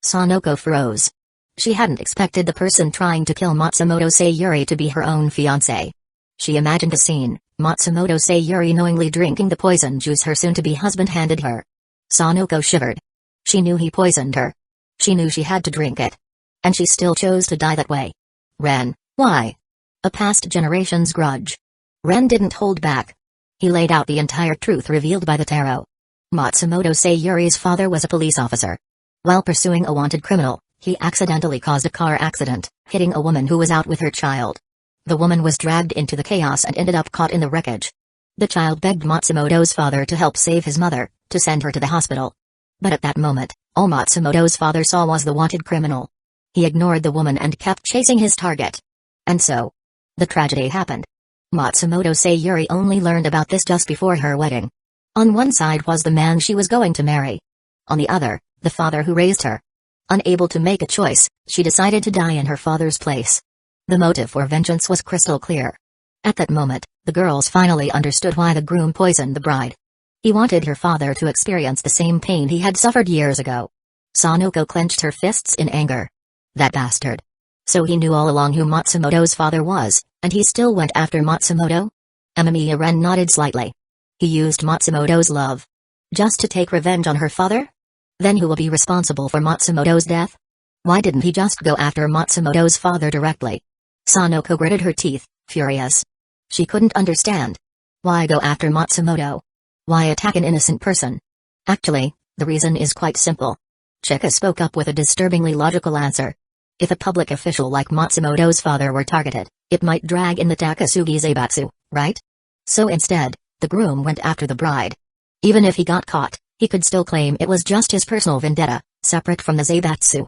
Sanoko froze. She hadn't expected the person trying to kill Matsumoto Sayuri to be her own fiancé. She imagined a scene, Matsumoto Sayuri knowingly drinking the poison juice her soon-to-be husband handed her. Sanoko shivered. She knew he poisoned her. She knew she had to drink it. And she still chose to die that way. Ren, why? A past generation's grudge. Ren didn't hold back. He laid out the entire truth revealed by the tarot. Matsumoto Sayuri's father was a police officer. While pursuing a wanted criminal, he accidentally caused a car accident, hitting a woman who was out with her child. The woman was dragged into the chaos and ended up caught in the wreckage. The child begged Matsumoto's father to help save his mother, to send her to the hospital. But at that moment, all Matsumoto's father saw was the wanted criminal. He ignored the woman and kept chasing his target. And so, the tragedy happened. Matsumoto Sayuri only learned about this just before her wedding. On one side was the man she was going to marry. On the other, the father who raised her. Unable to make a choice, she decided to die in her father's place. The motive for vengeance was crystal clear. At that moment, the girls finally understood why the groom poisoned the bride. He wanted her father to experience the same pain he had suffered years ago. Sanoko clenched her fists in anger. That bastard. So he knew all along who Matsumoto's father was, and he still went after Matsumoto? Amamiya Ren nodded slightly. He used Matsumoto's love. Just to take revenge on her father? Then who will be responsible for Matsumoto's death? Why didn't he just go after Matsumoto's father directly? Sanoko gritted her teeth, furious. She couldn't understand. Why go after Matsumoto? Why attack an innocent person? Actually, the reason is quite simple. Chika spoke up with a disturbingly logical answer. If a public official like Matsumoto's father were targeted, it might drag in the Takasugi Zaibatsu, right? So instead, the groom went after the bride. Even if he got caught, he could still claim it was just his personal vendetta, separate from the Zaibatsu.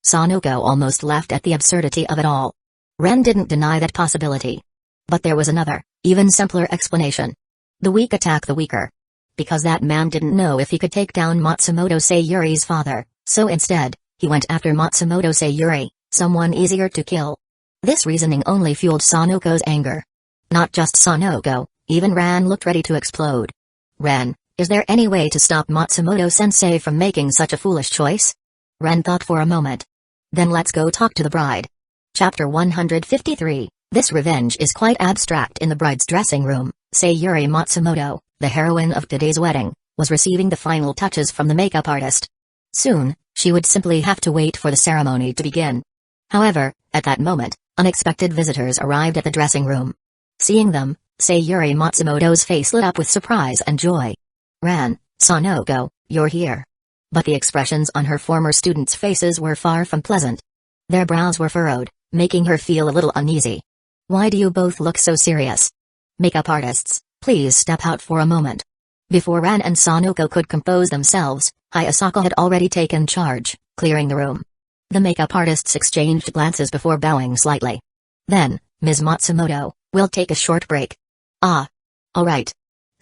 Sanoko almost laughed at the absurdity of it all. Ren didn't deny that possibility. But there was another, even simpler explanation. The weak attack the weaker. Because that man didn't know if he could take down Matsumoto Sayuri's father, so instead, he went after Matsumoto Sayuri, someone easier to kill. This reasoning only fueled Sanoko's anger. Not just Sanoko, even Ran looked ready to explode. Ren, is there any way to stop Matsumoto-sensei from making such a foolish choice? Ren thought for a moment. Then let's go talk to the bride. Chapter 153. This revenge is quite abstract. In the bride's dressing room, Sayuri Matsumoto, the heroine of today's wedding, was receiving the final touches from the makeup artist. Soon, she would simply have to wait for the ceremony to begin. However, at that moment, unexpected visitors arrived at the dressing room. Seeing them, Sayuri Matsumoto's face lit up with surprise and joy. Ran, Sanoko, you're here. But the expressions on her former students' faces were far from pleasant. Their brows were furrowed, making her feel a little uneasy. Why do you both look so serious? Makeup artists, please step out for a moment. Before Ran and Sanoko could compose themselves, Hayasaka had already taken charge, clearing the room. The makeup artists exchanged glances before bowing slightly. Then, Ms. Matsumoto, we'll take a short break. Ah. All right.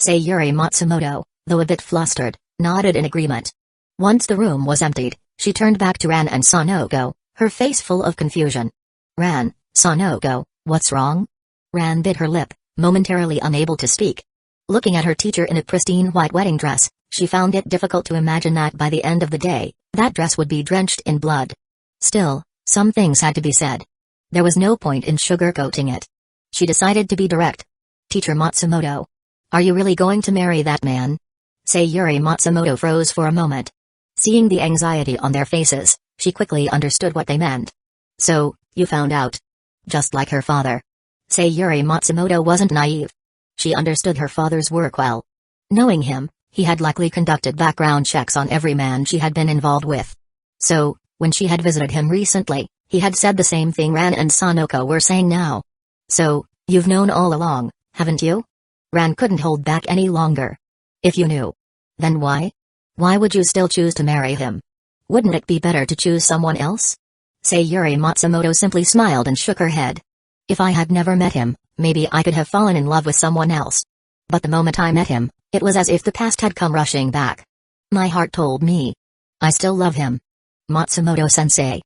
Sayuri Matsumoto, though a bit flustered, nodded in agreement. Once the room was emptied, she turned back to Ran and Sanoko, her face full of confusion. Ran, Sanoko, what's wrong? Ran bit her lip, momentarily unable to speak. Looking at her teacher in a pristine white wedding dress, she found it difficult to imagine that by the end of the day, that dress would be drenched in blood. Still, some things had to be said. There was no point in sugarcoating it. She decided to be direct. Teacher Matsumoto. Are you really going to marry that man? Sayuri Matsumoto froze for a moment. Seeing the anxiety on their faces, she quickly understood what they meant. So, you found out. Just like her father. Sayuri Matsumoto wasn't naive. She understood her father's work well. Knowing him, he had likely conducted background checks on every man she had been involved with. So, when she had visited him recently, he had said the same thing Ran and Sanoko were saying now. So, you've known all along, haven't you? Ran couldn't hold back any longer. If you knew. Then why? Why would you still choose to marry him? Wouldn't it be better to choose someone else? Sayuri Matsumoto simply smiled and shook her head. If I had never met him, maybe I could have fallen in love with someone else. But the moment I met him, it was as if the past had come rushing back. My heart told me. I still love him. Matsumoto-sensei.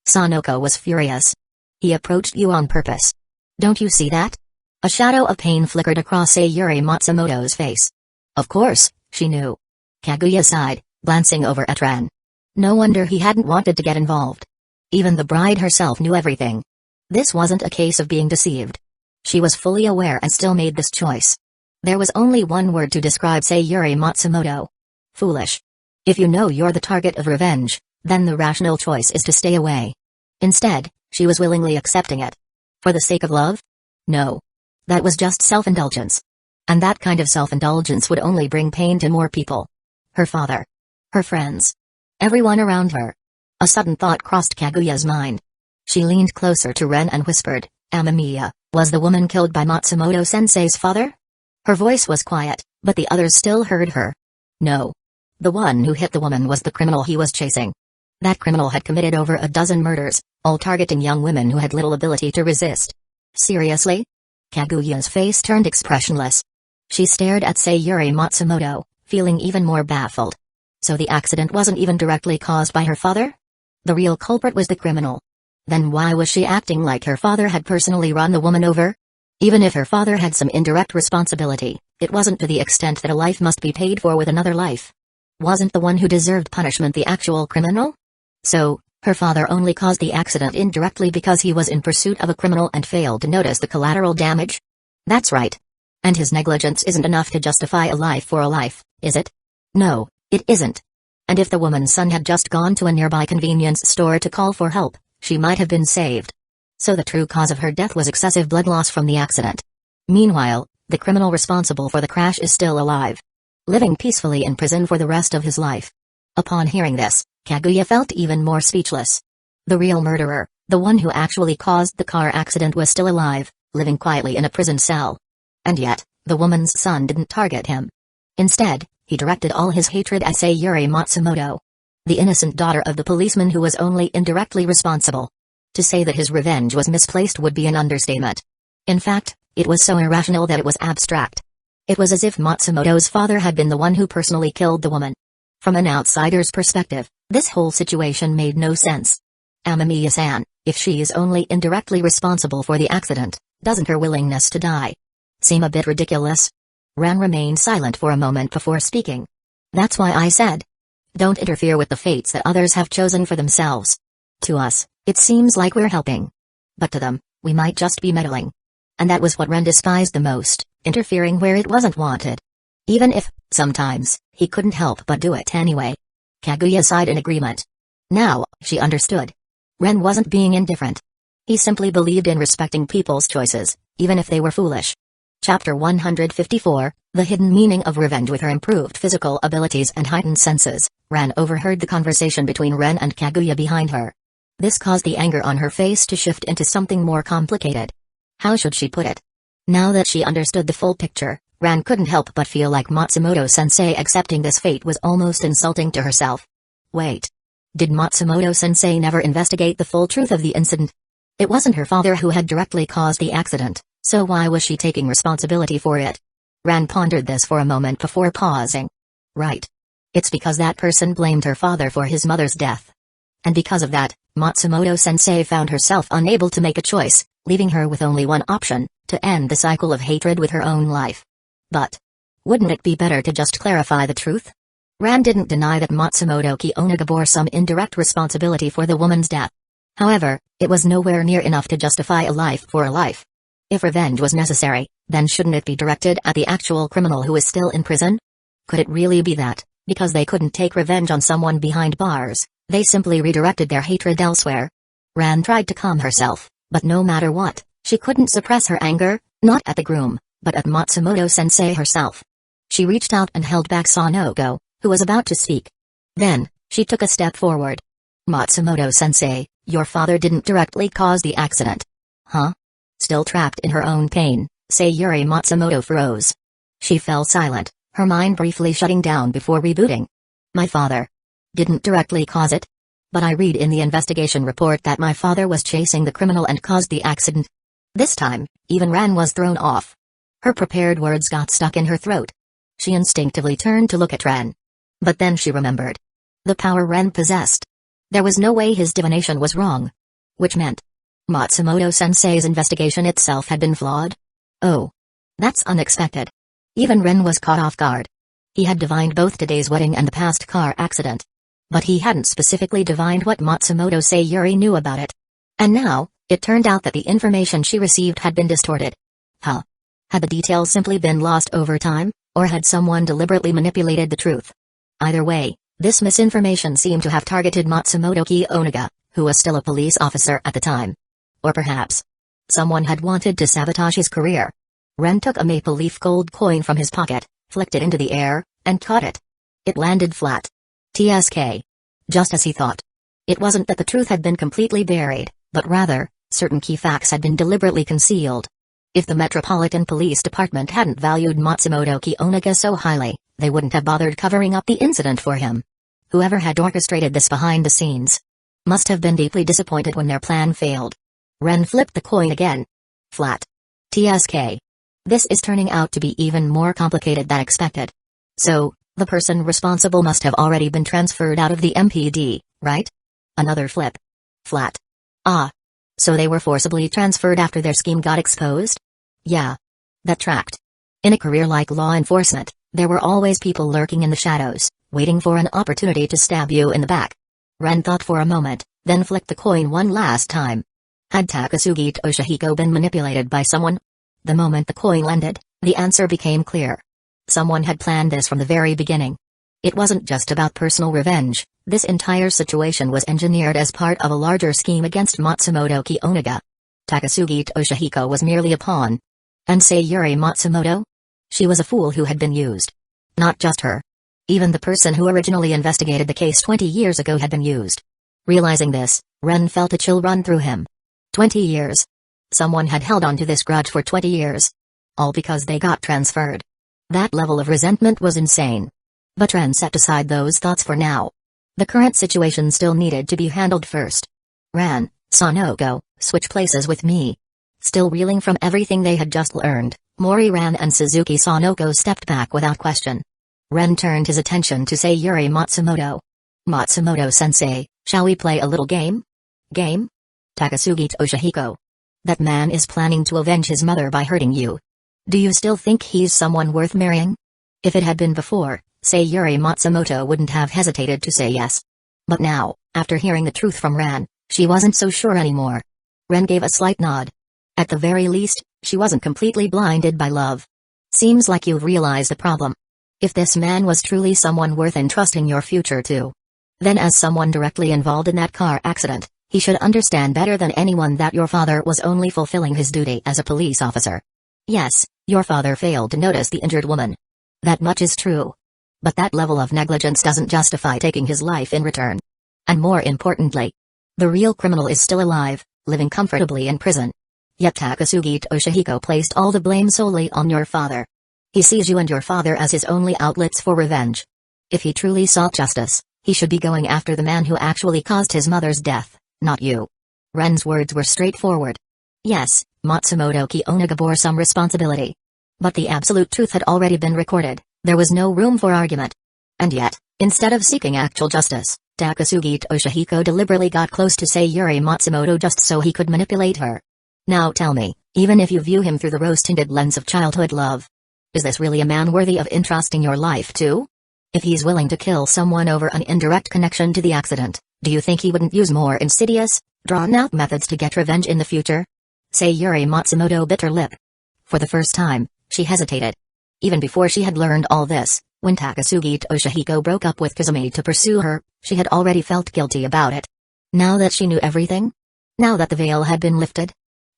Sanoko was furious. He approached you on purpose. Don't you see that? A shadow of pain flickered across Sayuri Matsumoto's face. Of course, she knew. Kaguya sighed, glancing over at Ran. No wonder he hadn't wanted to get involved. Even the bride herself knew everything. This wasn't a case of being deceived. She was fully aware and still made this choice. There was only one word to describe Sayuri Matsumoto. Foolish. If you know you're the target of revenge, then the rational choice is to stay away. Instead, she was willingly accepting it. For the sake of love? No. That was just self-indulgence. And that kind of self-indulgence would only bring pain to more people. Her father. Her friends. Everyone around her. A sudden thought crossed Kaguya's mind. She leaned closer to Ren and whispered, Amamiya, was the woman killed by Matsumoto-sensei's father? Her voice was quiet, but the others still heard her. No. The one who hit the woman was the criminal he was chasing. That criminal had committed over a dozen murders, all targeting young women who had little ability to resist. Seriously? Kaguya's face turned expressionless. She stared at Sayuri Matsumoto, feeling even more baffled. So the accident wasn't even directly caused by her father? The real culprit was the criminal. Then why was she acting like her father had personally run the woman over? Even if her father had some indirect responsibility, it wasn't to the extent that a life must be paid for with another life. Wasn't the one who deserved punishment the actual criminal? So, her father only caused the accident indirectly because he was in pursuit of a criminal and failed to notice the collateral damage? That's right. And his negligence isn't enough to justify a life for a life, is it? No, it isn't. And if the woman's son had just gone to a nearby convenience store to call for help, she might have been saved. So the true cause of her death was excessive blood loss from the accident. Meanwhile, the criminal responsible for the crash is still alive, living peacefully in prison for the rest of his life. Upon hearing this, Kaguya felt even more speechless. The real murderer, the one who actually caused the car accident, was still alive, living quietly in a prison cell. And yet, the woman's son didn't target him. Instead, he directed all his hatred at Sayuri Matsumoto, the innocent daughter of the policeman who was only indirectly responsible. To say that his revenge was misplaced would be an understatement. In fact, it was so irrational that it was abstract. It was as if Matsumoto's father had been the one who personally killed the woman. From an outsider's perspective, this whole situation made no sense. Amamiya-san, if she is only indirectly responsible for the accident, doesn't her willingness to die seem a bit ridiculous? Ran remained silent for a moment before speaking. That's why I said, don't interfere with the fates that others have chosen for themselves. To us, it seems like we're helping. But to them, we might just be meddling. And that was what Ren despised the most, interfering where it wasn't wanted. Even if, sometimes, he couldn't help but do it anyway. Kaguya sighed in agreement. Now, she understood. Ren wasn't being indifferent. He simply believed in respecting people's choices, even if they were foolish. Chapter 154, The Hidden Meaning of Revenge. With her improved physical abilities and heightened senses, Ran overheard the conversation between Ren and Kaguya behind her. This caused the anger on her face to shift into something more complicated. How should she put it? Now that she understood the full picture, Ran couldn't help but feel like Matsumoto-sensei accepting this fate was almost insulting to herself. Wait. Did Matsumoto-sensei never investigate the full truth of the incident? It wasn't her father who had directly caused the accident, so why was she taking responsibility for it? Ran pondered this for a moment before pausing. Right. It's because that person blamed her father for his mother's death. And because of that, Matsumoto-sensei found herself unable to make a choice, leaving her with only one option, to end the cycle of hatred with her own life. But wouldn't it be better to just clarify the truth? Ran didn't deny that Matsumoto Kiyonaga bore some indirect responsibility for the woman's death. However, it was nowhere near enough to justify a life for a life. If revenge was necessary, then shouldn't it be directed at the actual criminal who is still in prison? Could it really be that, because they couldn't take revenge on someone behind bars, they simply redirected their hatred elsewhere? Ran tried to calm herself, but no matter what, she couldn't suppress her anger, not at the groom, but at Matsumoto-sensei herself. She reached out and held back Sanogo, who was about to speak. Then, she took a step forward. Matsumoto-sensei, your father didn't directly cause the accident. Huh? Still trapped in her own pain, Sayuri Matsumoto froze. She fell silent, her mind briefly shutting down before rebooting. My father didn't directly cause it? But I read in the investigation report that my father was chasing the criminal and caused the accident. This time, even Ran was thrown off. Her prepared words got stuck in her throat. She instinctively turned to look at Ren. But then she remembered the power Ren possessed. There was no way his divination was wrong. Which meant Matsumoto-sensei's investigation itself had been flawed? Oh. That's unexpected. Even Ren was caught off guard. He had divined both today's wedding and the past car accident. But he hadn't specifically divined what Matsumoto Sayuri knew about it. And now, it turned out that the information she received had been distorted. Huh? Had the details simply been lost over time, or had someone deliberately manipulated the truth? Either way, this misinformation seemed to have targeted Matsumoto Kiyonaga, who was still a police officer at the time. Or perhaps someone had wanted to sabotage his career. Ren took a maple leaf gold coin from his pocket, flicked it into the air, and caught it. It landed flat. TSK. Just as he thought. It wasn't that the truth had been completely buried, but rather, certain key facts had been deliberately concealed. If the Metropolitan Police Department hadn't valued Matsumoto Kiyonaga so highly, they wouldn't have bothered covering up the incident for him. Whoever had orchestrated this behind the scenes must have been deeply disappointed when their plan failed. Ren flipped the coin again. Flat. TSK. This is turning out to be even more complicated than expected. So, the person responsible must have already been transferred out of the MPD, right? Another flip. Flat. Ah. So they were forcibly transferred after their scheme got exposed? Yeah. That tracked. In a career like law enforcement, there were always people lurking in the shadows, waiting for an opportunity to stab you in the back. Ren thought for a moment, then flicked the coin one last time. Had Takasugi Toshihiko been manipulated by someone? The moment the coin landed, the answer became clear. Someone had planned this from the very beginning. It wasn't just about personal revenge, this entire situation was engineered as part of a larger scheme against Matsumoto Kiyonaga. Takasugi Toshihiko was merely a pawn. And Sayuri Matsumoto? She was a fool who had been used. Not just her. Even the person who originally investigated the case 20 years ago had been used. Realizing this, Ren felt a chill run through him. 20 years. Someone had held on to this grudge for 20 years. All because they got transferred. That level of resentment was insane. But Ren set aside those thoughts for now. The current situation still needed to be handled first. Ran, Sanoko, switch places with me. Still reeling from everything they had just learned, Mori Ran and Suzuki Sanoko stepped back without question. Ren turned his attention to Sayuri Matsumoto. Matsumoto-sensei, shall we play a little game? Game? Takasugi Toshihiko. That man is planning to avenge his mother by hurting you. Do you still think he's someone worth marrying? If it had been before, Sayuri Matsumoto wouldn't have hesitated to say yes. But now, after hearing the truth from Ran, she wasn't so sure anymore. Ren gave a slight nod. At the very least, she wasn't completely blinded by love. Seems like you've realized the problem. If this man was truly someone worth entrusting your future to, then as someone directly involved in that car accident, he should understand better than anyone that your father was only fulfilling his duty as a police officer. Yes, your father failed to notice the injured woman. That much is true. But that level of negligence doesn't justify taking his life in return. And more importantly, the real criminal is still alive, living comfortably in prison. Yet Takasugi Toshihiko placed all the blame solely on your father. He sees you and your father as his only outlets for revenge. If he truly sought justice, he should be going after the man who actually caused his mother's death, not you. Ren's words were straightforward. Yes, Matsumoto Kiyonaga bore some responsibility. But the absolute truth had already been recorded, there was no room for argument. And yet, instead of seeking actual justice, Takasugi Toshihiko deliberately got close to Sayuri Matsumoto just so he could manipulate her. Now tell me, even if you view him through the rose-tinted lens of childhood love, is this really a man worthy of entrusting your life to? If he's willing to kill someone over an indirect connection to the accident, do you think he wouldn't use more insidious, drawn-out methods to get revenge in the future? Sayuri Matsumoto bit her lip. For the first time, she hesitated. Even before she had learned all this, when Takasugi Toshihiko broke up with Kazumi to pursue her, she had already felt guilty about it. Now that she knew everything? Now that the veil had been lifted?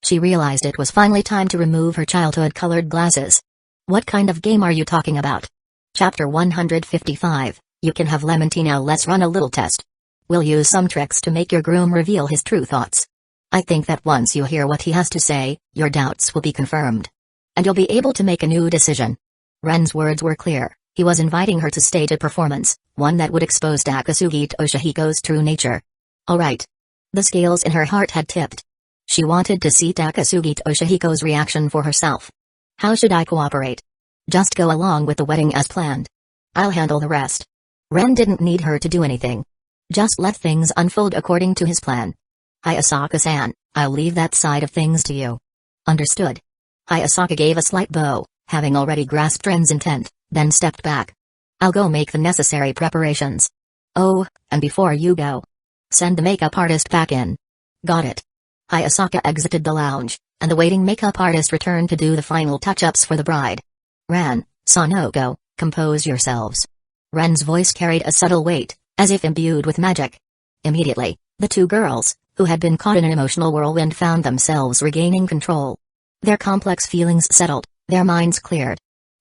She realized it was finally time to remove her childhood-colored glasses. What kind of game are you talking about? Chapter 155, You can have lemon tea now. Let's run a little test. We'll use some tricks to make your groom reveal his true thoughts. I think that once you hear what he has to say, your doubts will be confirmed. And you'll be able to make a new decision. Ren's words were clear. He was inviting her to stage a performance, one that would expose Takasugi Toshihiko's true nature. Alright. The scales in her heart had tipped. She wanted to see Takasugi Toshihiko's reaction for herself. How should I cooperate? Just go along with the wedding as planned. I'll handle the rest. Ren didn't need her to do anything. Just let things unfold according to his plan. Hayasaka-san, I'll leave that side of things to you. Understood. Hayasaka gave a slight bow, having already grasped Ren's intent, then stepped back. I'll go make the necessary preparations. Oh, and before you go, send the makeup artist back in. Got it. Hayasaka exited the lounge, and the waiting makeup artist returned to do the final touch-ups for the bride. Ran, Sanoko, compose yourselves. Ren's voice carried a subtle weight, as if imbued with magic. Immediately, the two girls, who had been caught in an emotional whirlwind, found themselves regaining control. Their complex feelings settled, their minds cleared.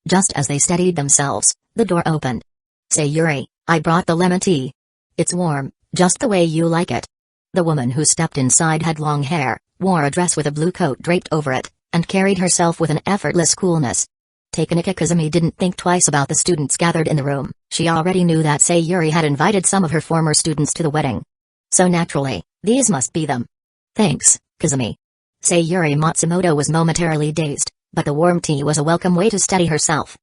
Just as they steadied themselves, the door opened. Sayuri, I brought the lemon tea. It's warm, just the way you like it. The woman who stepped inside had long hair, wore a dress with a blue coat draped over it, and carried herself with an effortless coolness. Takenika Kazumi didn't think twice about the students gathered in the room. She already knew that Sayuri had invited some of her former students to the wedding. So naturally, these must be them. Thanks, Kazumi. Sayuri Matsumoto was momentarily dazed, but the warm tea was a welcome way to steady herself.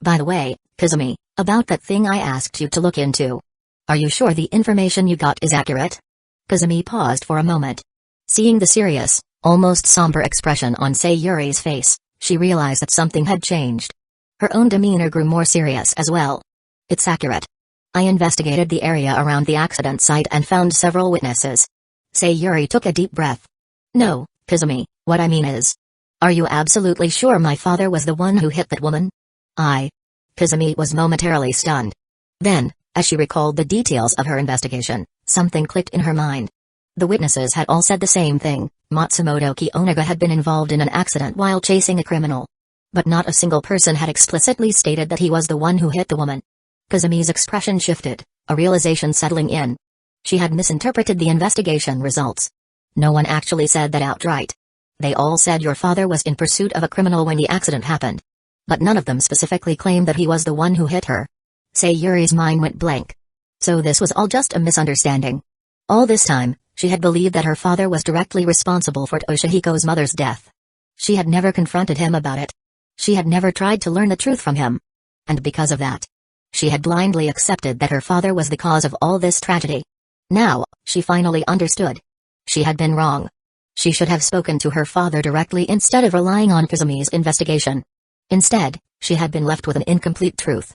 By the way, Kazumi, about that thing I asked you to look into. Are you sure the information you got is accurate? Kazumi paused for a moment. Seeing the serious, almost somber expression on Sayuri's face, she realized that something had changed. Her own demeanor grew more serious as well. It's accurate. I investigated the area around the accident site and found several witnesses. Sayuri took a deep breath. No, Kazumi, what I mean is... Are you absolutely sure my father was the one who hit that woman? Kazumi was momentarily stunned. Then, as she recalled the details of her investigation, something clicked in her mind. The witnesses had all said the same thing. Matsumoto Kiyonaga had been involved in an accident while chasing a criminal. But not a single person had explicitly stated that he was the one who hit the woman. Kazumi's expression shifted, a realization settling in. She had misinterpreted the investigation results. No one actually said that outright. They all said your father was in pursuit of a criminal when the accident happened. But none of them specifically claimed that he was the one who hit her. Sayuri's mind went blank. So this was all just a misunderstanding. All this time, she had believed that her father was directly responsible for Toshihiko's mother's death. She had never confronted him about it. She had never tried to learn the truth from him. And because of that, she had blindly accepted that her father was the cause of all this tragedy. Now, she finally understood. She had been wrong. She should have spoken to her father directly instead of relying on Kazumi's investigation. Instead, she had been left with an incomplete truth.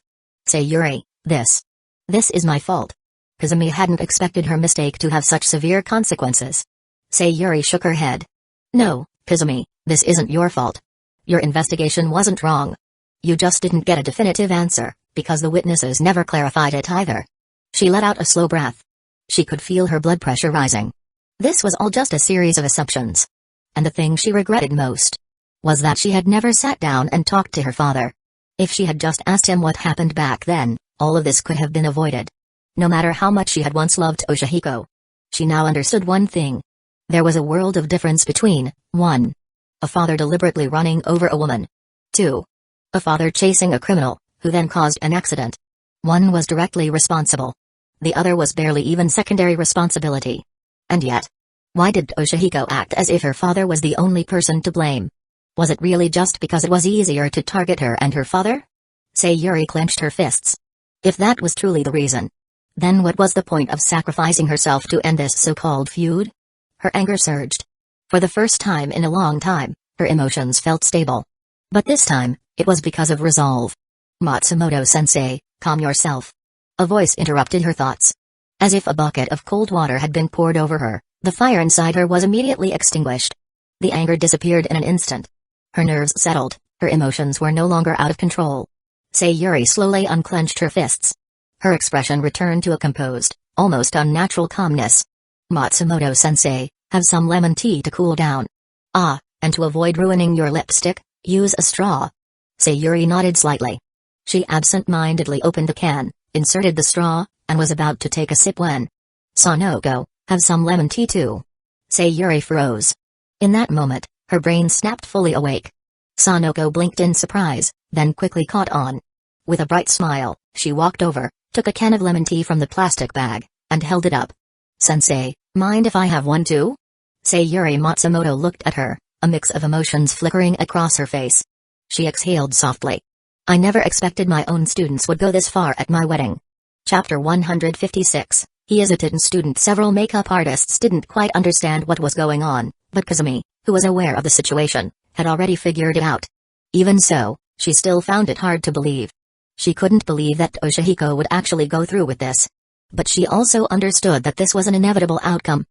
Sayuri, this is my fault. Kazumi hadn't expected her mistake to have such severe consequences. Sayuri shook her head. No, Kazumi, this isn't your fault. Your investigation wasn't wrong. You just didn't get a definitive answer, because the witnesses never clarified it either. She let out a slow breath. She could feel her blood pressure rising. This was all just a series of assumptions. And the thing she regretted most was that she had never sat down and talked to her father. If she had just asked him what happened back then, all of this could have been avoided. No matter how much she had once loved Toshihiko, she now understood one thing. There was a world of difference between, 1. A father deliberately running over a woman. 2. A father chasing a criminal, who then caused an accident. One was directly responsible. The other was barely even secondary responsibility. And yet, why did Toshihiko act as if her father was the only person to blame? Was it really just because it was easier to target her and her father? Sayuri clenched her fists. If that was truly the reason, then what was the point of sacrificing herself to end this so-called feud? Her anger surged. For the first time in a long time, her emotions felt stable. But this time, it was because of resolve. Matsumoto-sensei, calm yourself. A voice interrupted her thoughts. As if a bucket of cold water had been poured over her, the fire inside her was immediately extinguished. The anger disappeared in an instant. Her nerves settled, her emotions were no longer out of control. Sayuri slowly unclenched her fists. Her expression returned to a composed, almost unnatural calmness. Matsumoto-sensei, have some lemon tea to cool down. And to avoid ruining your lipstick, use a straw. Sayuri nodded slightly. She absent-mindedly opened the can, inserted the straw, and was about to take a sip when... Sanoko, have some lemon tea too. Sayuri froze. In that moment, her brain snapped fully awake. Sanoko blinked in surprise, then quickly caught on. With a bright smile, she walked over, took a can of lemon tea from the plastic bag, and held it up. Sensei, mind if I have one too? Sayuri Matsumoto looked at her, a mix of emotions flickering across her face. She exhaled softly. I never expected my own students would go this far at my wedding. Chapter 156. He is a Titan student. Several makeup artists didn't quite understand what was going on, but Kazumi, who was aware of the situation, had already figured it out. Even so, she still found it hard to believe. She couldn't believe that Toshihiko would actually go through with this. But she also understood that this was an inevitable outcome.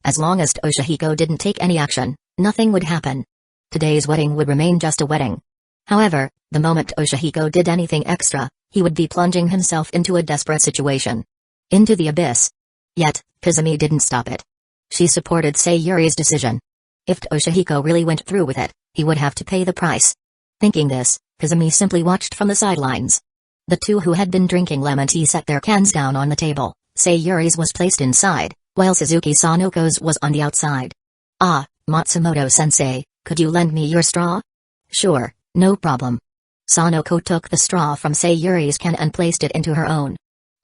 As long as Toshihiko didn't take any action, nothing would happen. Today's wedding would remain just a wedding. However, the moment Toshihiko did anything extra, he would be plunging himself into a desperate situation. Into the abyss. Yet, Kazumi didn't stop it. She supported Sayuri's decision. If Toshihiko really went through with it, he would have to pay the price. Thinking this, Kazumi simply watched from the sidelines. The two who had been drinking lemon tea set their cans down on the table. Sayuri's was placed inside, while Suzuki Sanoko's was on the outside. Matsumoto-sensei, could you lend me your straw? Sure, no problem. Sanoko took the straw from Sayuri's can and placed it into her own.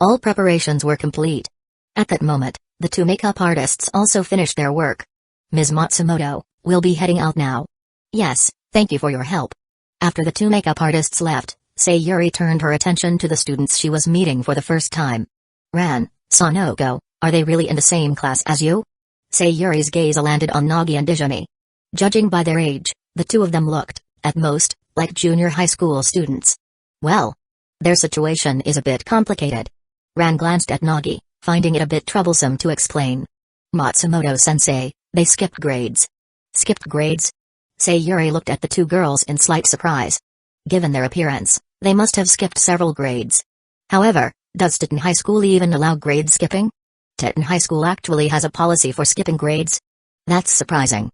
All preparations were complete. At that moment, the two makeup artists also finished their work. Ms. Matsumoto, we'll be heading out now. Yes, thank you for your help. After the two makeup artists left, Sayuri turned her attention to the students she was meeting for the first time. Ran, Sanoko, are they really in the same class as you? Sayuri's gaze landed on Nagi and Izumi. Judging by their age, the two of them looked, at most, like junior high school students. Well, their situation is a bit complicated. Ran glanced at Nagi, finding it a bit troublesome to explain. Matsumoto-sensei, they skipped grades. Skipped grades? Sayuri looked at the two girls in slight surprise. Given their appearance, they must have skipped several grades. However, does Titan High School even allow grade skipping? Titan High School actually has a policy for skipping grades? That's surprising.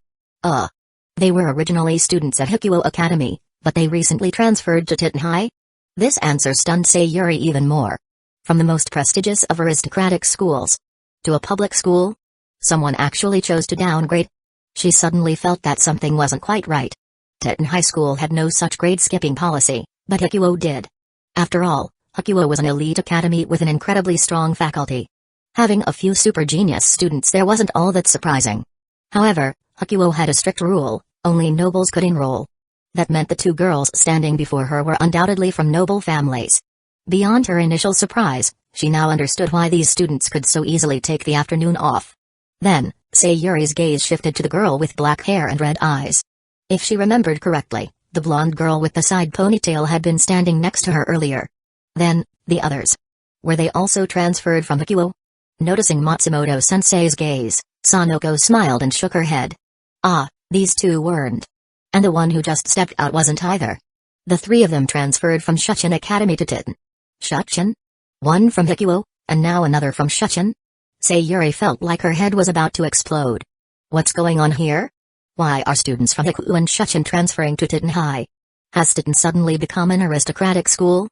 They were originally students at Hikuo Academy, but they recently transferred to Titan High? This answer stunned Sayuri even more. From the most prestigious of aristocratic schools to a public school? Someone actually chose to downgrade? She suddenly felt that something wasn't quite right. Titan High School had no such grade-skipping policy, but Hikuo did. After all, Hikuo was an elite academy with an incredibly strong faculty. Having a few super genius students there wasn't all that surprising. However, Hikuo had a strict rule, only nobles could enroll. That meant the two girls standing before her were undoubtedly from noble families. Beyond her initial surprise, she now understood why these students could so easily take the afternoon off. Then, Sayuri's gaze shifted to the girl with black hair and red eyes. If she remembered correctly, the blonde girl with the side ponytail had been standing next to her earlier. Then, the others. Were they also transferred from Hikuo? Noticing Matsumoto-sensei's gaze, Sanoko smiled and shook her head. These two weren't. And the one who just stepped out wasn't either. The three of them transferred from Shuchin Academy to Titan. Shuchin? One from Hikuo, and now another from Shuchin? Sayuri felt like her head was about to explode. What's going on here? Why are students from Hikuo and Shuchin transferring to Titan High? Has Titan suddenly become an aristocratic school?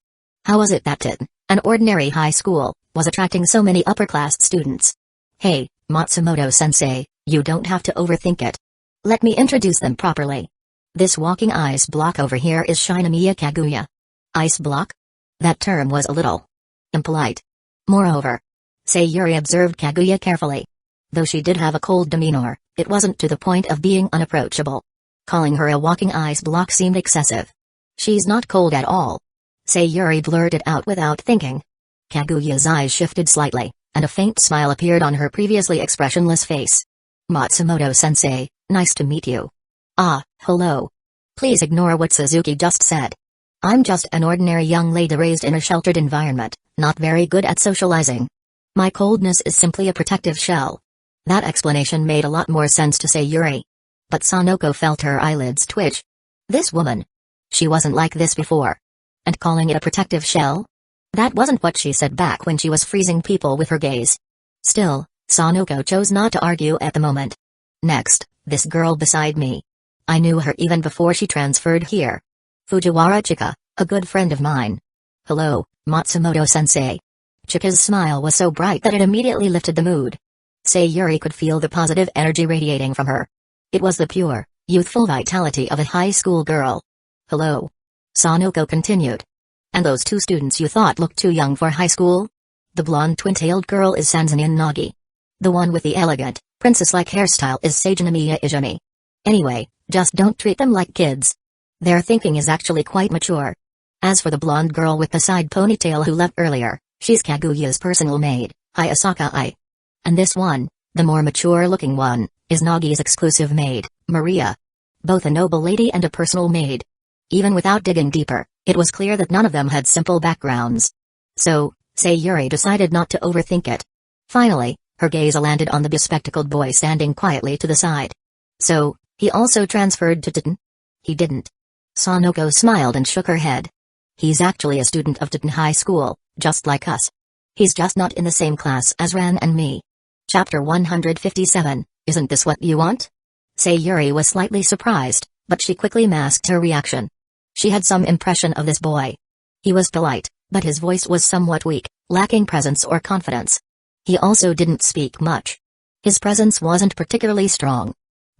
How was it that Titan, an ordinary high school, was attracting so many upper-class students? Hey, Matsumoto-sensei, you don't have to overthink it. Let me introduce them properly. This walking ice block over here is Shinomiya Kaguya. Ice block? That term was a little impolite. Moreover, Sayuri observed Kaguya carefully. Though she did have a cold demeanor, it wasn't to the point of being unapproachable. Calling her a walking ice block seemed excessive. She's not cold at all. Sayuri blurted out without thinking. Kaguya's eyes shifted slightly, and a faint smile appeared on her previously expressionless face. Matsumoto-sensei, nice to meet you. Hello. Please ignore what Suzuki just said. I'm just an ordinary young lady raised in a sheltered environment, not very good at socializing. My coldness is simply a protective shell. That explanation made a lot more sense to Sayuri. But Sanoko felt her eyelids twitch. This woman. She wasn't like this before. And calling it a protective shell? That wasn't what she said back when she was freezing people with her gaze. Still, Sanoko chose not to argue at the moment. Next, this girl beside me. I knew her even before she transferred here. Fujiwara Chika, a good friend of mine. Hello, Matsumoto-sensei. Chika's smile was so bright that it immediately lifted the mood. Sayuri could feel the positive energy radiating from her. It was the pure, youthful vitality of a high school girl. Hello. Sanoko continued. And those two students you thought looked too young for high school? The blonde twin-tailed girl is Sanzanian Nagi. The one with the elegant, princess-like hairstyle is Sagenomiya Izumi. Anyway, just don't treat them like kids. Their thinking is actually quite mature. As for the blonde girl with the side ponytail who left earlier, she's Kaguya's personal maid, Hayasaka Ai. And this one, the more mature-looking one, is Nagi's exclusive maid, Maria. Both a noble lady and a personal maid. Even without digging deeper, it was clear that none of them had simple backgrounds. So, Sayuri decided not to overthink it. Finally, her gaze landed on the bespectacled boy standing quietly to the side. So, he also transferred to Titan? He didn't. Sanoko smiled and shook her head. He's actually a student of Titan High School, just like us. He's just not in the same class as Ran and me. Chapter 157, Isn't This What You Want? Sayuri was slightly surprised, but she quickly masked her reaction. She had some impression of this boy. He was polite, but his voice was somewhat weak, lacking presence or confidence. He also didn't speak much. His presence wasn't particularly strong.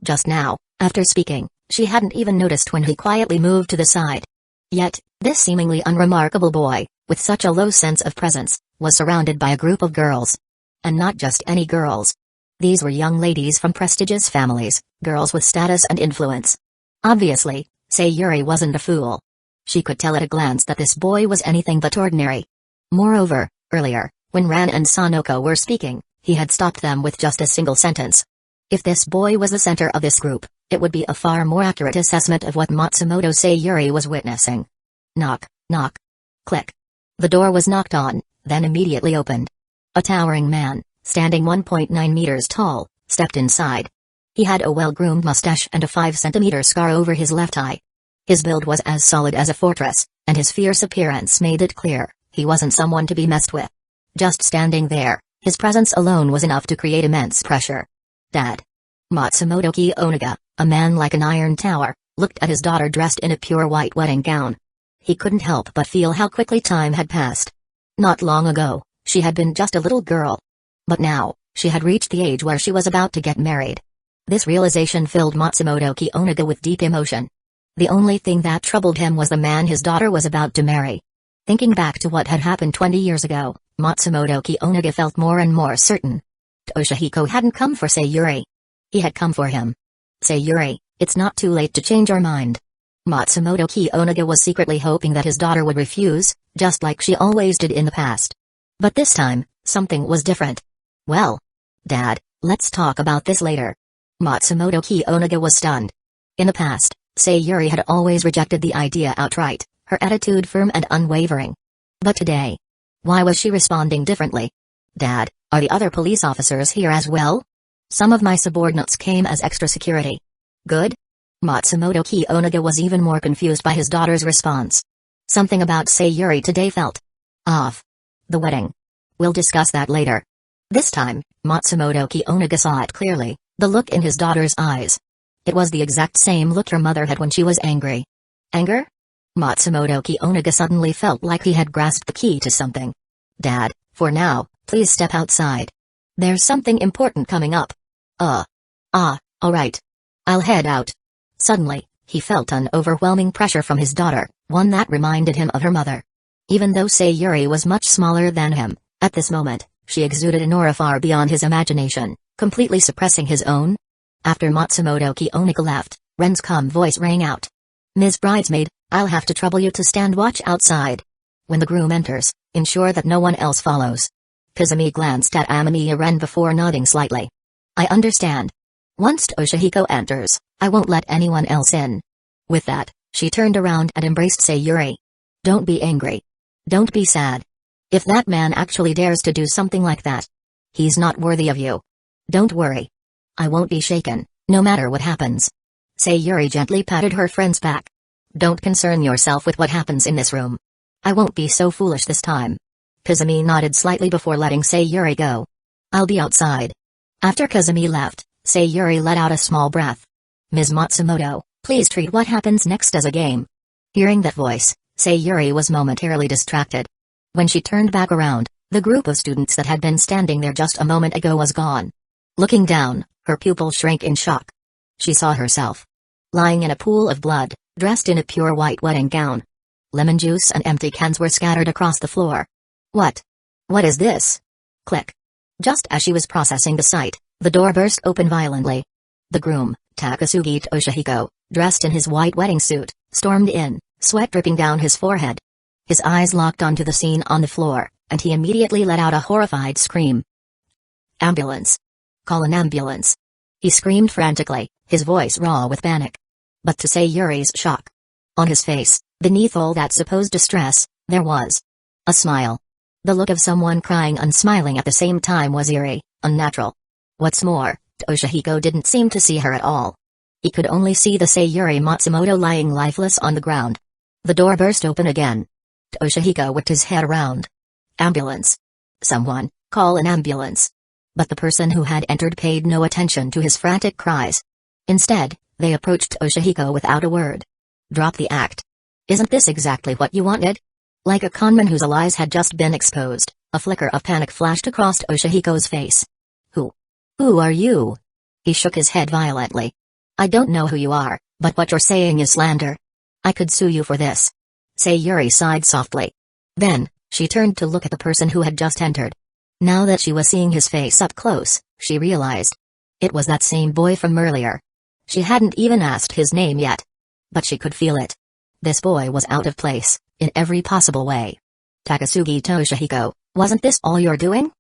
Just now, after speaking, she hadn't even noticed when he quietly moved to the side. Yet, this seemingly unremarkable boy, with such a low sense of presence, was surrounded by a group of girls. And not just any girls. These were young ladies from prestigious families, girls with status and influence. Obviously, Sayuri wasn't a fool. She could tell at a glance that this boy was anything but ordinary. Moreover, earlier, when Ran and Sanoko were speaking, he had stopped them with just a single sentence. If this boy was the center of this group, it would be a far more accurate assessment of what Matsumoto Sayuri was witnessing. Knock, knock. Click. The door was knocked on, then immediately opened. A towering man, standing 1.9 meters tall, stepped inside. He had a well-groomed mustache and a 5-centimeter scar over his left eye. His build was as solid as a fortress, and his fierce appearance made it clear he wasn't someone to be messed with. Just standing there, his presence alone was enough to create immense pressure. Dad. Matsumoto Kiyonaga, a man like an iron tower, looked at his daughter dressed in a pure white wedding gown. He couldn't help but feel how quickly time had passed. Not long ago, she had been just a little girl. But now, she had reached the age where she was about to get married. This realization filled Matsumoto Kiyonaga with deep emotion. The only thing that troubled him was the man his daughter was about to marry. Thinking back to what had happened 20 years ago, Matsumoto Kiyonaga felt more and more certain. Toshihiko hadn't come for Sayuri. He had come for him. Sayuri, it's not too late to change your mind. Matsumoto Kiyonaga was secretly hoping that his daughter would refuse, just like she always did in the past. But this time, something was different. Well, Dad, let's talk about this later. Matsumoto Kiyonaga was stunned. In the past, Sayuri had always rejected the idea outright, her attitude firm and unwavering. But today, why was she responding differently? Dad, are the other police officers here as well? Some of my subordinates came as extra security. Good? Matsumoto Kiyonaga was even more confused by his daughter's response. Something about Sayuri today felt off. The wedding. We'll discuss that later. This time, Matsumoto Kiyonaga saw it clearly, the look in his daughter's eyes. It was the exact same look her mother had when she was angry. Anger? Matsumoto Kiyonaga suddenly felt like he had grasped the key to something. Dad, for now, please step outside. There's something important coming up. Alright. I'll head out. Suddenly, he felt an overwhelming pressure from his daughter, one that reminded him of her mother. Even though Sayuri was much smaller than him, at this moment, she exuded an aura far beyond his imagination, completely suppressing his own. After Matsumoto Kiyonaga left, Ren's calm voice rang out. Ms. Bridesmaid, I'll have to trouble you to stand watch outside. When the groom enters, ensure that no one else follows. Kazumi glanced at Amamiya Ren before nodding slightly. I understand. Once Toshihiko enters, I won't let anyone else in. With that, she turned around and embraced Sayuri. Don't be angry. Don't be sad. If that man actually dares to do something like that, he's not worthy of you. Don't worry. I won't be shaken, no matter what happens. Sayuri gently patted her friend's back. Don't concern yourself with what happens in this room. I won't be so foolish this time. Kazumi nodded slightly before letting Sayuri go. I'll be outside. After Kazumi left, Sayuri let out a small breath. Ms. Matsumoto, please treat what happens next as a game. Hearing that voice, Sayuri was momentarily distracted. When she turned back around, the group of students that had been standing there just a moment ago was gone. Looking down, her pupil shrank in shock. She saw herself lying in a pool of blood, dressed in a pure white wedding gown. Lemon juice and empty cans were scattered across the floor. What? What is this? Click. Just as she was processing the sight, the door burst open violently. The groom, Takasugi Toshihiko, dressed in his white wedding suit, stormed in, sweat dripping down his forehead. His eyes locked onto the scene on the floor, and he immediately let out a horrified scream. Ambulance. Call an ambulance. He screamed frantically, his voice raw with panic. But to Sayuri's shock, on his face, beneath all that supposed distress, there was a smile. The look of someone crying and smiling at the same time was eerie, unnatural. What's more, Toshihiko didn't seem to see her at all. He could only see the Sayuri Matsumoto lying lifeless on the ground. The door burst open again. Toshihiko whipped his head around. Ambulance. Someone, call an ambulance. But the person who had entered paid no attention to his frantic cries. Instead, they approached Toshihiko without a word. Drop the act. Isn't this exactly what you wanted? Like a conman whose lies had just been exposed, a flicker of panic flashed across Toshihiko's face. Who are you? He shook his head violently. I don't know who you are, but what you're saying is slander. I could sue you for this. Sayuri sighed softly. Then, she turned to look at the person who had just entered. Now that she was seeing his face up close, she realized. It was that same boy from earlier. She hadn't even asked his name yet. But she could feel it. This boy was out of place, in every possible way. Takasugi Toshihiko, wasn't this all you're doing?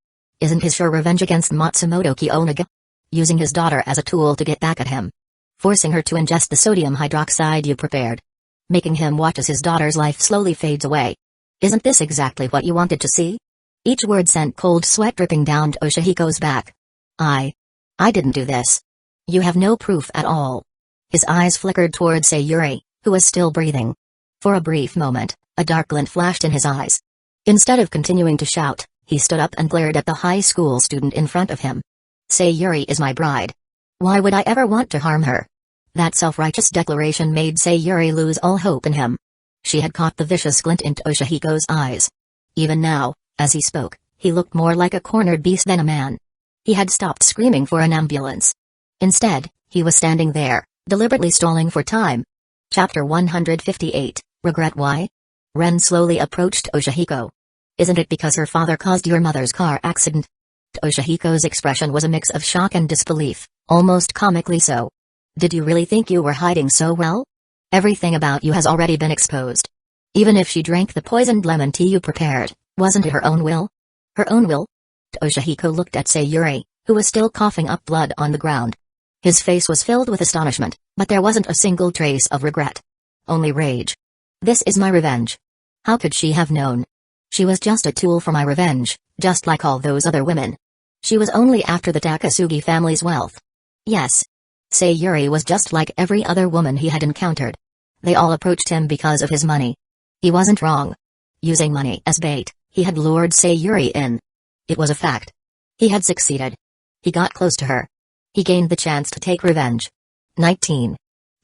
Isn't his sure revenge against Matsumoto Kiyonaga? Using his daughter as a tool to get back at him. Forcing her to ingest the sodium hydroxide you prepared. Making him watch as his daughter's life slowly fades away. Isn't this exactly what you wanted to see? Each word sent cold sweat dripping down Toshihiko's back. I didn't do this. You have no proof at all. His eyes flickered toward Sayuri, who was still breathing. For a brief moment, a dark glint flashed in his eyes. Instead of continuing to shout, he stood up and glared at the high school student in front of him. Sayuri is my bride. Why would I ever want to harm her? That self-righteous declaration made Sayuri lose all hope in him. She had caught the vicious glint in Toshihiko's eyes. Even now, as he spoke, he looked more like a cornered beast than a man. He had stopped screaming for an ambulance. Instead, he was standing there, deliberately stalling for time. Chapter 158, Regret Why? Ren slowly approached Toshihiko. Isn't it because her father caused your mother's car accident? Toshihiko's expression was a mix of shock and disbelief, almost comically so. Did you really think you were hiding so well? Everything about you has already been exposed. Even if she drank the poisoned lemon tea you prepared, wasn't it her own will? Her own will? Toshihiko looked at Sayuri, who was still coughing up blood on the ground. His face was filled with astonishment, but there wasn't a single trace of regret. Only rage. This is my revenge. How could she have known? She was just a tool for my revenge, just like all those other women. She was only after the Takasugi family's wealth. Yes. Sayuri was just like every other woman he had encountered. They all approached him because of his money. He wasn't wrong. Using money as bait, he had lured Sayuri in. It was a fact. He had succeeded. He got close to her. He gained the chance to take revenge. 19.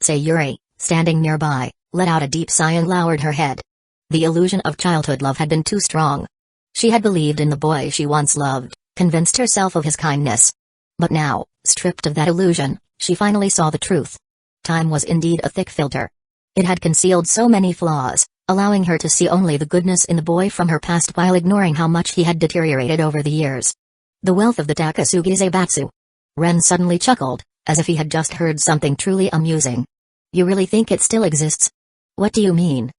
Sayuri, standing nearby, let out a deep sigh and lowered her head. The illusion of childhood love had been too strong. She had believed in the boy she once loved, convinced herself of his kindness. But now, stripped of that illusion, she finally saw the truth. Time was indeed a thick filter. It had concealed so many flaws, allowing her to see only the goodness in the boy from her past while ignoring how much he had deteriorated over the years. The wealth of the Takasugi Zaibatsu. Ren suddenly chuckled, as if he had just heard something truly amusing. You really think it still exists? What do you mean?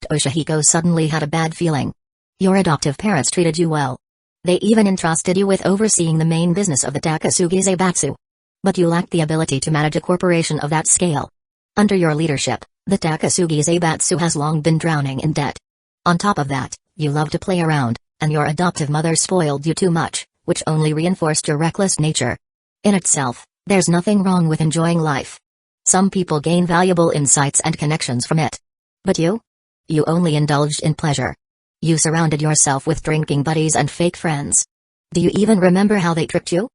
Toshihiko suddenly had a bad feeling. Your adoptive parents treated you well. They even entrusted you with overseeing the main business of the Takasugi Zaibatsu. But you lacked the ability to manage a corporation of that scale. Under your leadership, the Takasugi Zaibatsu has long been drowning in debt. On top of that, you love to play around, and your adoptive mother spoiled you too much, which only reinforced your reckless nature. In itself, there's nothing wrong with enjoying life. Some people gain valuable insights and connections from it. But you? You only indulged in pleasure. You surrounded yourself with drinking buddies and fake friends. Do you even remember how they tricked you?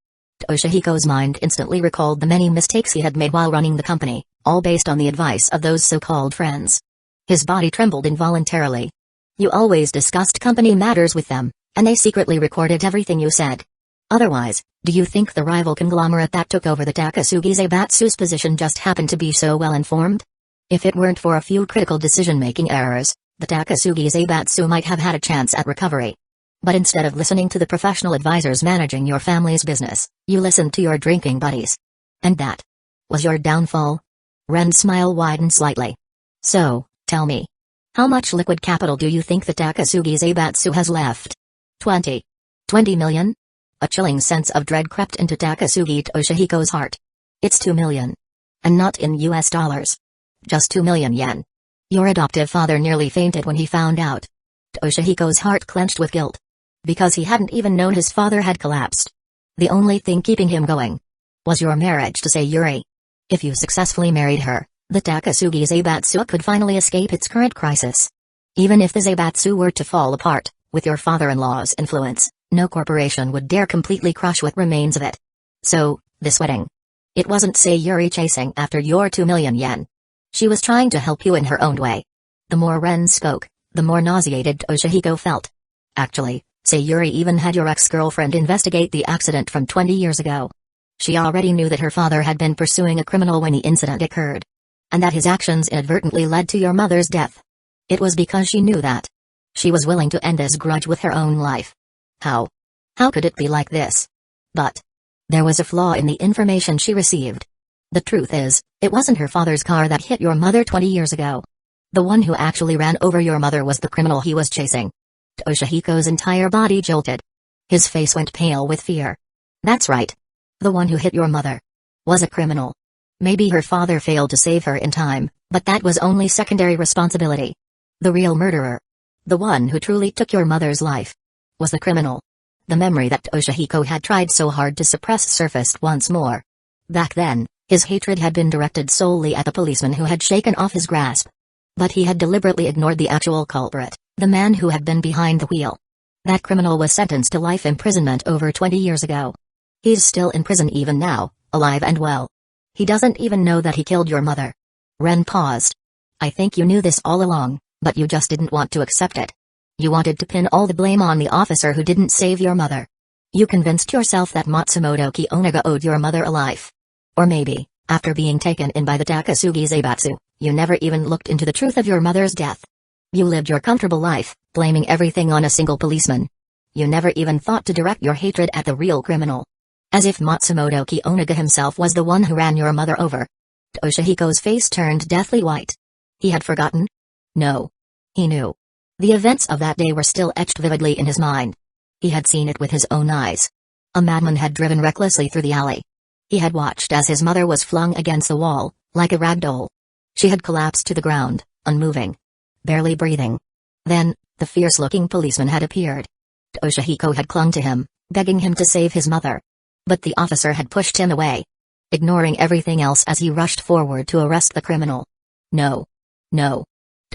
Toshihiko's mind instantly recalled the many mistakes he had made while running the company, all based on the advice of those so-called friends. His body trembled involuntarily. You always discussed company matters with them, and they secretly recorded everything you said. Otherwise, do you think the rival conglomerate that took over the Takasugi Zaibatsu's position just happened to be so well informed? If it weren't for a few critical decision-making errors, the Takasugi Zaibatsu might have had a chance at recovery. But instead of listening to the professional advisors managing your family's business, you listened to your drinking buddies. And that was your downfall? Ren's smile widened slightly. So, tell me. How much liquid capital do you think the Takasugi Zaibatsu has left? 20 million? A chilling sense of dread crept into Takasugi Toshihiko's heart. It's 2 million. And not in US dollars. Just 2 million yen. Your adoptive father nearly fainted when he found out. Toshihiko's heart clenched with guilt. Because he hadn't even known his father had collapsed. The only thing keeping him going was your marriage to Sayuri. If you successfully married her, the Takasugi Zaibatsu could finally escape its current crisis. Even if the Zaibatsu were to fall apart, with your father-in-law's influence, no corporation would dare completely crush what remains of it. So, this wedding. It wasn't Sayuri chasing after your 2 million yen. She was trying to help you in her own way. The more Ren spoke, the more nauseated Toshihiko felt. Actually, Sayuri even had your ex-girlfriend investigate the accident from 20 years ago. She already knew that her father had been pursuing a criminal when the incident occurred. And that his actions inadvertently led to your mother's death. It was because she knew that she was willing to end this grudge with her own life. How? How could it be like this? But there was a flaw in the information she received. The truth is, it wasn't her father's car that hit your mother 20 years ago. The one who actually ran over your mother was the criminal he was chasing. Toshihiko's entire body jolted. His face went pale with fear. That's right. The one who hit your mother was a criminal. Maybe her father failed to save her in time, but that was only secondary responsibility. The real murderer, the one who truly took your mother's life, was the criminal. The memory that Toshihiko had tried so hard to suppress surfaced once more. Back then, his hatred had been directed solely at the policeman who had shaken off his grasp. But he had deliberately ignored the actual culprit, the man who had been behind the wheel. That criminal was sentenced to life imprisonment over 20 years ago. He's still in prison even now, alive and well. He doesn't even know that he killed your mother. Ren paused. I think you knew this all along, but you just didn't want to accept it. You wanted to pin all the blame on the officer who didn't save your mother. You convinced yourself that Matsumoto Kionaga owed your mother a life. Or maybe, after being taken in by the Takasugi Zaibatsu, you never even looked into the truth of your mother's death. You lived your comfortable life, blaming everything on a single policeman. You never even thought to direct your hatred at the real criminal. As if Matsumoto Kionaga himself was the one who ran your mother over. Toshihiko's face turned deathly white. He had forgotten? No. He knew. The events of that day were still etched vividly in his mind. He had seen it with his own eyes. A madman had driven recklessly through the alley. He had watched as his mother was flung against the wall, like a rag doll. She had collapsed to the ground, unmoving, barely breathing. Then, the fierce-looking policeman had appeared. Toshihiko had clung to him, begging him to save his mother. But the officer had pushed him away, ignoring everything else as he rushed forward to arrest the criminal. No. No.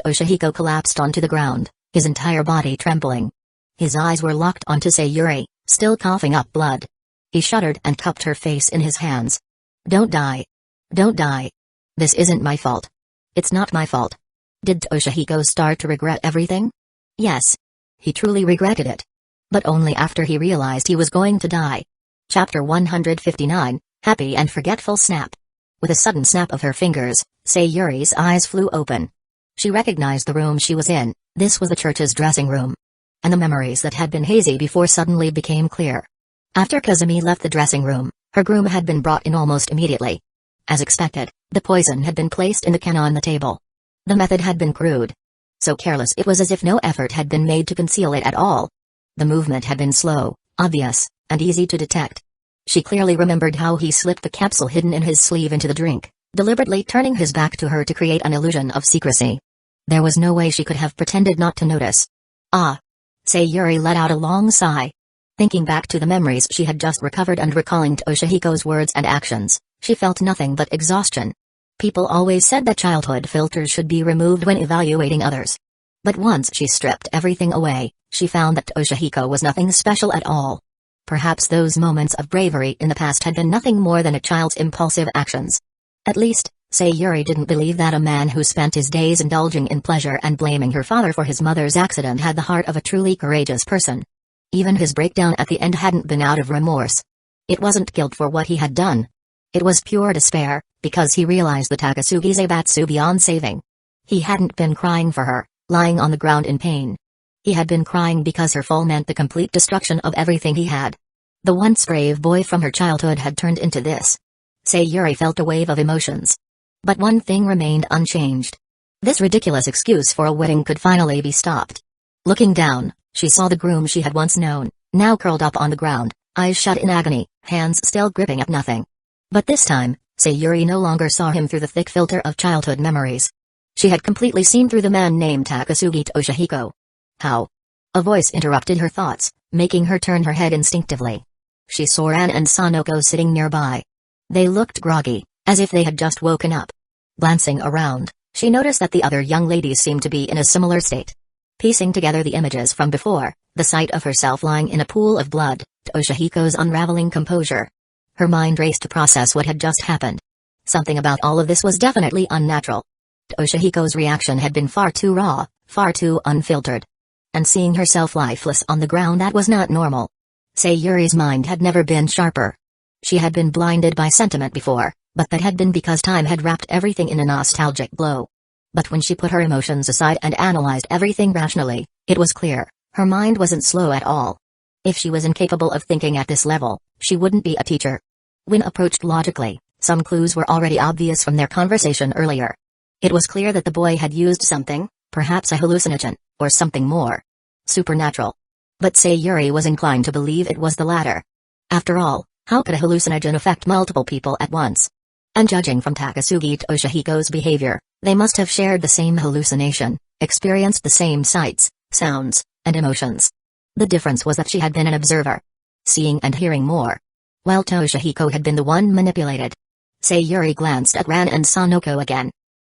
Toshihiko collapsed onto the ground, his entire body trembling. His eyes were locked onto Sayuri, still coughing up blood. He shuddered and cupped her face in his hands. Don't die. Don't die. This isn't my fault. It's not my fault. Did Toshihiko start to regret everything? Yes. He truly regretted it. But only after he realized he was going to die. Chapter 159, Happy and Forgetful Snap. With a sudden snap of her fingers, Sayuri's eyes flew open. She recognized the room she was in. This was the church's dressing room. And the memories that had been hazy before suddenly became clear. After Kazumi left the dressing room, her groom had been brought in almost immediately. As expected, the poison had been placed in the can on the table. The method had been crude. So careless it was as if no effort had been made to conceal it at all. The movement had been slow, obvious, and easy to detect. She clearly remembered how he slipped the capsule hidden in his sleeve into the drink, deliberately turning his back to her to create an illusion of secrecy. There was no way she could have pretended not to notice. Ah! Sayuri let out a long sigh. Thinking back to the memories she had just recovered and recalling Toshihiko's words and actions, she felt nothing but exhaustion. People always said that childhood filters should be removed when evaluating others. But once she stripped everything away, she found that Toshihiko was nothing special at all. Perhaps those moments of bravery in the past had been nothing more than a child's impulsive actions. At least, Sayuri didn't believe that a man who spent his days indulging in pleasure and blaming her father for his mother's accident had the heart of a truly courageous person. Even his breakdown at the end hadn't been out of remorse. It wasn't guilt for what he had done. It was pure despair, because he realized the Takasugi Zaibatsu beyond saving. He hadn't been crying for her, lying on the ground in pain. He had been crying because her fall meant the complete destruction of everything he had. The once brave boy from her childhood had turned into this. Sayuri felt a wave of emotions. But one thing remained unchanged. This ridiculous excuse for a wedding could finally be stopped. Looking down, she saw the groom she had once known, now curled up on the ground, eyes shut in agony, hands still gripping at nothing. But this time, Sayuri no longer saw him through the thick filter of childhood memories. She had completely seen through the man named Takasugi Toshihiko. How? A voice interrupted her thoughts, making her turn her head instinctively. She saw Anne and Sanoko sitting nearby. They looked groggy, as if they had just woken up. Glancing around, she noticed that the other young ladies seemed to be in a similar state. Piecing together the images from before, the sight of herself lying in a pool of blood, Toshihiko's unraveling composure. Her mind raced to process what had just happened. Something about all of this was definitely unnatural. Toshihiko's reaction had been far too raw, far too unfiltered. And seeing herself lifeless on the ground, that was not normal. Sayuri's mind had never been sharper. She had been blinded by sentiment before, but that had been because time had wrapped everything in a nostalgic glow. But when she put her emotions aside and analyzed everything rationally, it was clear, her mind wasn't slow at all. If she was incapable of thinking at this level, she wouldn't be a teacher. When approached logically, some clues were already obvious from their conversation earlier. It was clear that the boy had used something, perhaps a hallucinogen, or something more supernatural. But Sayuri was inclined to believe it was the latter. After all, how could a hallucinogen affect multiple people at once? And judging from Takasugi Toshihiko's behavior, they must have shared the same hallucination, experienced the same sights, sounds, and emotions. The difference was that she had been an observer, seeing and hearing more, while Toshihiko had been the one manipulated. Sayuri glanced at Ran and Sanoko again.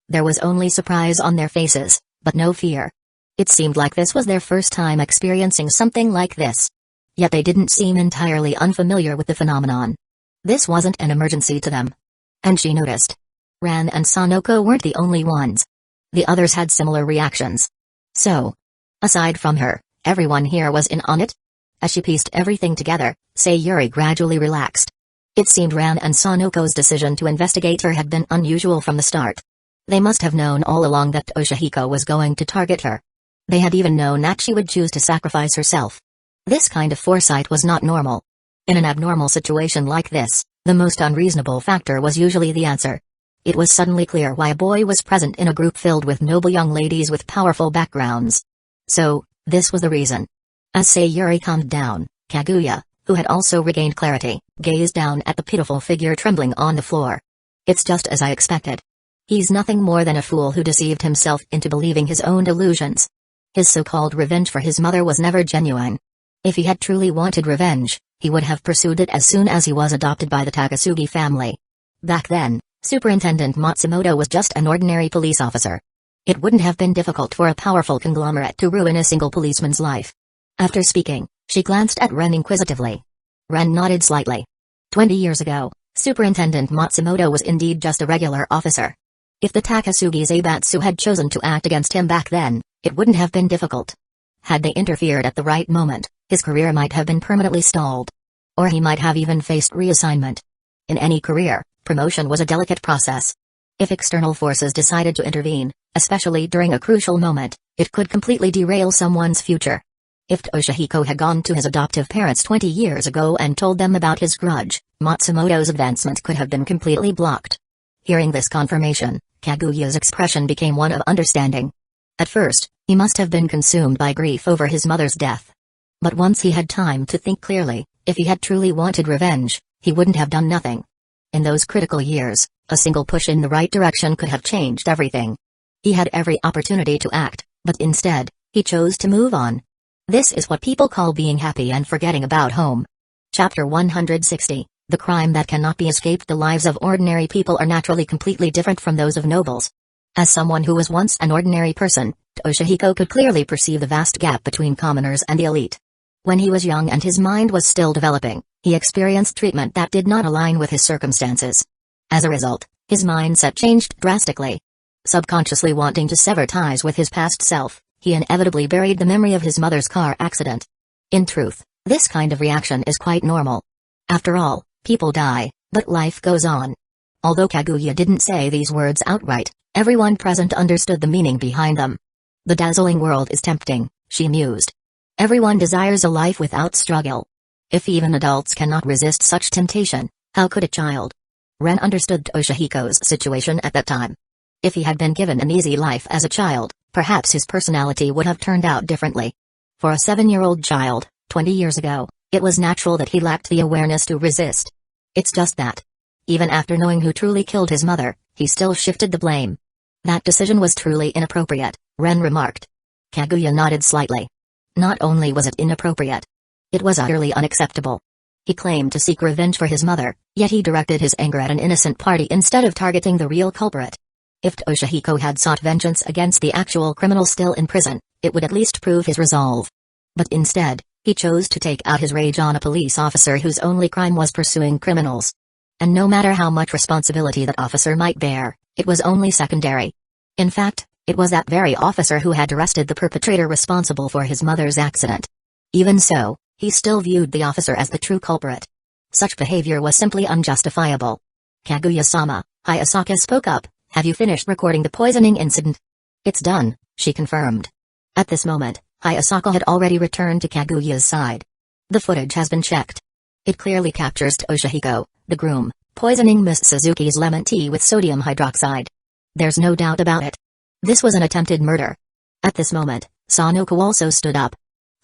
There was only surprise on their faces, but no fear. It seemed like this was their first time experiencing something like this. Yet they didn't seem entirely unfamiliar with the phenomenon. This wasn't an emergency to them. And she noticed. Ran and Sanoko weren't the only ones. The others had similar reactions. So, aside from her, everyone here was in on it? As she pieced everything together, Sayuri gradually relaxed. It seemed Ran and Sanoko's decision to investigate her had been unusual from the start. They must have known all along that Toshihiko was going to target her. They had even known that she would choose to sacrifice herself. This kind of foresight was not normal. In an abnormal situation like this, the most unreasonable factor was usually the answer. It was suddenly clear why a boy was present in a group filled with noble young ladies with powerful backgrounds. So, this was the reason. As Sayuri calmed down, Kaguya, who had also regained clarity, gazed down at the pitiful figure trembling on the floor. It's just as I expected. He's nothing more than a fool who deceived himself into believing his own delusions. His so-called revenge for his mother was never genuine. If he had truly wanted revenge, he would have pursued it as soon as he was adopted by the Takasugi family. Back then, Superintendent Matsumoto was just an ordinary police officer. It wouldn't have been difficult for a powerful conglomerate to ruin a single policeman's life. After speaking, she glanced at Ren inquisitively. Ren nodded slightly. 20 years ago, Superintendent Matsumoto was indeed just a regular officer. If the Takasugi Zaibatsu had chosen to act against him back then, it wouldn't have been difficult. Had they interfered at the right moment, his career might have been permanently stalled. Or he might have even faced reassignment. In any career, promotion was a delicate process. If external forces decided to intervene, especially during a crucial moment, it could completely derail someone's future. If Toshihiko had gone to his adoptive parents 20 years ago and told them about his grudge, Matsumoto's advancement could have been completely blocked. Hearing this confirmation, Kaguya's expression became one of understanding. At first, he must have been consumed by grief over his mother's death. But once he had time to think clearly, if he had truly wanted revenge, he wouldn't have done nothing. In those critical years, a single push in the right direction could have changed everything. He had every opportunity to act, but instead, he chose to move on. This is what people call being happy and forgetting about home. Chapter 160, The Crime That Cannot Be Escaped. The lives of ordinary people are naturally completely different from those of nobles. As someone who was once an ordinary person, Toshihiko could clearly perceive the vast gap between commoners and the elite. When he was young and his mind was still developing, he experienced treatment that did not align with his circumstances. As a result, his mindset changed drastically. Subconsciously wanting to sever ties with his past self, he inevitably buried the memory of his mother's car accident. In truth, this kind of reaction is quite normal. After all, people die, but life goes on. Although Kaguya didn't say these words outright, everyone present understood the meaning behind them. The dazzling world is tempting, she mused. Everyone desires a life without struggle. If even adults cannot resist such temptation, how could a child? Ren understood Toshihiko's situation at that time. If he had been given an easy life as a child, perhaps his personality would have turned out differently. For a 7-year-old child, 20 years ago, it was natural that he lacked the awareness to resist. It's just that. Even after knowing who truly killed his mother, he still shifted the blame. That decision was truly inappropriate, Ren remarked. Kaguya nodded slightly. Not only was it inappropriate, it was utterly unacceptable. He claimed to seek revenge for his mother, yet he directed his anger at an innocent party instead of targeting the real culprit. If Toshihiko had sought vengeance against the actual criminal still in prison, it would at least prove his resolve. But instead, he chose to take out his rage on a police officer whose only crime was pursuing criminals. And no matter how much responsibility that officer might bear, it was only secondary. In fact, it was that very officer who had arrested the perpetrator responsible for his mother's accident. Even so, he still viewed the officer as the true culprit. Such behavior was simply unjustifiable. Kaguya-sama, Hayasaka spoke up, have you finished recording the poisoning incident? It's done, she confirmed. At this moment, Hayasaka had already returned to Kaguya's side. The footage has been checked. It clearly captures Toshihiko, the groom, poisoning Miss Suzuki's lemon tea with sodium hydroxide. There's no doubt about it. This was an attempted murder. At this moment, Sanoku also stood up.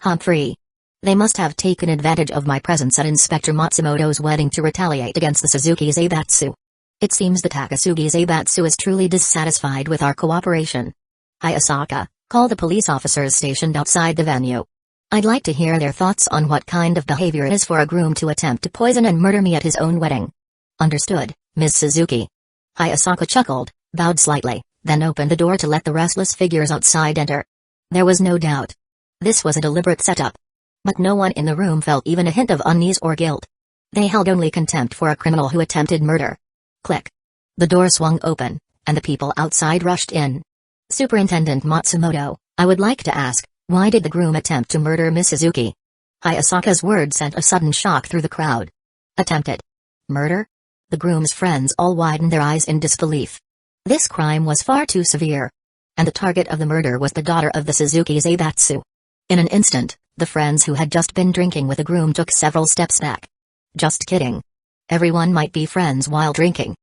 Humphrey. They must have taken advantage of my presence at Inspector Matsumoto's wedding to retaliate against the Suzuki Zaibatsu. It seems the Takasugi Zaibatsu is truly dissatisfied with our cooperation. Hayasaka, call the police officers stationed outside the venue. I'd like to hear their thoughts on what kind of behavior it is for a groom to attempt to poison and murder me at his own wedding. Understood, Ms. Suzuki. Hayasaka chuckled, bowed slightly, then opened the door to let the restless figures outside enter. There was no doubt. This was a deliberate setup. But no one in the room felt even a hint of unease or guilt. They held only contempt for a criminal who attempted murder. Click. The door swung open, and the people outside rushed in. Superintendent Matsumoto, I would like to ask, why did the groom attempt to murder Miss Suzuki? Hayasaka's words sent a sudden shock through the crowd. Attempted murder? The groom's friends all widened their eyes in disbelief. This crime was far too severe. And the target of the murder was the daughter of the Suzuki Zaibatsu. In an instant, the friends who had just been drinking with the groom took several steps back. Just kidding. Everyone might be friends while drinking.